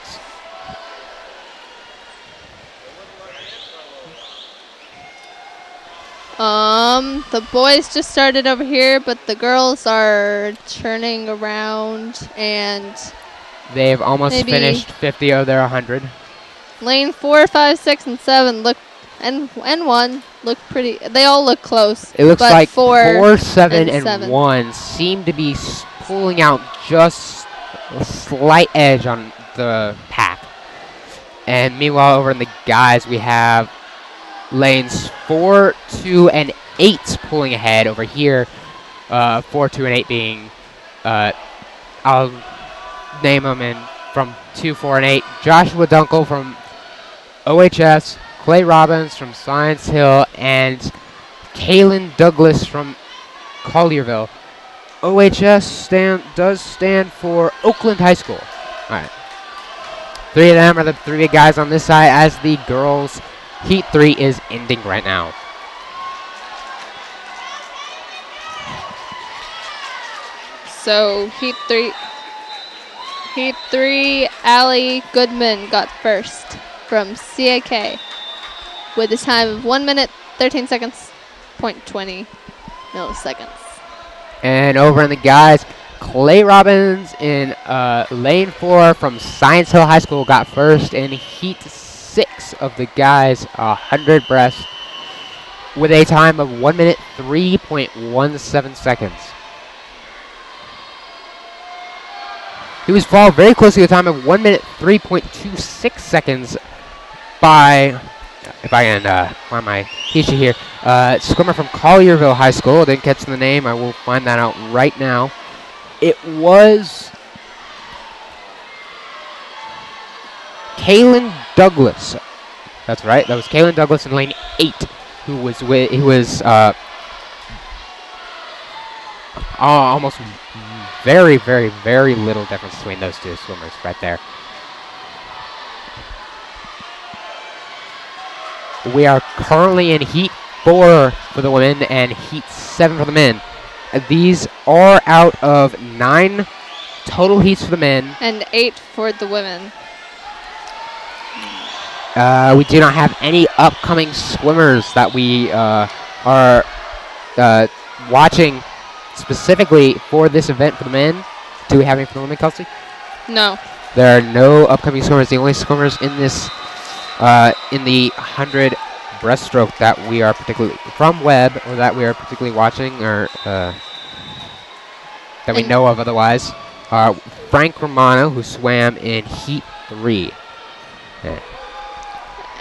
The boys just started over here, but the girls are turning around, and they've almost finished 50 of their 100. Lane 4, 5, 6, and 7 look and 1 look pretty. They all look close. It looks but like 4, 4, 7, and and 7. 1 seem to be pulling out just a slight edge on the pack. And meanwhile, over in the guys, we have lanes 4, 2, and 8 pulling ahead over here. 4, 2, and 8 being, I'll name them in from 2, 4, and 8. Joshua Dunkel from OHS, Clay Robbins from Science Hill, and Kaylin Douglas from Collierville. OHS does stand for Oakland High School. All right. 3 of them are the 3 big guys on this side as the girls' Heat 3 is ending right now. So Heat 3, Allie Goodman got first from CAK with a time of 1 minute 13 seconds, 0.20 milliseconds. And over in the guys, Clay Robbins in lane 4 from Science Hill High School got first in Heat 6 of the guys 100 breast with a time of 1 minute 3.17 seconds. He was followed very closely with a time of 1 minute 3.26 seconds by, if I can find my teacher here, swimmer from Collierville High School. Didn't catch the name. I will find that out right now. It was Kaylin Douglas. That's right. That was Kaylin Douglas in lane 8, who was almost very, very, very little difference between those two swimmers right there. We are currently in Heat 4 for the women and Heat 7 for the men. These are out of 9 total heats for the men. And 8 for the women. We do not have any upcoming swimmers that we are watching specifically for this event for the men. Do we have any for the women, Kelsey? No. There are no upcoming swimmers. The only swimmers in this, in the 100 breaststroke that we are particularly from Webb, or that we are particularly watching, or that we know of otherwise, are Frank Romano, who swam in Heat 3. Okay.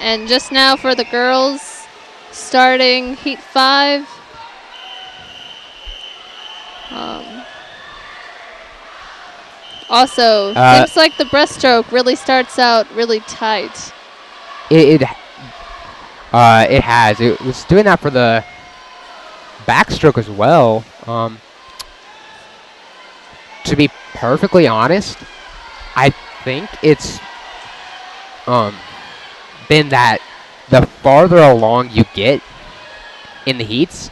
And just now for the girls, starting Heat 5. Also, seems like the breaststroke really starts out really tight. It has. It was doing that for the backstroke as well. To be perfectly honest, I think it's been that the farther along you get in the heats,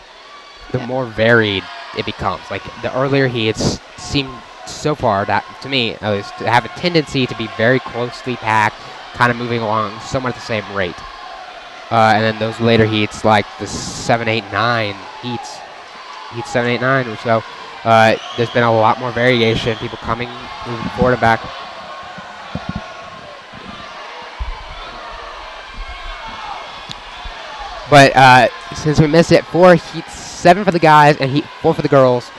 the more varied it becomes. Like the earlier heats seem so far, that to me at least, to have a tendency to be very closely packed, kind of moving along somewhat at the same rate. And then those later heats, like the 7, 8, 9 heats, heat 7, 8, 9 or so, there's been a lot more variation, people coming, moving forward and back. But since we missed it, for Heat 7 for the guys and Heat 4 for the girls,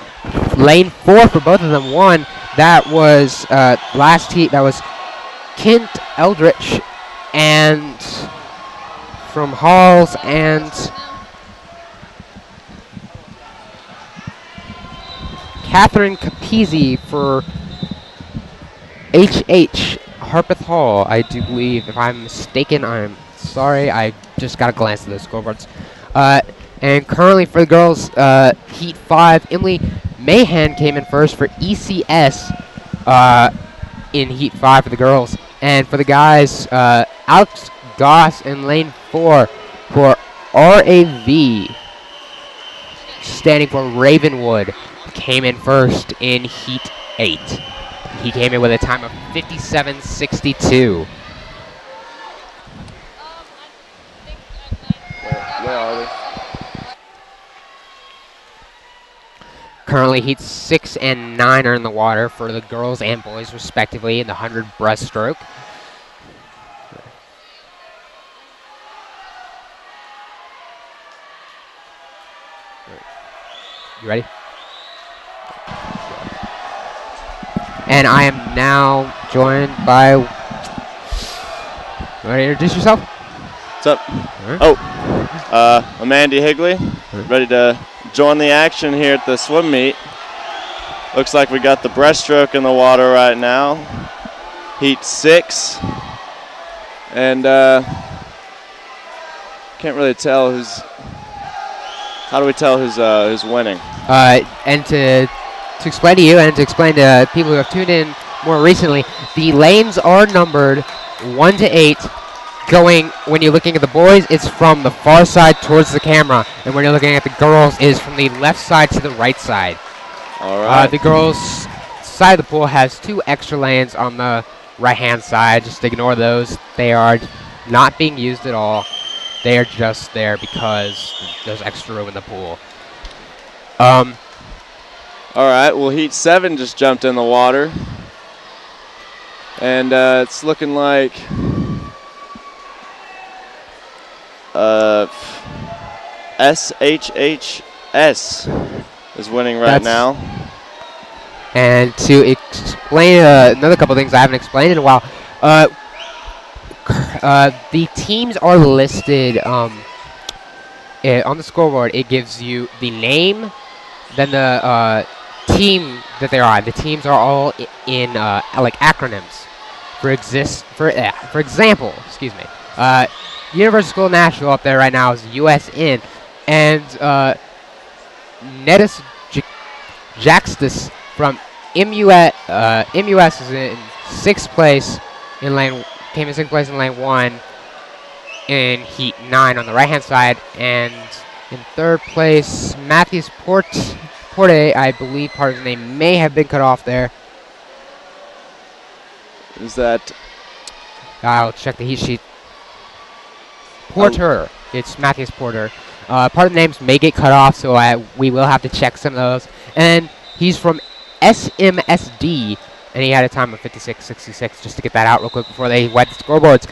lane 4 for both of them won. That was last heat. That was Kent Eldridge and from Halls and Catherine Capizzi for HH Harpeth Hall, I do believe. If I'm mistaken, I'm sorry. I just got a glance at those scoreboards. And currently for the girls, Heat 5, Emily Mahan came in first for ECS in Heat 5 for the girls. And for the guys, Alex Goss in lane 4 for RAV, standing for Ravenwood, came in first in Heat 8. He came in with a time of 57.62. Where are we? Currently, Heats 6 and 9 are in the water for the girls and boys, respectively, in the 100 breaststroke. You ready? And I am now joined by. You want to introduce yourself? What's up? I'm Andy Higley, ready to join the action here at the swim meet. Looks like we got the breaststroke in the water right now. Heat 6. And can't really tell who's. How do we tell who's winning? And to explain to you and to explain to people who have tuned in more recently, the lanes are numbered 1 to 8. Going, when you're looking at the boys, it's from the far side towards the camera, and when you're looking at the girls, is from the left side to the right side. All right. The girls' side of the pool has 2 extra lanes on the right-hand side. Just ignore those. They are not being used at all. They are just there because there's extra room in the pool. All right. Well, Heat 7 just jumped in the water, and it's looking like. SHHS is winning right now. And to explain another couple things I haven't explained in a while, the teams are listed on the scoreboard. It gives you the name, then the team that they're on. The teams are all in like acronyms. For example, University School Nashville up there right now is USN, and Nettis Jaxtus from MUS is in 6th place in lane, came in 6th place in lane 1 in Heat 9 on the right hand side, and in 3rd place Matthews Porte, I believe part of his name may have been cut off there. Is that? I'll check the heat sheet. Porter. It's Matthews Porter. Part of the names may get cut off, so we will have to check some of those. And he's from SMSD, and he had a time of 56.66, just to get that out real quick before they wipe the scoreboards.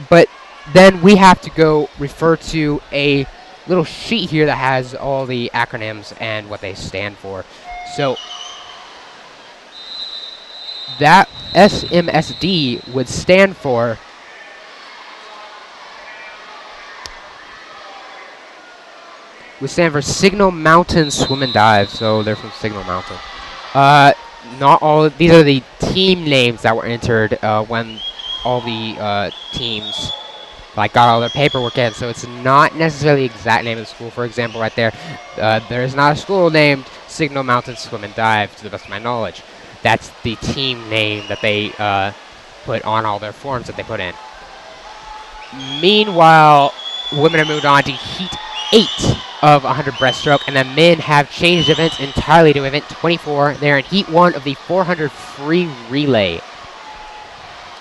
But then we have to go refer to a little sheet here that has all the acronyms and what they stand for. So that SMSD would stand for Signal Mountain Swim and Dive, so they're from Signal Mountain. Not all. These are the team names that were entered when all the teams got all their paperwork in. So it's not necessarily the exact name of the school. For example, right there, there is not a school named Signal Mountain Swim and Dive, to the best of my knowledge. That's the team name that they put on all their forms that they put in. Meanwhile, women have moved on to Heat 8 of 100 breaststroke, and the men have changed events entirely to event 24. They're in Heat 1 of the 400 free relay.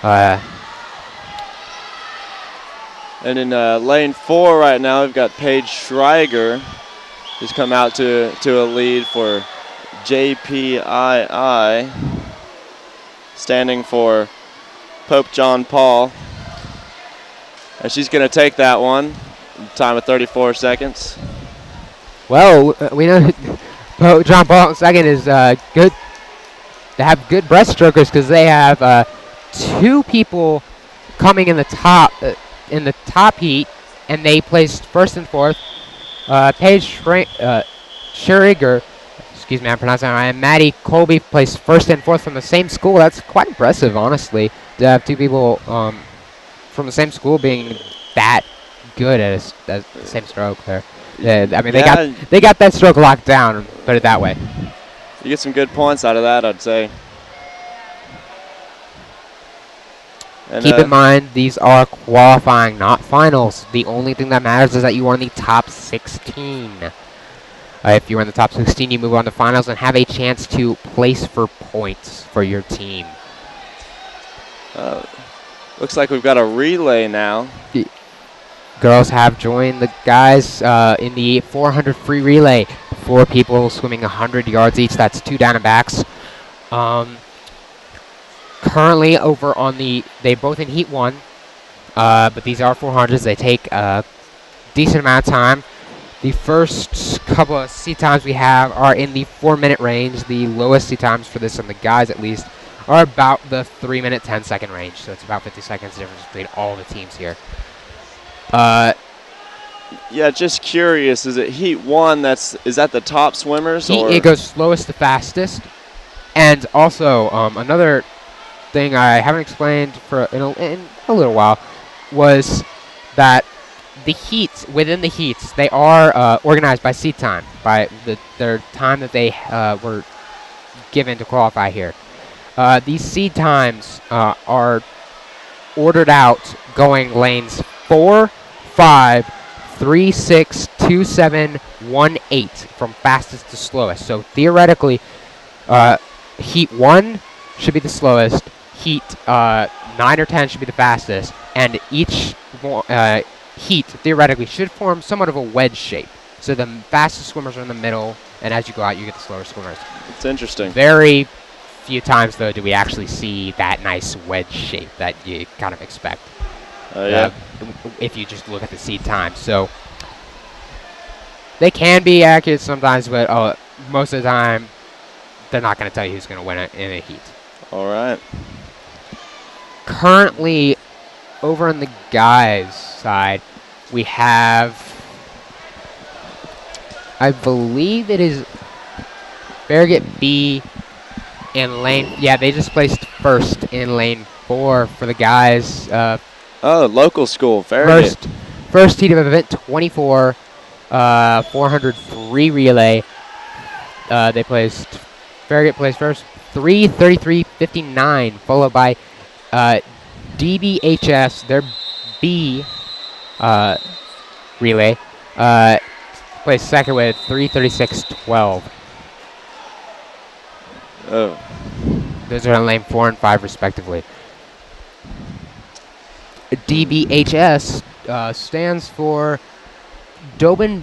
And in lane 4 right now, we've got Paige Schreiger, who's come out to a lead for JPII, standing for Pope John Paul. And she's going to take that one. Time of 34 seconds. Well, we know Pope John Paul II is good. They have good breaststrokers because they have 2 people coming in the top heat, and they placed 1st and 4th. Paige Schreiger, excuse me, I'm pronouncing it right, and Maddie Colby placed 1st and 4th from the same school. That's quite impressive, honestly, to have 2 people from the same school being that good at the same stroke there. Yeah, I mean, they got that stroke locked down, put it that way. You get some good points out of that, I'd say. And keep in mind, these are qualifying, not finals. The only thing that matters is that you are in the top 16. If you're in the top 16, you move on to finals and have a chance to place for points for your team. Looks like we've got a relay now. Girls have joined the guys in the 400 free relay. 4 people swimming 100 yards each. That's 2 down and backs. Currently over on they both in Heat 1, but these are 400s. They take a decent amount of time. The first couple of seat times we have are in the 4-minute range. The lowest seat times for this on the guys, at least, are about the 3-minute, 10-second range. So it's about 50 seconds difference between all the teams here. Yeah, just curious. Is it Heat 1? Is that the top swimmers? It goes slowest to fastest. And also, another thing I haven't explained in a little while was that the heats, within the heats, they are organized by seat time, by their time that they were given to qualify here. These seed times are ordered out going lanes 4, 5, 3, 6, 2, 7, 1, 8 from fastest to slowest. So theoretically, heat 1 should be the slowest, heat 9 or 10 should be the fastest, and each heat theoretically should form somewhat of a wedge shape. So the fastest swimmers are in the middle, and as you go out, you get the slower swimmers. It's interesting. Very few times, though, do we actually see that nice wedge shape that you kind of expect. Yeah. If you just look at the seed time. So they can be accurate sometimes, but most of the time, they're not going to tell you who's going to win it in a heat. All right. Currently, over on the guys' side, we have, I believe it is Farragut B in lane. Yeah, they just placed first in lane 4 for the guys. Local school, Farragut. First heat of event 24, 400 free relay. Farragut placed first, 3:33.59, followed by DBHS, their B relay, placed second with 3:36.12. Oh. Those are in lane 4 and 5 respectively. DBHS stands for Dobbins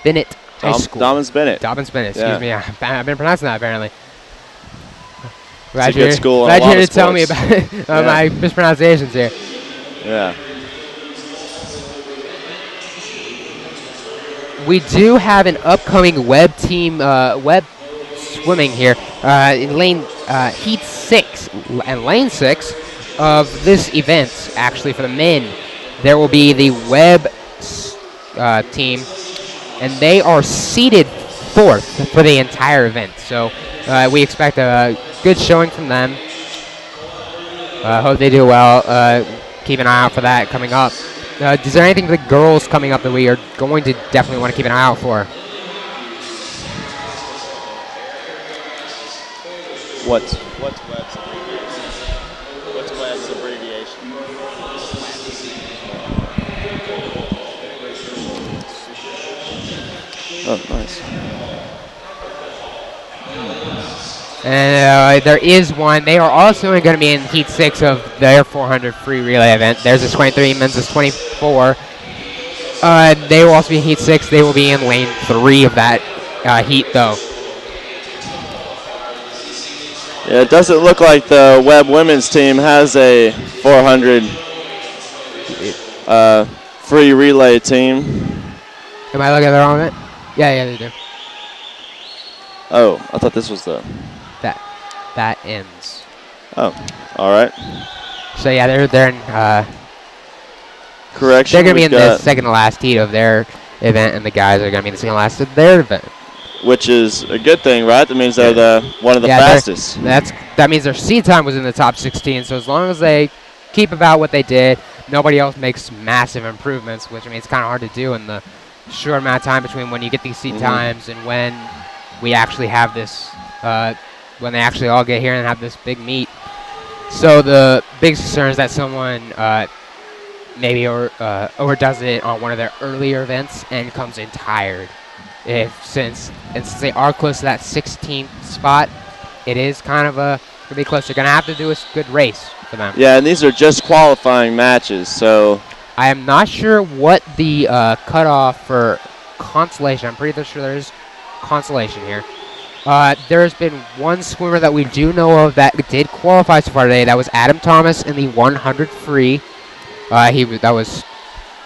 Bennett High School. Dobbins Bennett. Dobbins Bennett, Yeah. excuse me. I've been pronouncing that apparently. It's a good school. Glad you're here to tell me about my mispronunciations here. Yeah. We do have an upcoming Webb team, Webb swimming here in lane heat 6 and lane 6 of this event. Actually, for the men, there will be the Webb team, and they are seeded 4th for the entire event. So we expect a good showing from them. Hope they do well. Keep an eye out for that coming up. Is there anything for the girls coming up that we are going to definitely want to keep an eye out for? What's Webb's abbreviation? What's Webb's abbreviation? Oh, nice. And there is one. They are also going to be in Heat 6 of their 400 free relay event. There's a 23, men's is 24. They will also be in Heat 6. They will be in lane 3 of that heat, though. Yeah, it doesn't look like the Webb women's team has a 400 free relay team. Am I looking at the wrong event? Yeah, they do. Oh, I thought this was the... That ends. Oh, all right. So yeah, they're in. Correction. They're gonna be in the second to last heat of their event, and the guys are gonna be in the second to last of their event. Which is a good thing, right? That means they're one of the fastest. That means their seed time was in the top 16. So as long as they keep about what they did, nobody else makes massive improvements, which I mean it's kind of hard to do in the short amount of time between when you get these seed times and when we actually have this. When they actually all get here and have this big meet. So the big concern is that someone maybe overdoes it on one of their earlier events and comes in tired. Since they are close to that 16th spot, it is kind of going to be close. They're going to have to do a good race for them. Yeah, and these are just qualifying matches, so... I am not sure what the cutoff for consolation. I'm pretty sure there is consolation here. There's been one swimmer that we do know of that did qualify so far today. That was Adam Thomas in the 100 free. That was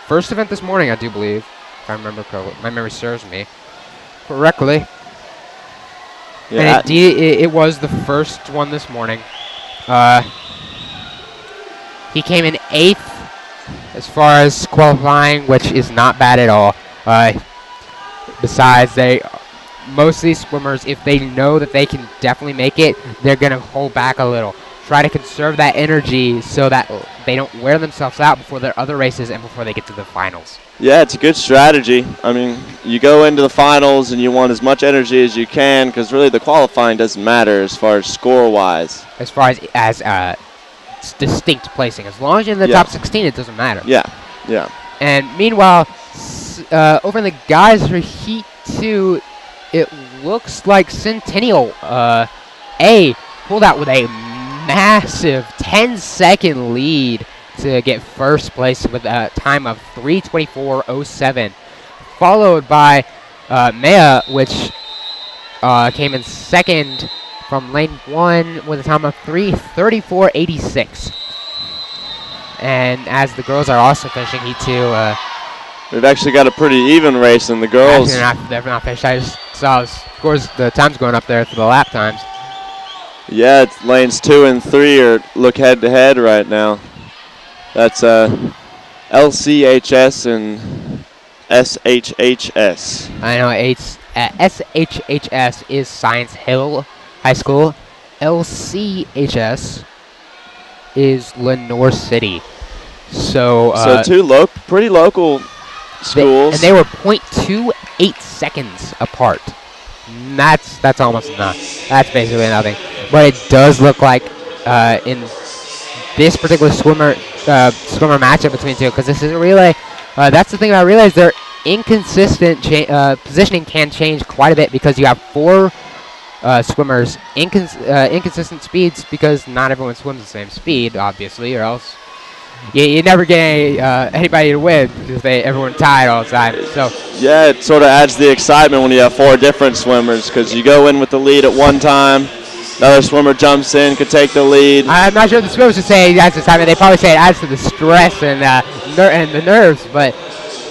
first event this morning, I do believe. if I remember correctly. My memory serves me correctly. Yeah. And indeed, it was the first one this morning. He came in 8th as far as qualifying, which is not bad at all. Besides, most of these swimmers, if they know that they can definitely make it, they're going to hold back a little. Try to conserve that energy so that they don't wear themselves out before their other races and before they get to the finals. Yeah, it's a good strategy. I mean, you go into the finals and you want as much energy as you can because really the qualifying doesn't matter as far as score-wise. As far as distinct placing. As long as you're in the top 16, it doesn't matter. Yeah, yeah. And meanwhile, over in the guys for Heat 2, it looks like Centennial A pulled out with a massive 10-second lead to get first place with a time of 3:24.07, followed by Maya, which came in second from lane 1 with a time of 3:34.86. And as the girls are also finishing Heat 2, we've actually got a pretty even race in the girls. Actually, they're not finished. I just saw the times going up there for the lap times. Yeah, it's lanes 2 and 3 look head-to-head right now. That's LCHS and SHHS. I know, SHHS is Science Hill High School. LCHS is Lenore City. So two pretty local schools. And they were 0.28 seconds apart. That's almost enough. That's basically nothing. But it does look like in this particular swimmer matchup between two, because this is a relay. That's the thing about relays. Their inconsistent positioning can change quite a bit because you have 4 swimmers, inconsistent speeds because not everyone swims the same speed, obviously, or else you never get anybody to win because everyone tied all the time. So yeah, it sort of adds the excitement when you have 4 different swimmers because you go in with the lead at one time. Another swimmer jumps in, could take the lead. I'm not sure if the swimmers would say it adds to the time. They probably say it adds to the stress and the nerves, but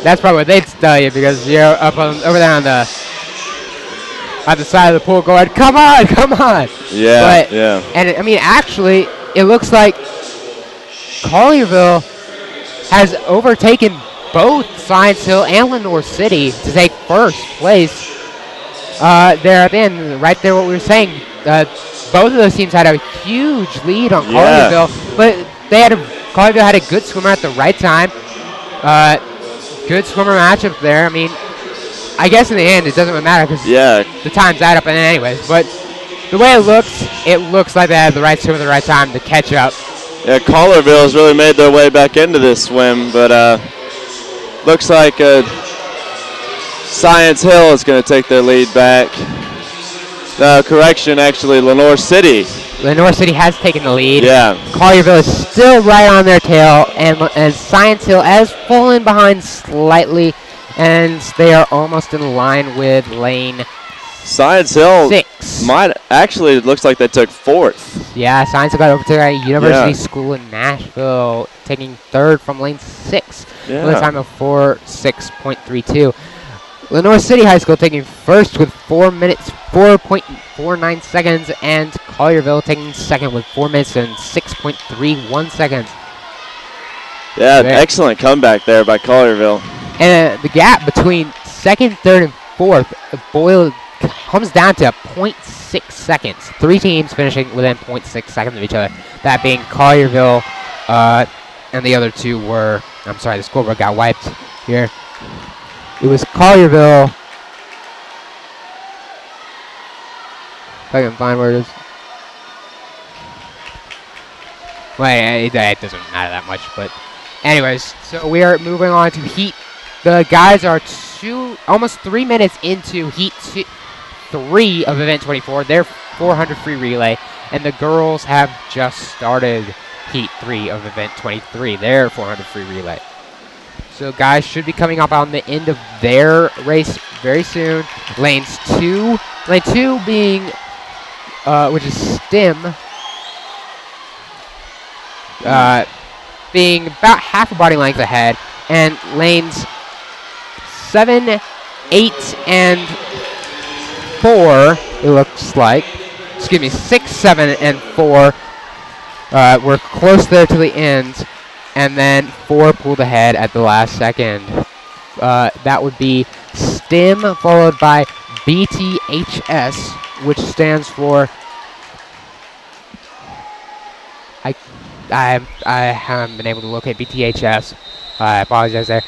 that's probably what they'd tell you because you're over there on the side of the pool going, come on, come on. Yeah, yeah. And I mean, actually, it looks like Collierville has overtaken both Science Hill and Lenore City to take first place. There at the end, right there, what we were saying. Both of those teams had a huge lead on Collierville, but Collierville had a good swimmer at the right time. Good swimmer matchup there. I mean, I guess in the end it doesn't really matter because the times add up in it anyways. But the way it looks like they had the right swim at the right time to catch up. Yeah, Collierville has really made their way back into this swim, but looks like Science Hill is going to take their lead back. No, correction, actually, Lenore City. Lenore City has taken the lead. Yeah. Collierville is still right on their tail, and Science Hill has fallen behind slightly, and they are almost in line with lane Science Hill 6. It looks like they took 4th. Yeah, Science Hill got over to a university school in Nashville, taking 3rd from lane 6 with a time of 4:06.32. Lenore City High School taking first with 4 minutes, 4.49 seconds, and Collierville taking second with 4 minutes and 6.31 seconds. Yeah, excellent comeback there by Collierville. And the gap between second, third, and fourth comes down to 0.6 seconds. 3 teams finishing within 0.6 seconds of each other. That being Collierville, and the other 2 were, I'm sorry, the scoreboard got wiped here. It was Collierville. If I can find where it is. Wait, it doesn't matter that much, but anyways, so we are moving on to Heat. The guys are almost 3 minutes into Heat 3 of Event 24. They're 400 free relay, and the girls have just started Heat 3 of Event 23. They're 400 free relay. So guys should be coming up on the end of their race very soon. Lane 2 being, which is STEM, being about half a body length ahead, and lanes 7, 8, and 4, it looks like. Excuse me, 6, 7, and 4. We're close there to the end. And then 4 pulled ahead at the last second. That would be STEM followed by BTHS, which stands for... I haven't been able to locate BTHS. I apologize there.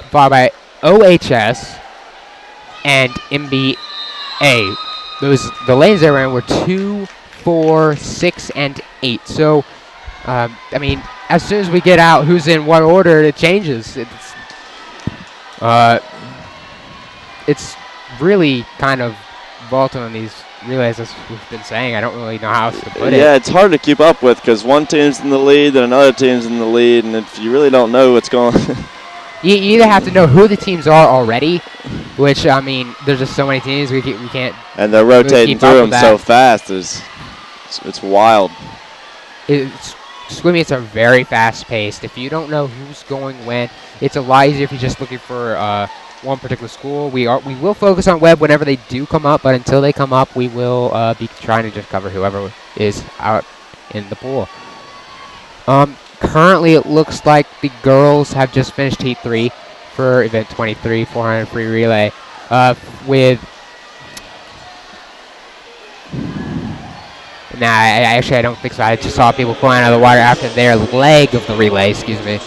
Followed by OHS and MBA. The lanes they ran were 2, 4, 6, and 8. So, I mean, as soon as we get out who's in what order, it changes. It's really kind of volatile in these relays, as we've been saying. I don't really know how else to put it. Yeah, it's hard to keep up with because one team's in the lead and another team's in the lead, and if you really don't know what's going on. You either have to know who the teams are already, which, I mean, there's just so many teams we can't. And they're rotating through them so fast. It's wild. Swimming, it's a very fast-paced. If you don't know who's going when, it's a lot easier if you're just looking for one particular school. We will focus on Webb whenever they do come up, but until they come up, we will be trying to just cover whoever is out in the pool. Currently, it looks like the girls have just finished Heat 3 for Event 23, 400 free relay, with... Nah, I don't think so. I just saw people pulling out of the water after their leg of the relay, excuse me.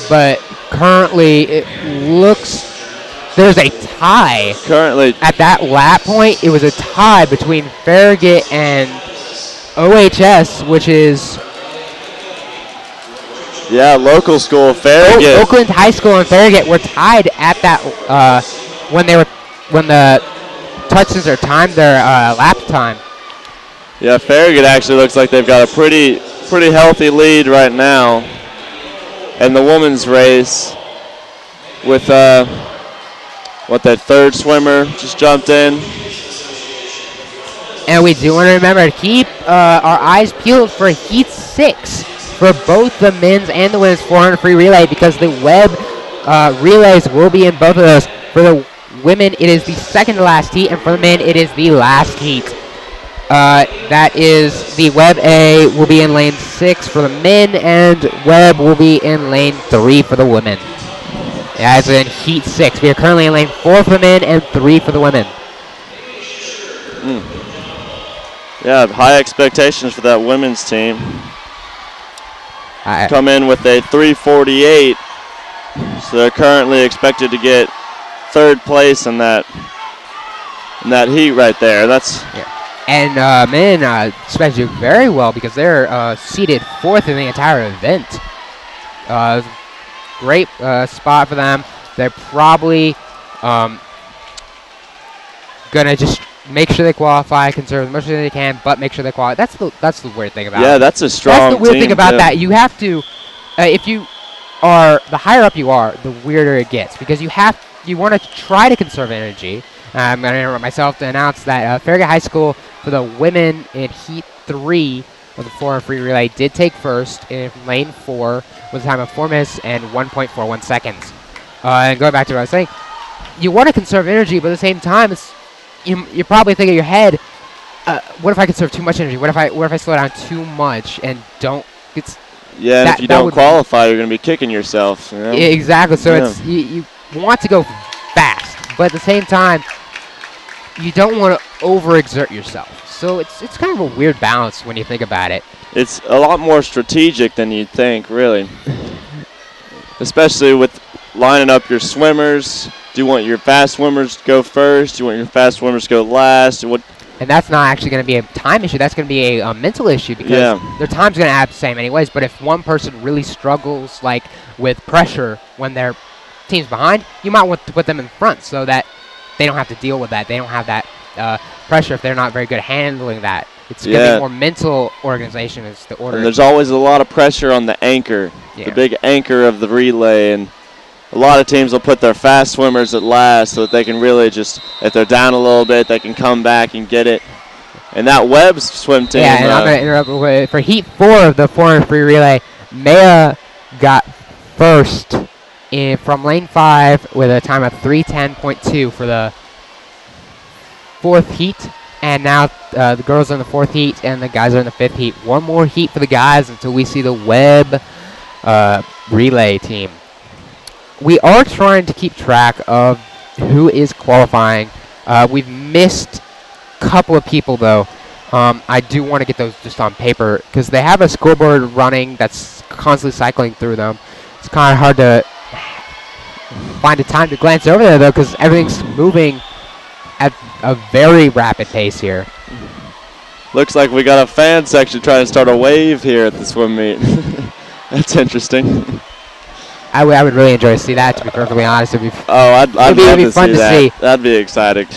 But currently, it looks... There's a tie. Currently. At that lap point, it was a tie between Farragut and OHS, which is... Yeah, local school, Farragut. Oakland High School and Farragut were tied at that, when the touches are timed, their lap time. Yeah, Farragut actually looks like they've got a pretty healthy lead right now in the women's race with that third swimmer just jumped in. And we do want to remember to keep our eyes peeled for Heat 6 for both the men's and the women's 400 free relay, because the Webb relays will be in both of those. For the women, it is the second to last heat, and for the men, it is the last heat. That is the Webb A will be in lane 6 for the men, and Webb will be in lane 3 for the women. As in Heat 6. We are currently in lane 4 for the men and 3 for the women. Yeah, high expectations for that women's team. Come in with a 3:48, so they're currently expected to get third place in that heat right there. That's and men expect to do very well because they're seated 4th in the entire event. Great spot for them. They're probably gonna just make sure they qualify, conserve as much as they can, but make sure they qualify. That's the weird thing about it. Yeah, that's a strong That's the weird team thing about too. that. You have to, if you are, the higher up you are, the weirder it gets, because you want to try to conserve energy. I'm going to interrupt myself to announce that Farragut High School for the women in Heat 3 of the 400 free relay did take first in lane 4 with a time of 4 minutes and 1.41 seconds. And going back to what I was saying, you want to conserve energy, but at the same time, you're probably thinking in your head, what if I conserve too much energy? What if I slow down too much and don't? Yeah, and if you don't qualify, you're going to be kicking yourself. You know? Exactly. So it's you want to go fast, but at the same time, you don't want to overexert yourself. So it's kind of a weird balance when you think about it. It's a lot more strategic than you'd think, really. Especially with lining up your swimmers. Do you want your fast swimmers to go first? Do you want your fast swimmers to go last? And that's not actually going to be a time issue. That's going to be a mental issue because their time's going to have the same anyways. But if one person really struggles, like with pressure when their team's behind, you might want to put them in front so that they don't have to deal with that. They don't have that pressure if they're not very good at handling that. It's going to be more mental organization is the order. And there's always a lot of pressure on the anchor, the big anchor of the relay. And a lot of teams will put their fast swimmers at last so that they can really just, if they're down a little bit, they can come back and get it. And that Webb's swim team. Yeah, and I'm going to interrupt for Heat 4 of the 400 free relay. Maya got first from lane 5 with a time of 3:10.2 for the 4th heat. And now the girls are in the 4th heat and the guys are in the 5th heat. One more heat for the guys until we see the Webb relay team. We are trying to keep track of who is qualifying. We've missed a couple of people, though. I do want to get those just on paper because they have a scoreboard running that's constantly cycling through them. It's kind of hard to find a time to glance over there, though, because everything's moving at a very rapid pace here. Looks like we got a fan section trying to start a wave here at the swim meet. That's interesting. I would really enjoy to see that, to be perfectly honest. It'd be I'd love to fun see to that. see. That'd be exciting.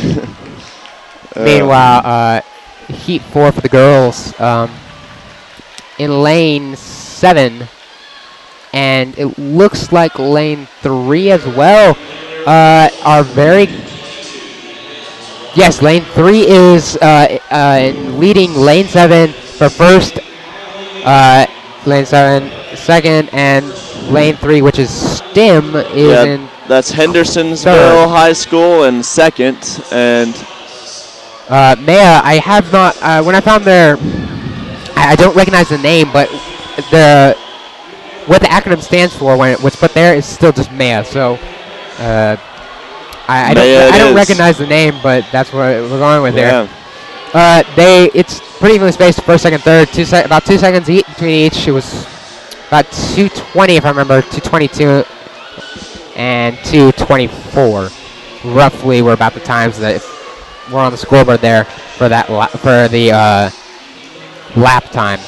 Meanwhile, heat 4 for the girls in lane 7, and it looks like lane 3 as well are very. Yes, lane 3 is leading lane 7 for first, lane 7 second, and lane 3, which is STEM, is in. That's Hendersonsville High School in second, and Maya, I have not. When I found their, I don't recognize the name, but what the acronym stands for when it was put there is still just Maya. So I don't recognize the name, but that's what we're going with there. It's pretty evenly spaced, first, second, third, about 2 seconds between each. It was about 2:20 if I remember, 2:22 and 2:24. Roughly were about the times that we're on the scoreboard there for that lap time.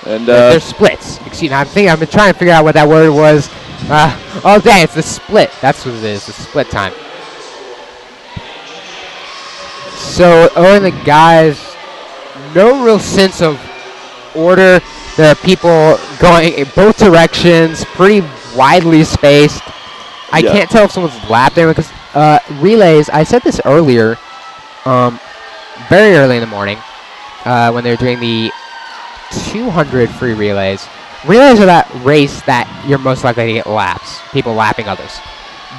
And they're splits. Excuse me, I've been trying to figure out what that word was. Oh dang, it's the split. That's what it is, the split time. So over the guys, no real sense of order. There are people going in both directions, pretty widely spaced. I can't tell if someone's lapped there because relays, I said this earlier, very early in the morning when they were doing the 200 free relays. Relays are that race that you're most likely to get laps, people lapping others.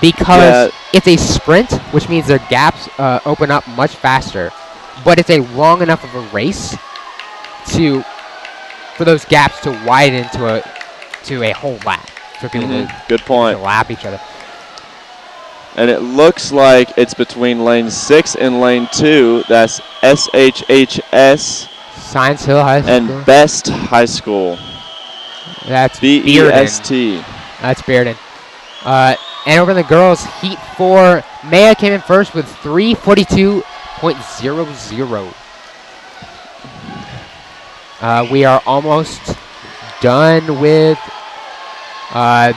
Because it's a sprint, which means their gaps open up much faster. But it's a long enough of a race for those gaps to widen to a whole lap. For people Good point. to lap each other. And it looks like it's between lane 6 and lane 2. That's SHHS Science Hill High School. and Best High School. That's BEST. That's Bearden. And over in the girls, heat 4, Maya came in first with 3:42.00. We are almost done with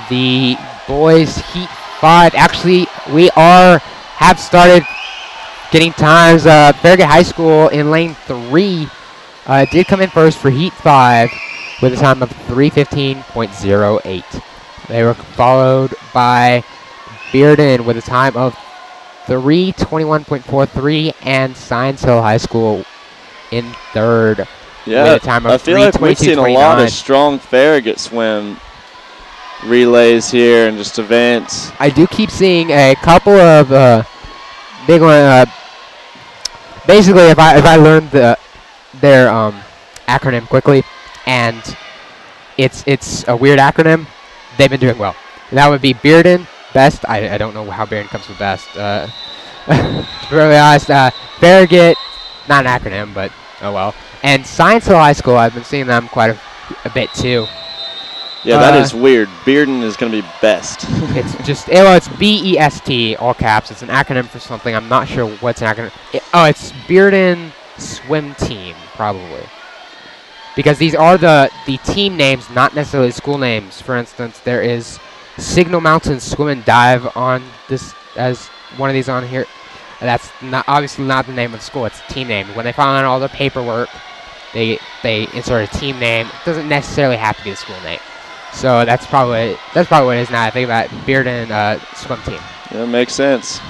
the boys heat 5. Actually, we have started getting times. Farragut High School in lane 3 did come in first for heat 5 with a time of 3:15.08. They were followed by Bearden with a time of 3:21.43 and Science Hill High School in third with a time of 3:22.29. I feel like we've seen a lot of strong Farragut swim relays here and just events. I do keep seeing a couple of big one. Basically, if I learned their acronym quickly, and it's a weird acronym, they've been doing well. And that would be Bearden, Best. I don't know how Bearden comes with Best. To be really honest, Farragut, not an acronym, but oh well. And Science Hill High School, I've been seeing them quite a bit too. Yeah, that is weird. Bearden is going to be Best. It's just, it's BEST, all caps. It's an acronym for something. I'm not sure what's an acronym. It's Bearden Swim Team, probably. Because these are the team names, not necessarily school names. For instance, there is Signal Mountain Swim and Dive on this as one of these on here. That's obviously not the name of the school. It's a team name. When they file out all their paperwork, they insert a team name. It doesn't necessarily have to be the school name. So that's probably what it is now. I think about Bearden Swim Team. That makes sense.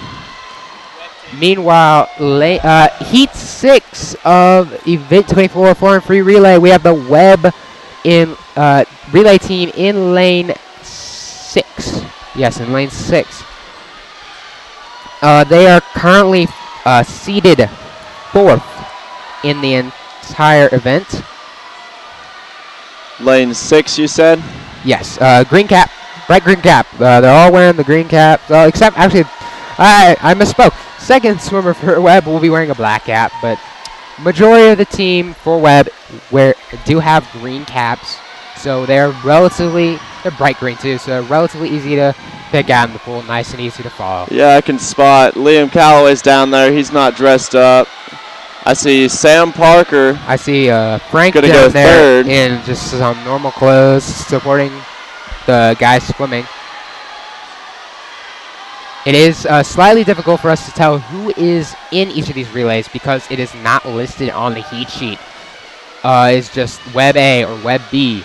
Meanwhile, heat 6 of event 24 4 and free relay, we have the Webb in relay team in lane 6. Yes, in lane 6. They are currently seated 4th in the entire event. Lane 6, you said? Yes, green cap, bright green cap. They're all wearing the green cap, except actually, I misspoke. Second swimmer for Webb will be wearing a black cap, but majority of the team for Webb do have green caps, so they're bright green too, so relatively easy to pick out in the pool, nice and easy to follow. Yeah, I can spot Liam Calloway's down there. He's not dressed up. I see Sam Parker. I see Frank gonna down go there third. in just some normal clothes, supporting the guys swimming. It is slightly difficult for us to tell who is in each of these relays because it is not listed on the heat sheet. It's just Web A or Web B.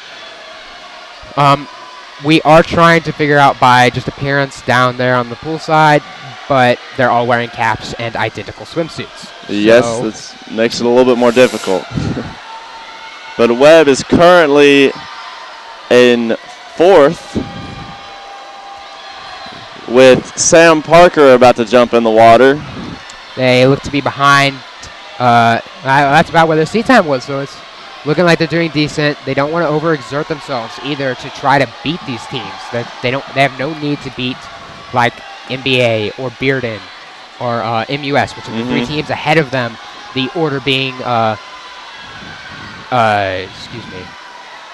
We are trying to figure out by just appearance down there on the pool side, but they're all wearing caps and identical swimsuits. Yes, So that makes it a little bit more difficult. But Webb is currently in 4th with Sam Parker about to jump in the water. they look to be behind. That's about where their seat time was, so it's looking like they're doing decent. They don't want to overexert themselves either to try to beat these teams. They have no need to beat like NBA or Bearden or MUS, which are the 3 teams ahead of them. The order being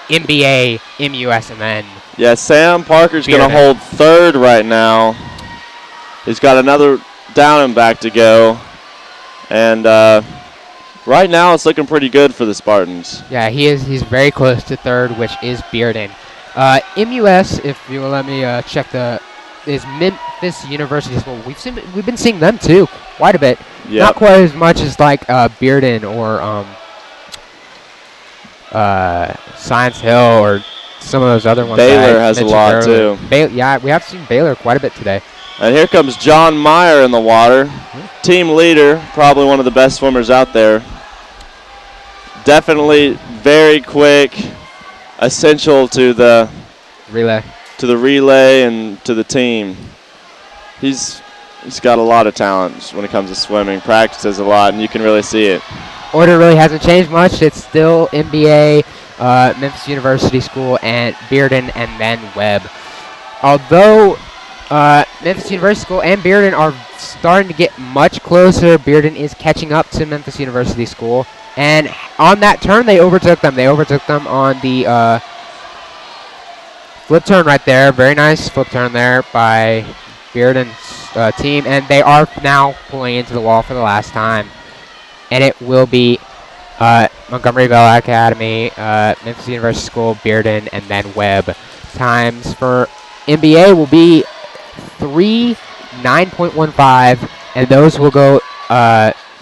NBA, MUS, and then Yeah, Sam Parker's going to Bearden. hold 3rd right now. He's got another down and back to go. And right now it's looking pretty good for the Spartans. yeah, he's very close to 3rd, which is Bearden. MUS, if you will let me check is Memphis University School. We've been seeing them too quite a bit. Yep. Not quite as much as like Bearden or Science Hill or some of those other ones. Baylor that I has a mentioned lot earlier. too. Yeah, we have seen Baylor quite a bit today. And here comes John Meyer in the water. Team leader, probably one of the best swimmers out there. Definitely very quick, essential to the Relay. and to the team. He's got a lot of talent when it comes to swimming. Practices a lot, and you can really see it. Order really hasn't changed much. It's still NBA, Memphis University School, and Bearden, and then Webb. Although Memphis University School and Bearden are starting to get much closer, Bearden is catching up to Memphis University School. And on that turn, they overtook them. They overtook them on the flip turn right there. Very nice flip turn there by Bearden's team. And they are now pulling into the wall for the last time. And it will be Montgomeryville Academy, Memphis University School, Bearden, and then Webb. Times for NBA will be 3:09.15, and those will go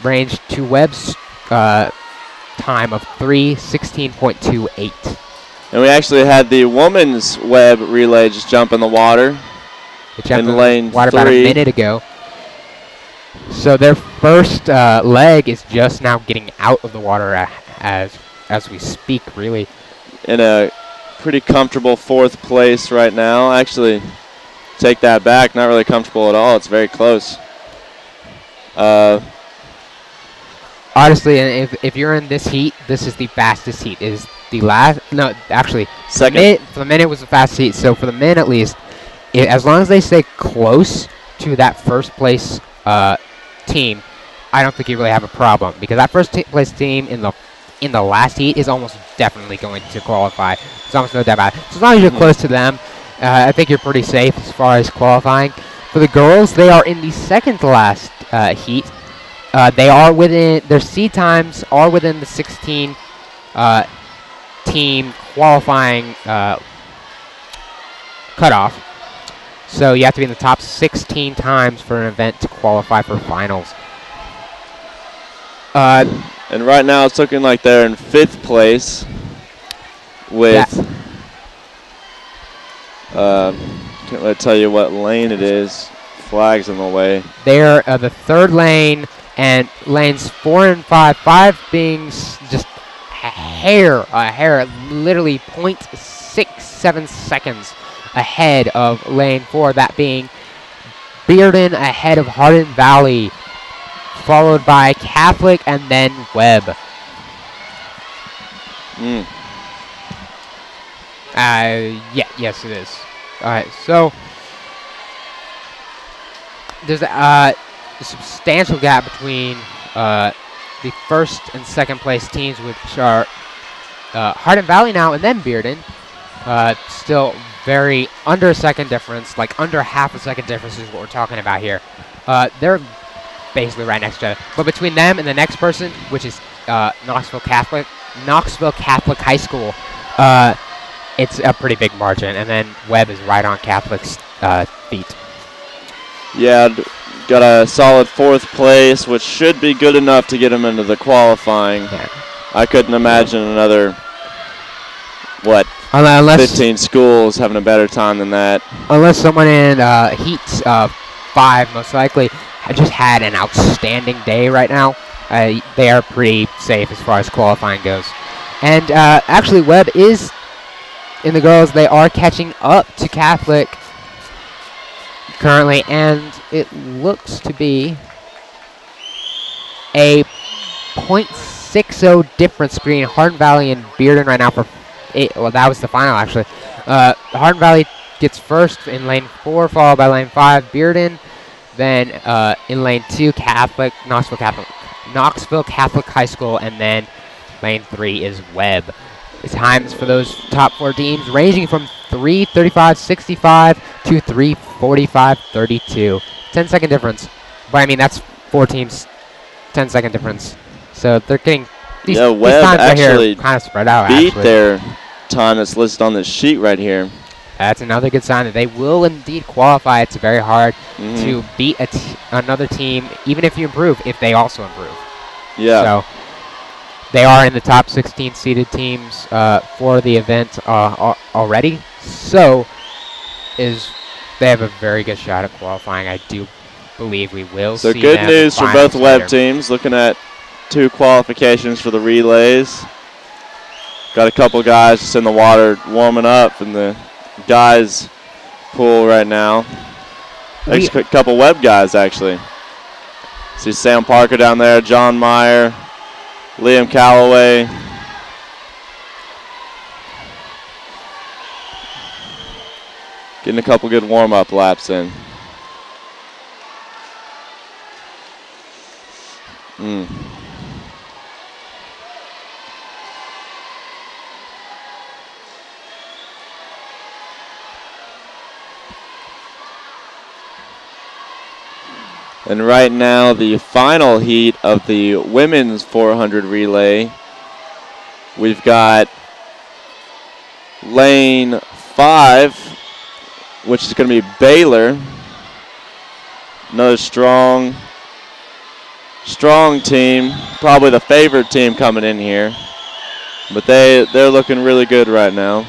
range to Webb's time of 3:16.28. And we actually had the women's Webb relay just jump in the water. It jumped in lane water about a 3. minute ago. So their first leg is just now getting out of the water as we speak, really. In a pretty comfortable 4th place right now. Actually, take that back. Not really comfortable at all. It's very close. Honestly, if you're in this heat, this is the fastest heat. It is the last. No, actually, Second. For the men, it was the fastest heat. So for the men, at least, as long as they stay close to that first place team, I don't think you really have a problem, because that first place team in the last heat is almost definitely going to qualify. There's almost no doubt about it. So as long as you're close to them, I think you're pretty safe as far as qualifying. For the girls, they are in the second to last heat. They are within their seed times are within the 16 team qualifying cutoff. So you have to be in the top 16 times for an event to qualify for finals. And right now it's looking like they're in 5th place with, can't really tell you what lane it is. Flags in the way. They're the 3rd lane, and lanes 4 and 5 being just a hair, literally 0.6 6-7 seconds ahead of lane 4, that being Bearden ahead of Hardin Valley, followed by Catholic and then Webb. Yes, it is. All right, so there's a substantial gap between the first and second place teams, which are Hardin Valley now and then Bearden. Still very under a second difference, like under half a second difference is what we're talking about here. They're basically right next to each other. But between them and the next person, which is Knoxville Catholic High School, it's a pretty big margin. And then Webb is right on Catholic's feet. Yeah, got a solid 4th place, which should be good enough to get him into the qualifying. Yeah. I couldn't imagine another, what, Unless 15 schools having a better time than that. Unless someone in Heat 5, most likely, just had an outstanding day right now. They are pretty safe as far as qualifying goes. And actually, Webb is, in the girls, they are catching up to Catholic currently, and it looks to be a .60 difference between Hardin Valley and Bearden right now for well, that was the final, actually. Hardin Valley gets first in lane 4, followed by lane 5, Bearden. Then in lane 2, Knoxville Catholic High School, and then lane 3 is Webb. The times for those top 4 teams ranging from 3:35.65 to 3:45.32. 10-second difference. But I mean, that's 4 teams, 10-second difference. So they're getting these Webb times right actually here kind of spread out. Beat their time that's listed on this sheet right here. That's another good sign that they will indeed qualify. It's very hard to beat another team, even if you improve, if they also improve. Yeah. So they are in the top 16 seeded teams for the event already. So they have a very good shot at qualifying. I do believe we will see them. So good news for both Webb later. teams. Looking at 2 qualifications for the relays. Got a couple guys just in the water warming up in the guys pool right now. A couple Webb guys, actually. See Sam Parker down there, John Meyer, Liam Calloway. Getting a couple good warm-up laps in. And right now, the final heat of the women's 400 relay, we've got lane 5, which is going to be Baylor. Another strong team, probably the favorite team coming in here. But they're looking really good right now.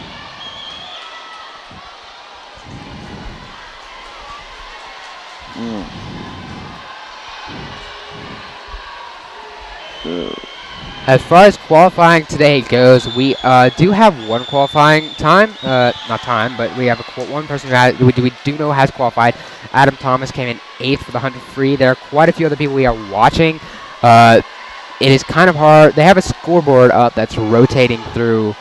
As far as qualifying today goes, we do have one qualifying time. Not time, but we have one person who we do know has qualified. Adam Thomas came in 8th for the 100 free. There are quite a few other people we are watching. It is kind of hard. They have a scoreboard up that's rotating through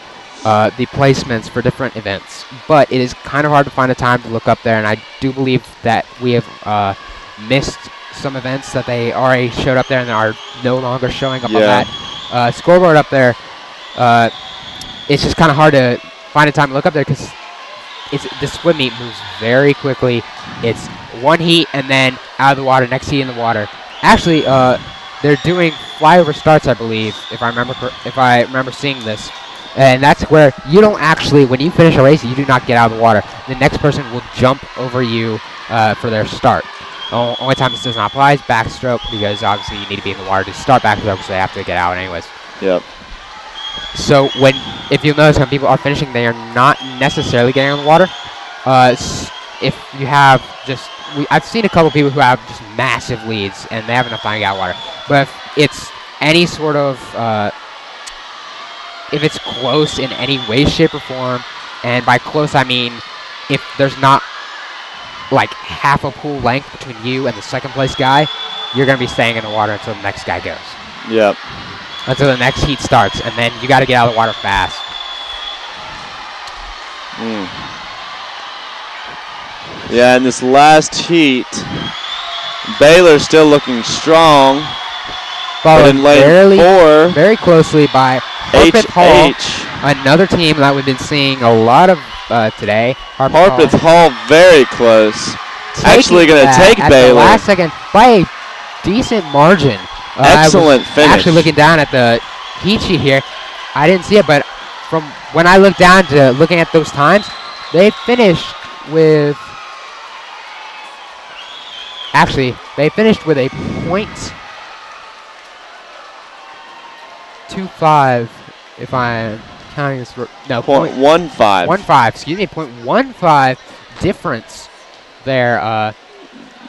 the placements for different events. But it is kind of hard to find a time to look up there, and I do believe that we have missed some events that they already showed up there and are no longer showing up on that scoreboard up there. It's just kind of hard to find a time to look up there because the swim meet moves very quickly. It's one heat and then out of the water, next heat in the water. Actually, they're doing flyover starts, I believe, if I remember seeing this. And that's where you don't actually, when you finish a race, you do not get out of the water. The next person will jump over you for their start. Only time this does not apply is backstroke, because obviously you need to be in the water to start backstroke, so they have to get out anyways. Yep. So if you'll notice when people are finishing, they are not necessarily getting on the water. If you have I've seen a couple people who have just massive leads and they have enough time to get out of water. But if it's any sort of, if it's close in any way, shape, or form, And by close, I mean if there's not like half a pool length between you and the second place guy, you're going to be staying in the water until the next guy goes. Yep. Until the next heat starts, and then you got to get out of the water fast. Yeah, in this last heat, Baylor's still looking strong. Followed in lane 4, very closely by Harpeth Hall, HH. another team that we've been seeing a lot of today. Harpeth Hall very close. Actually going to take Baylor. The last second by a decent margin. Excellent finish. Actually looking down at the heat sheet here, I didn't see it, but from when I looked down to looking at those times, they finished with... Actually, they finished with a .25, if I'm counting this. No, .15. 1.15. Excuse me, .15 difference there.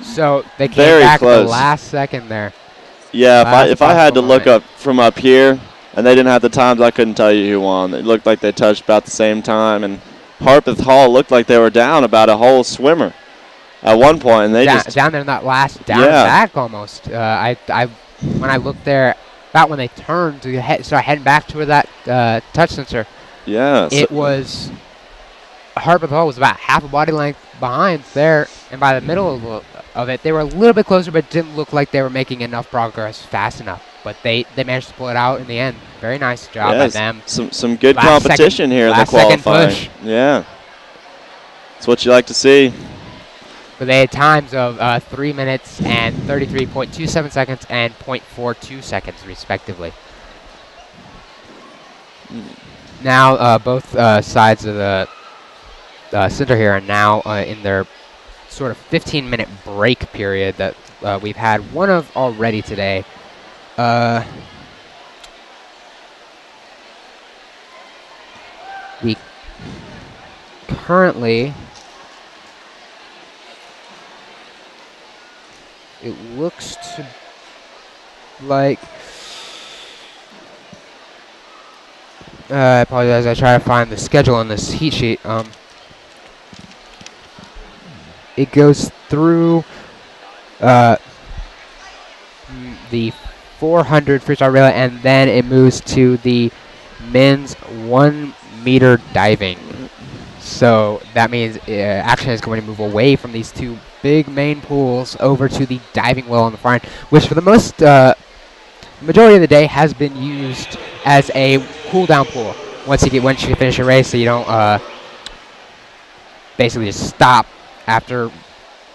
So they came very back close. at the last second there. Yeah, if I had to look up from up here, and they didn't have the times, I couldn't tell you who won. It looked like they touched about the same time, and Harpeth Hall looked like they were down about a whole swimmer at one point, and they just down there in that last down and back almost. I when I looked there, about when they turned to start heading back toward that touch sensor. Yeah, it was Harpeth Hall was about half a body length behind there, and by the middle of it, they were a little bit closer, but didn't look like they were making enough progress fast enough. But they managed to pull it out in the end. Very nice job by them. Some good competition here in the qualifying. Yeah, that's what you like to see. But they had times of 3 minutes and 33.27 seconds and .42 seconds, respectively. Now, both sides of the center here are now in their sort of 15-minute break period that we've had one of already today. We currently... It looks to like... I apologize, I try to find the schedule on this heat sheet. It goes through the 400 freestyle relay, and then it moves to the men's 1 meter diving. So that means action is going to move away from these two big main pools over to the diving well on the front, which for the majority of the day has been used as a cool down pool. Once you finish a race, so you don't basically just stop after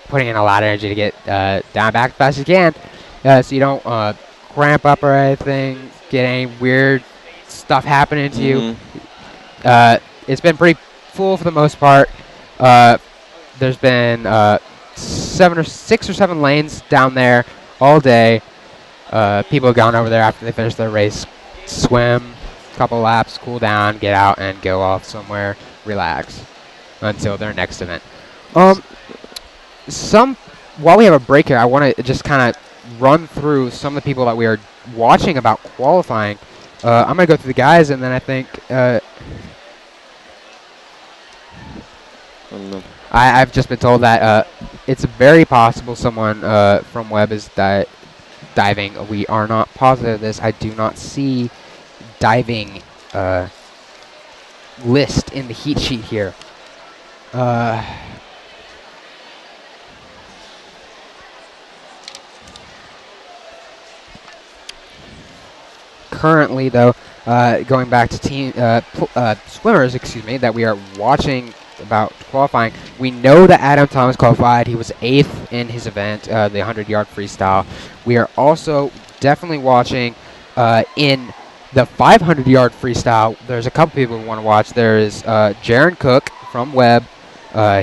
putting in a lot of energy to get down back as fast as you can, so you don't cramp up or anything, get any weird stuff happening to you. It's been pretty full for the most part. There's been 6 or 7 lanes down there all day. People have gone over there after they finish their race, swim, couple laps, cool down, get out, and go off somewhere, relax until their next event. While we have a break here, I want to just kind of run through some of the people that we are watching about qualifying. I'm going to go through the guys, and then I think I've just been told that it's very possible someone from Webb is diving. We are not positive of this. I do not see diving list in the heat sheet here. Currently, though, going back to team swimmers, that we are watching about qualifying, we know that Adam Thomas qualified. He was 8th in his event, the 100-yard freestyle. We are also definitely watching in the 500-yard freestyle. There's a couple people we want to watch. There is Jaron Cook from Webb.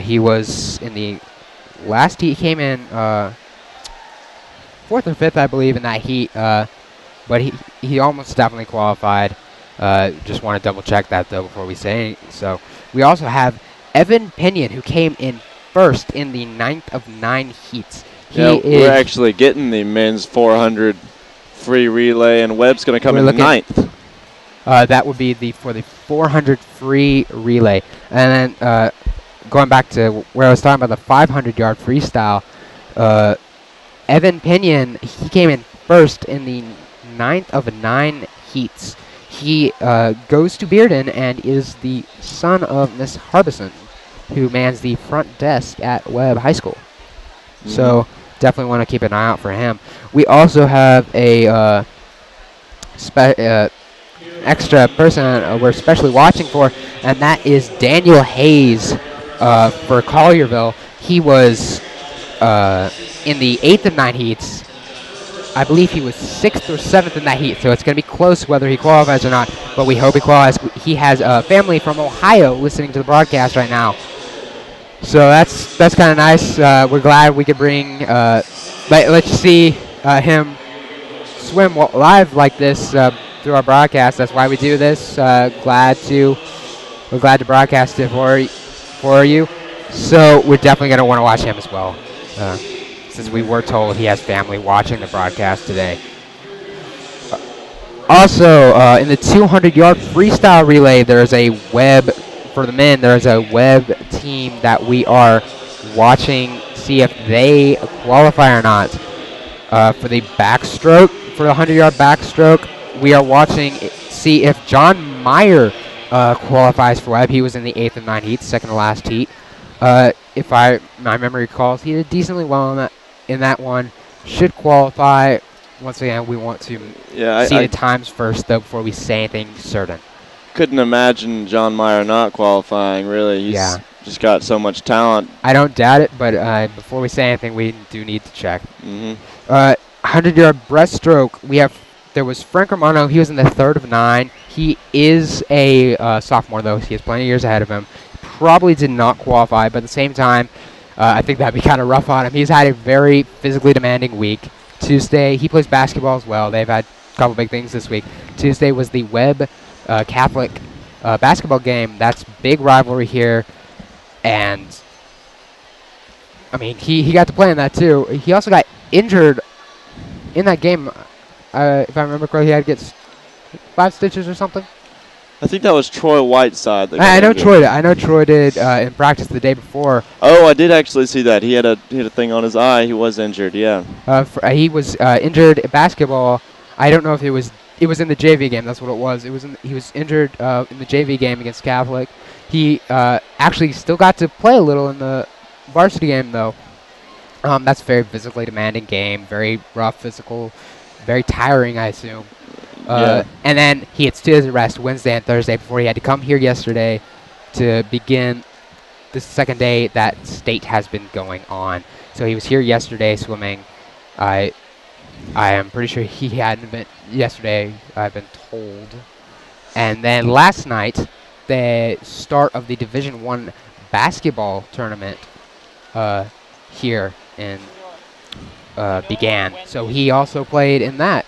He was in the last heat. He came in 4th or 5th, I believe, in that heat. But he almost definitely qualified. Just want to double check that, though, before we say so. We also have Evan Pinion, who came in 1st in the 9th of 9 heats. We're actually getting the men's 400 free relay, and Webb's going to come in 9th. That would be for the 400 free relay. And then going back to where I was talking about the 500-yard freestyle, Evan Pinion, he came in first in the 9th of 9 heats. He goes to Bearden and is the son of Miss Harbison, who mans the front desk at Webb High School. So definitely want to keep an eye out for him. We also have a extra person we're especially watching for, and that is Daniel Hayes for Collierville. He was in the 8th of 9 heats. I believe he was 6th or 7th in that heat, so it's going to be close whether he qualifies or not, but we hope he qualifies. He has a family from Ohio listening to the broadcast right now. So that's kind of nice. We're glad we could bring, let's see him swim live like this through our broadcast. That's why we do this. We're glad to broadcast it for you. So we're definitely going to want to watch him as well, since we were told he has family watching the broadcast today. Also, in the 200-yard freestyle relay, there's a Webb, for the men, there's a Webb team that we are watching, see if they qualify or not. For the backstroke, for the 100-yard backstroke, we are watching, see if John Meyer qualifies for Webb. He was in the 8th of 9 heats, second to last heat. If my memory recalls, he did decently well in that one. Should qualify. Once again, we want to see the times first, though, before we say anything certain. Couldn't imagine John Meyer not qualifying, really. He's just got so much talent. I don't doubt it, but before we say anything, we do need to check. 100-yard breaststroke, there was Frank Romano. He was in the 3rd of 9. He is a sophomore, though. He has plenty of years ahead of him. Probably did not qualify, but at the same time, I think that'd be kind of rough on him. He's had a very physically demanding week. Tuesday, he plays basketball as well. They've had a couple big things this week. Tuesday was the Webb Catholic basketball game. That's big rivalry here. And, I mean, he got to play in that, too. He also got injured in that game. If I remember correctly, he had to get 5 stitches or something. I think that was Troy Whiteside. I know Troy did in practice the day before. Oh, I did actually see that. He had a thing on his eye. He was injured. Yeah. He was injured in basketball. I don't know if it was in the JV game. That's what it was. He was injured in the JV game against Catholic. He actually still got to play a little in the varsity game though. That's a very physically demanding game. Very rough, physical, very tiring, I assume. And then he had 2 days of rest, Wednesday and Thursday, before he had to come here yesterday to begin the second day that state has been going on. So he was here yesterday swimming. I am pretty sure he hadn't been yesterday, I've been told. And then last night, the start of the Division I basketball tournament here began. So he also played in that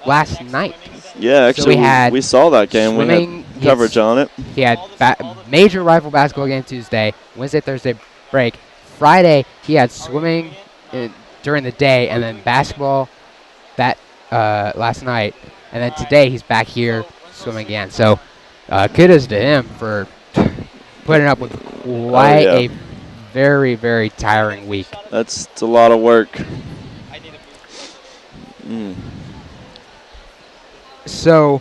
last night. Yeah, actually, so we saw that game. We had coverage on it. He had major rival basketball game Tuesday, Wednesday, Thursday break. Friday, he had swimming during the day, and then basketball that last night. And then today, he's back here swimming again. So kudos to him for putting up with quite a very, very tiring week. It's a lot of work. So,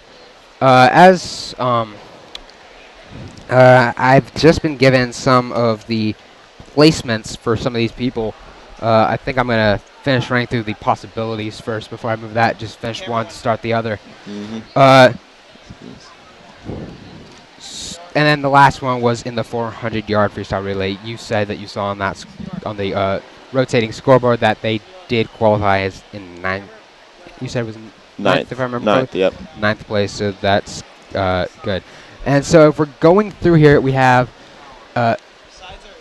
as I've just been given some of the placements for some of these people, I think I'm going to finish running through the possibilities first before I move that. Just finish one to start the other. And then the last one was in the 400-yard freestyle relay. You said that you saw on that on the rotating scoreboard that they did qualify as in 9th. You said it was ninth, if I remember correctly. Yep. 9th place, so that's good. And so if we're going through here, we have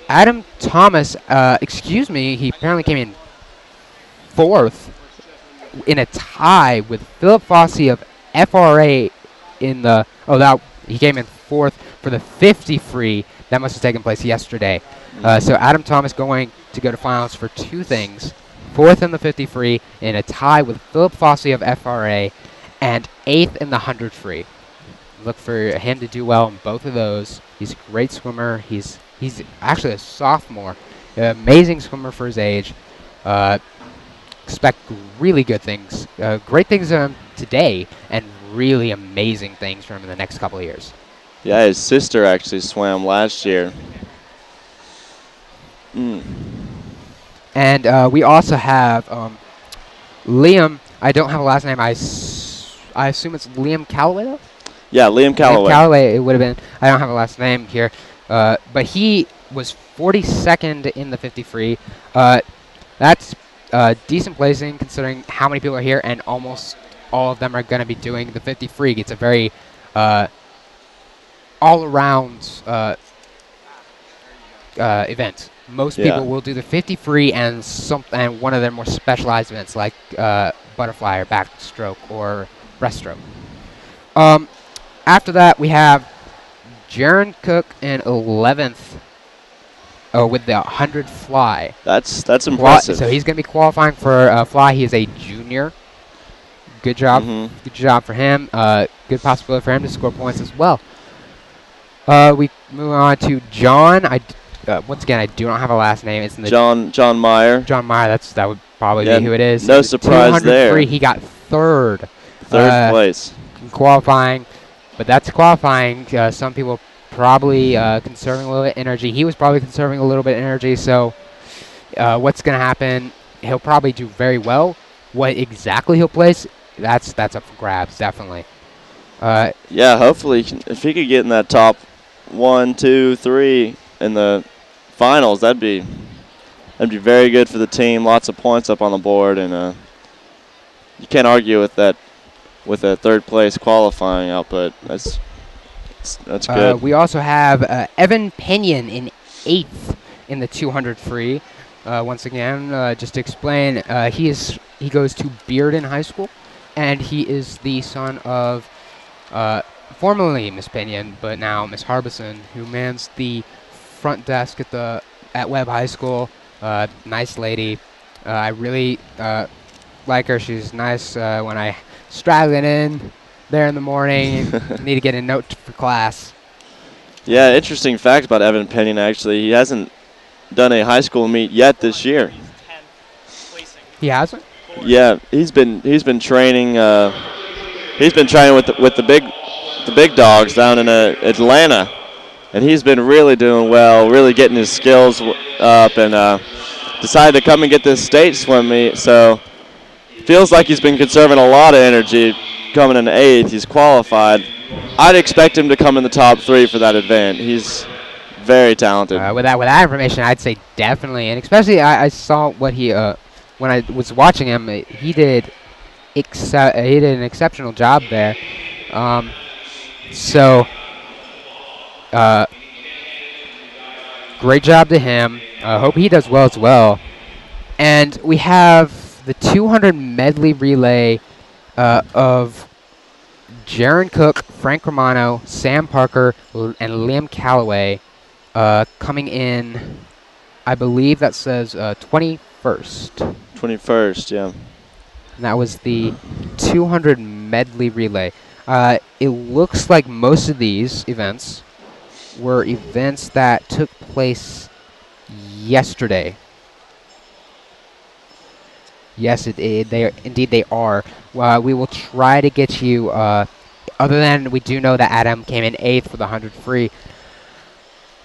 Adam Thomas. He apparently came in 4th in a tie with Philip Fossey of FRA in the. He came in 4th for the 50 free. That must have taken place yesterday. So Adam Thomas going to go to finals for 2 things. 4th in the 50 free in a tie with Philip Fossey of FRA, and 8th in the 100 free. Look for him to do well in both of those. He's a great swimmer. He's actually a sophomore. Amazing swimmer for his age. Expect really good things. Great things from him today, and really amazing things from him in the next couple of years. Yeah, his sister actually swam last year. And we also have Liam. I don't have a last name. I assume it's Liam Calloway, though? Yeah, Liam Calloway. Liam Calloway, it would have been. I don't have a last name here. But he was 42nd in the 50 free. That's decent placing considering how many people are here, and almost all of them are going to be doing the 50 free. It's a very all-around event. Most people will do the 50 free and one of their more specialized events like butterfly or backstroke or breaststroke. After that, we have Jaron Cook in 11th with the 100 fly. That's impressive. So he's going to be qualifying for fly. He is a junior. Good job. Good job for him. Good possibility for him to score points as well. We move on to John. Once again, I do not have a last name. It's in the John Meyer. John Meyer. That would probably be who it is. No surprise there. He got third. Third place. In qualifying, but that's qualifying. Some people probably conserving a little bit of energy. He was probably conserving a little bit of energy. So what's going to happen? He'll probably do very well. What exactly he'll place? That's up for grabs, definitely. Yeah, hopefully, if he could get in that top 1, 2, 3 in the finals, that'd be very good for the team. Lots of points up on the board, and you can't argue with that with a third place qualifying output. That's good. We also have Evan Pinion in 8th in the 200 free. Once again, just to explain, he goes to Bearden High School, and he is the son of formerly Miss Pinion, but now Miss Harbison, who mans the front desk at Webb High School. Nice lady. I really like her. She's nice when I straggling in there in the morning. Need to get a note for class. Yeah, interesting fact about Evan Pinion, actually. He hasn't done a high school meet yet this year. He hasn't? Yeah, he's been training. He's been training with the big dogs down in Atlanta, and he's been really doing well, really getting his skills up, and decided to come and get this state swim meet. So feels like he's been conserving a lot of energy. Coming in 8th, he's qualified. I'd expect him to come in the top 3 for that event. He's very talented. With that information, I'd say definitely, and especially I saw what he when I was watching him, he did an exceptional job there. So great job to him. Hope he does well as well. And we have the 200 medley relay of Jaron Cook, Frank Romano, Sam Parker, and Liam Calloway coming in, I believe that says 21st. 21st, yeah. And that was the 200 medley relay. It looks like most of these events were events that took place yesterday. Yes, indeed they are. We will try to get you, other than we do know that Adam came in 8th for the 100 free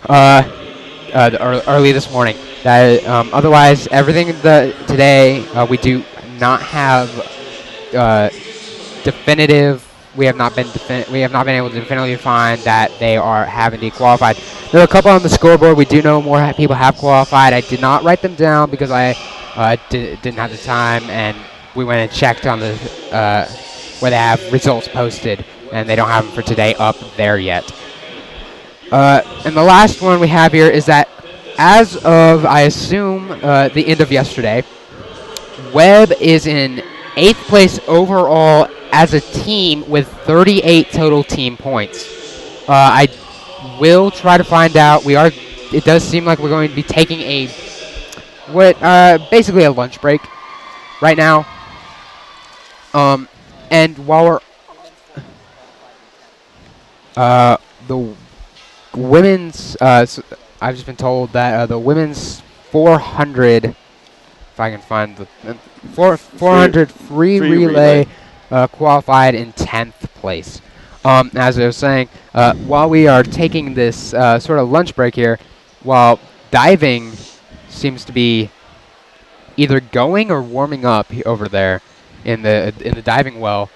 early this morning. Otherwise, everything today, we do not have definitive. We have not been able to definitively find that they have indeed qualified. There are a couple on the scoreboard. We do know more people have qualified. I did not write them down because I didn't have the time, and we went and checked on the where they have results posted, and they don't have them for today up there yet. And the last one we have here is that as of, I assume, the end of yesterday, Webb is in 8th place overall as a team with 38 total team points. I will try to find out. It does seem like we're going to be taking basically a lunch break right now. And And while we're the women's, I've just been told that the women's 400, if I can find the 400 free relay qualified in 10th place. As I was saying, while we are taking this sort of lunch break here, while diving seems to be either going or warming up over there in the diving well.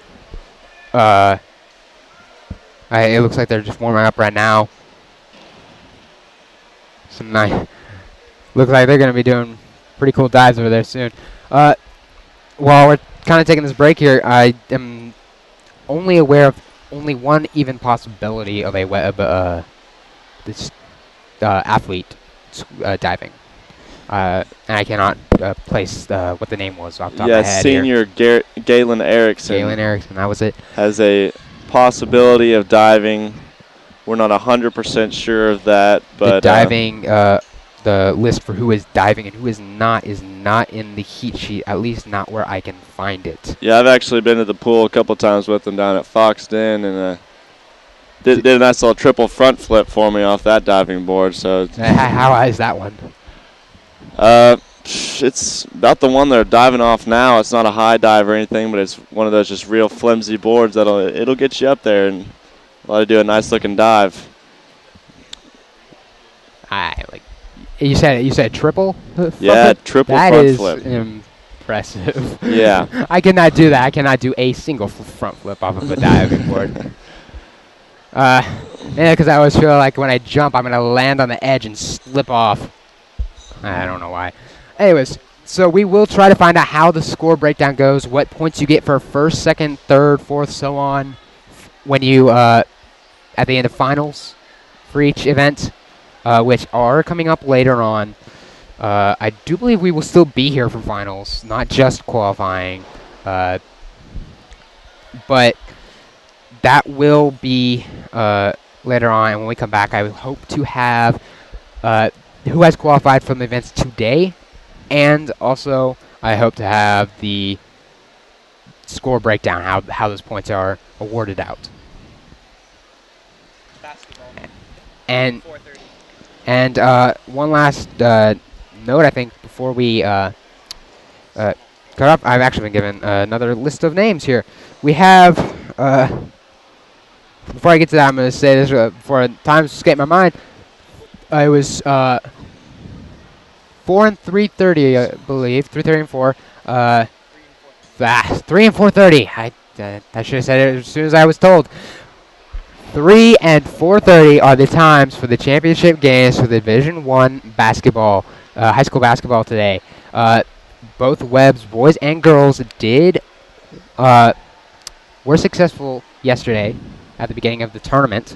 It looks like they're just warming up right now. Some nice. Looks like they're going to be doing pretty cool dives over there soon. While we're kind of taking this break here, I am only aware of only one even possibility of a Webb this athlete diving. And I cannot place what the name was off the top of my head. Senior Galen Erickson. Galen Erickson, that was it. Has a possibility of diving. We're not 100% sure of that, but the diving, the list for who is diving and who is not in the heat sheet. At least not where I can find it. Yeah, I've actually been to the pool a couple times with them down at Foxton, and did a nice little triple front flip for me off that diving board. So how high is that one? It's about the one they're diving off now. It's not a high dive or anything, but it's one of those just real flimsy boards it'll get you up there and let it do a nice looking dive. You said triple? Yeah, triple that front is flip. Impressive. Yeah. I cannot do that. I cannot do a single front flip off of a diving board. Yeah, because I always feel like when I jump, I'm gonna land on the edge and slip off. I don't know why. Anyways, so we will try to find out how the score breakdown goes, what points you get for first, second, third, fourth, so on, when you, at the end of finals for each event, which are coming up later on. I do believe we will still be here for finals, not just qualifying. But that will be later on, and when we come back, I hope to have who has qualified from the events today, and also I hope to have the score breakdown, how those points are awarded out. Basketball. And one last note, I think, before we cut off, I've actually been given another list of names here. We have, before I get to that, I'm going to say this before times escape my mind. I was 4 and 330, I believe, 330 and 4. 3 and 430. I should have said it as soon as I was told. 3 and 430 are the times for the championship games for the Division I basketball, high school basketball today. Both Webb's boys and girls were successful yesterday at the beginning of the tournament.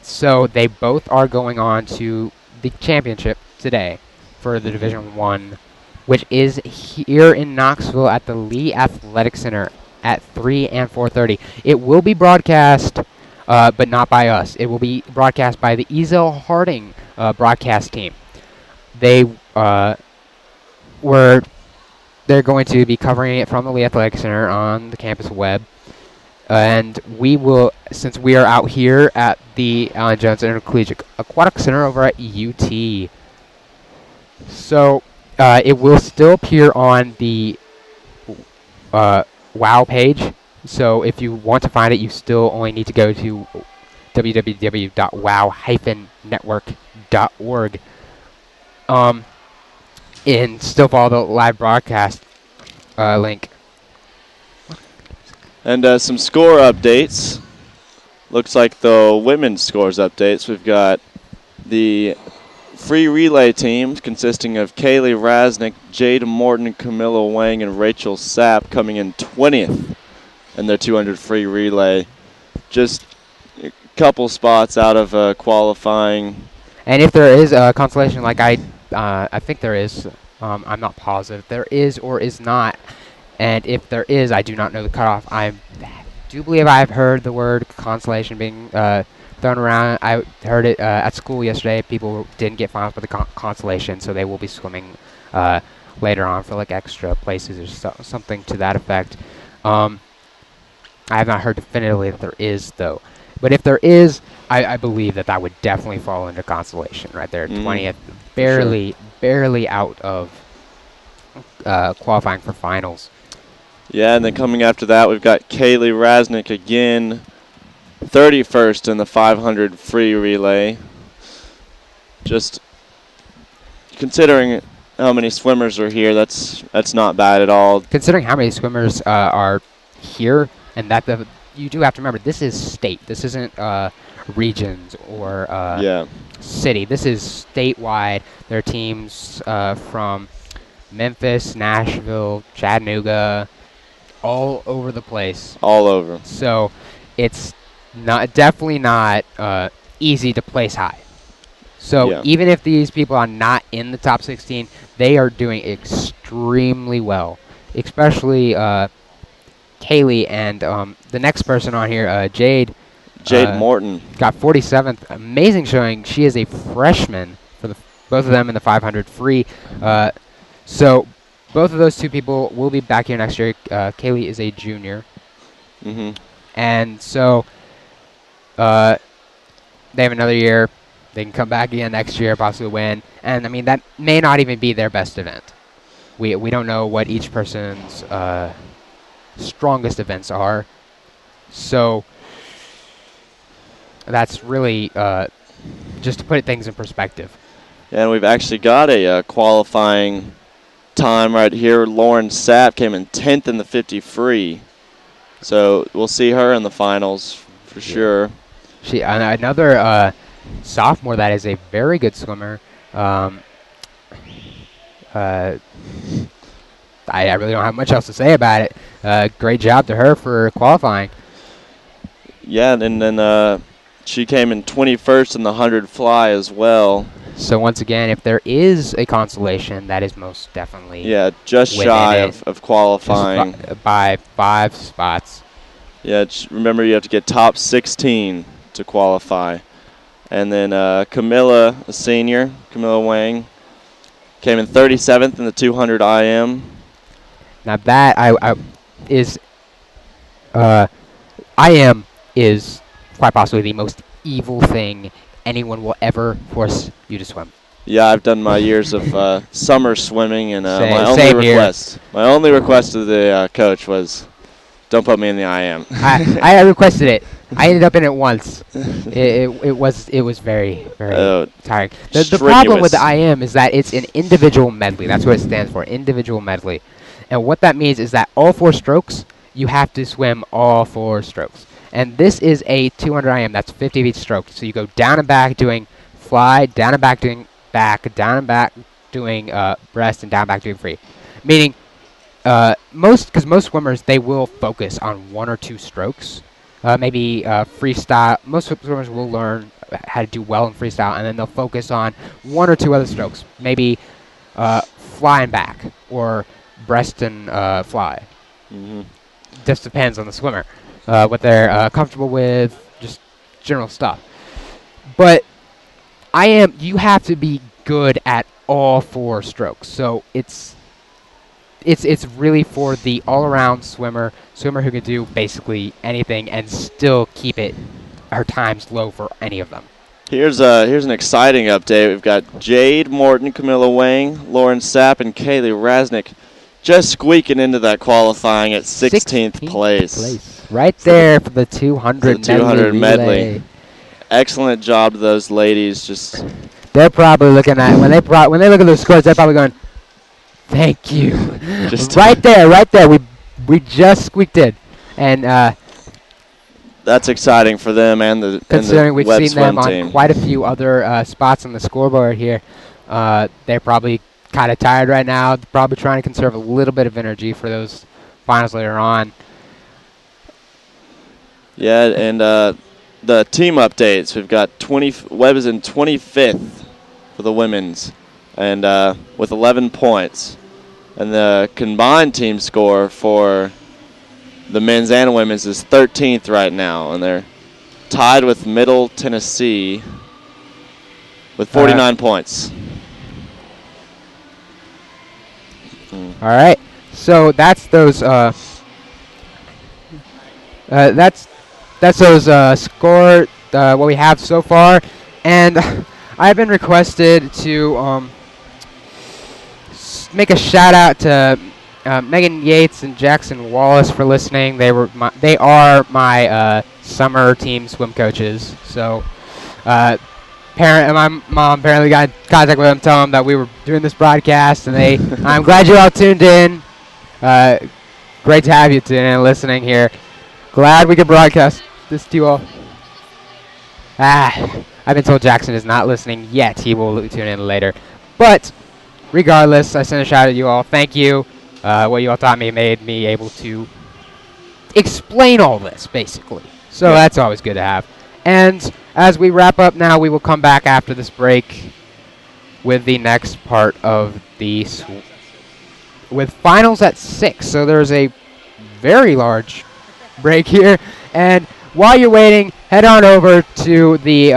So they both are going on to the championship today for the Division I, which is here in Knoxville at the Lee Athletic Center at 3 and 4:30. It will be broadcast, but not by us. It will be broadcast by the Ezel Harding broadcast team. They're going to be covering it from the Lee Athletic Center on the campus Webb. And we will, since we are out here at the Allan Jones Intercollegiate Aquatic Center over at UT. So it will still appear on the WOW page. So if you want to find it, you still only need to go to www.wow-network.org and still follow the live broadcast link. And some score updates. Looks like the women's scores updates. We've got the free relay team consisting of Kaylee Rasnick, Jade Morton, Camilla Wang, and Rachel Sapp coming in 20th in their 200 free relay. Just a couple spots out of qualifying. And if there is a consolation, like I think there is, I'm not positive. There is or is not. And if there is, I do not know the cutoff. I do believe I've heard the word consolation being thrown around. I heard it at school yesterday. People didn't get finals, but the consolation, so they will be swimming later on for like extra places or something to that effect. I have not heard definitively that there is, though. But if there is, I believe that would definitely fall into consolation right there. 20th, barely out of qualifying for finals. Yeah, and then coming after that, we've got Kaylee Rasnick again, 31st in the 500 free relay. Just considering how many swimmers are here, that's not bad at all. Considering how many swimmers are here, and that you do have to remember, this is state. This isn't regions or city. This is statewide. There are teams from Memphis, Nashville, Chattanooga, all over the place. All over. So it's definitely not easy to place high. So even if these people are not in the top 16, they are doing extremely well, especially Kaylee and the next person on here, Jade Morton. Got 47th. Amazing showing. She is a freshman for both of them in the 500 free. So both of those two people will be back here next year. Kaylee is a junior. And so they have another year. They can come back again next year, possibly win. And, I mean, that may not even be their best event. We don't know what each person's strongest events are. So that's really just to put things in perspective. And we've actually got a qualifying time right here. Lauren Sapp came in 10th in the 50 free. So we'll see her in the finals for sure. She another sophomore that is a very good swimmer. I really don't have much else to say about it. Great job to her for qualifying. Yeah, and then she came in 21st in the 100 fly as well. So once again, if there is a consolation, that is most definitely just shy of qualifying. By 5 spots. Yeah, remember you have to get top 16 to qualify. And then Camilla, a senior, Camilla Wang, came in 37th in the 200 IM. Now that IM is quite possibly the most evil thing anyone will ever force you to swim. Yeah, I've done my years of summer swimming, and my only request to the coach was, don't put me in the IM. I requested it. I ended up in it once. It was very, very tiring. The problem with the IM is that it's an individual medley. That's what it stands for, individual medley. And what that means is that all 4 strokes, you have to swim all 4 strokes. And this is a 200 IM. That's 50 of each stroke. So you go down and back doing fly, down and back doing back, down and back doing breast, and down and back doing free. Meaning, most swimmers, they will focus on 1 or 2 strokes. Maybe freestyle. Most swimmers will learn how to do well in freestyle, and then they'll focus on 1 or 2 other strokes. Maybe fly and back, or breast and fly. Just depends on the swimmer, what they're comfortable with, just general stuff. But you have to be good at all 4 strokes. So it's really for the all-around swimmer who can do basically anything and still keep her times low for any of them. Here's an exciting update. We've got Jade Morton, Camilla Wang, Lauren Sapp, and Kaylee Rasnick just squeaking into that qualifying at 16th place. Right there for the 200 medley. Excellent job to those ladies. They're probably looking at when they look at those scores, they're probably going, thank you. Right there. We just squeaked in. And that's exciting for them and the considering we've Webb seen them team on quite a few other spots on the scoreboard here. They're probably kind of tired right now. They're probably trying to conserve a little bit of energy for those finals later on. Yeah, and the team updates. We've got Webb is in 25th for the women's, and with 11 points. And the combined team score for the men's and women's is 13th right now, and they're tied with Middle Tennessee with 49 points. All right, so that's those that's those score what we have so far, and I've been requested to make a shout out to Megan Yates and Jackson Wallace for listening. They are my summer team swim coaches. So, my mom apparently got in contact with them, telling them that we were doing this broadcast, and I'm glad you all tuned in. Great to have you tuning in and listening here. Glad we could broadcast this to you all. I've been told Jackson is not listening yet. He will tune in later. But regardless, I send a shout out to you all. Thank you. What you all taught me made me able to explain all this, basically. So that's always good to have. And as we wrap up now, we will come back after this break with the next part of the with finals at 6. So there's a very large break here. And while you're waiting, head on over to the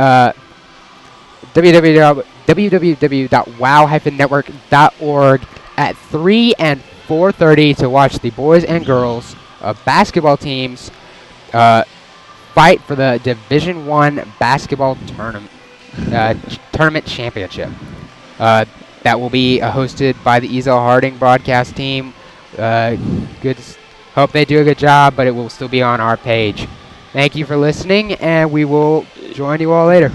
www.wow-network.org at 3 and 4:30 to watch the boys and girls basketball teams fight for the Division I basketball tournament championship. That will be hosted by the Ezel Harding broadcast team. Hope they do a good job, but it will still be on our page. Thank you for listening, and we will join you all later.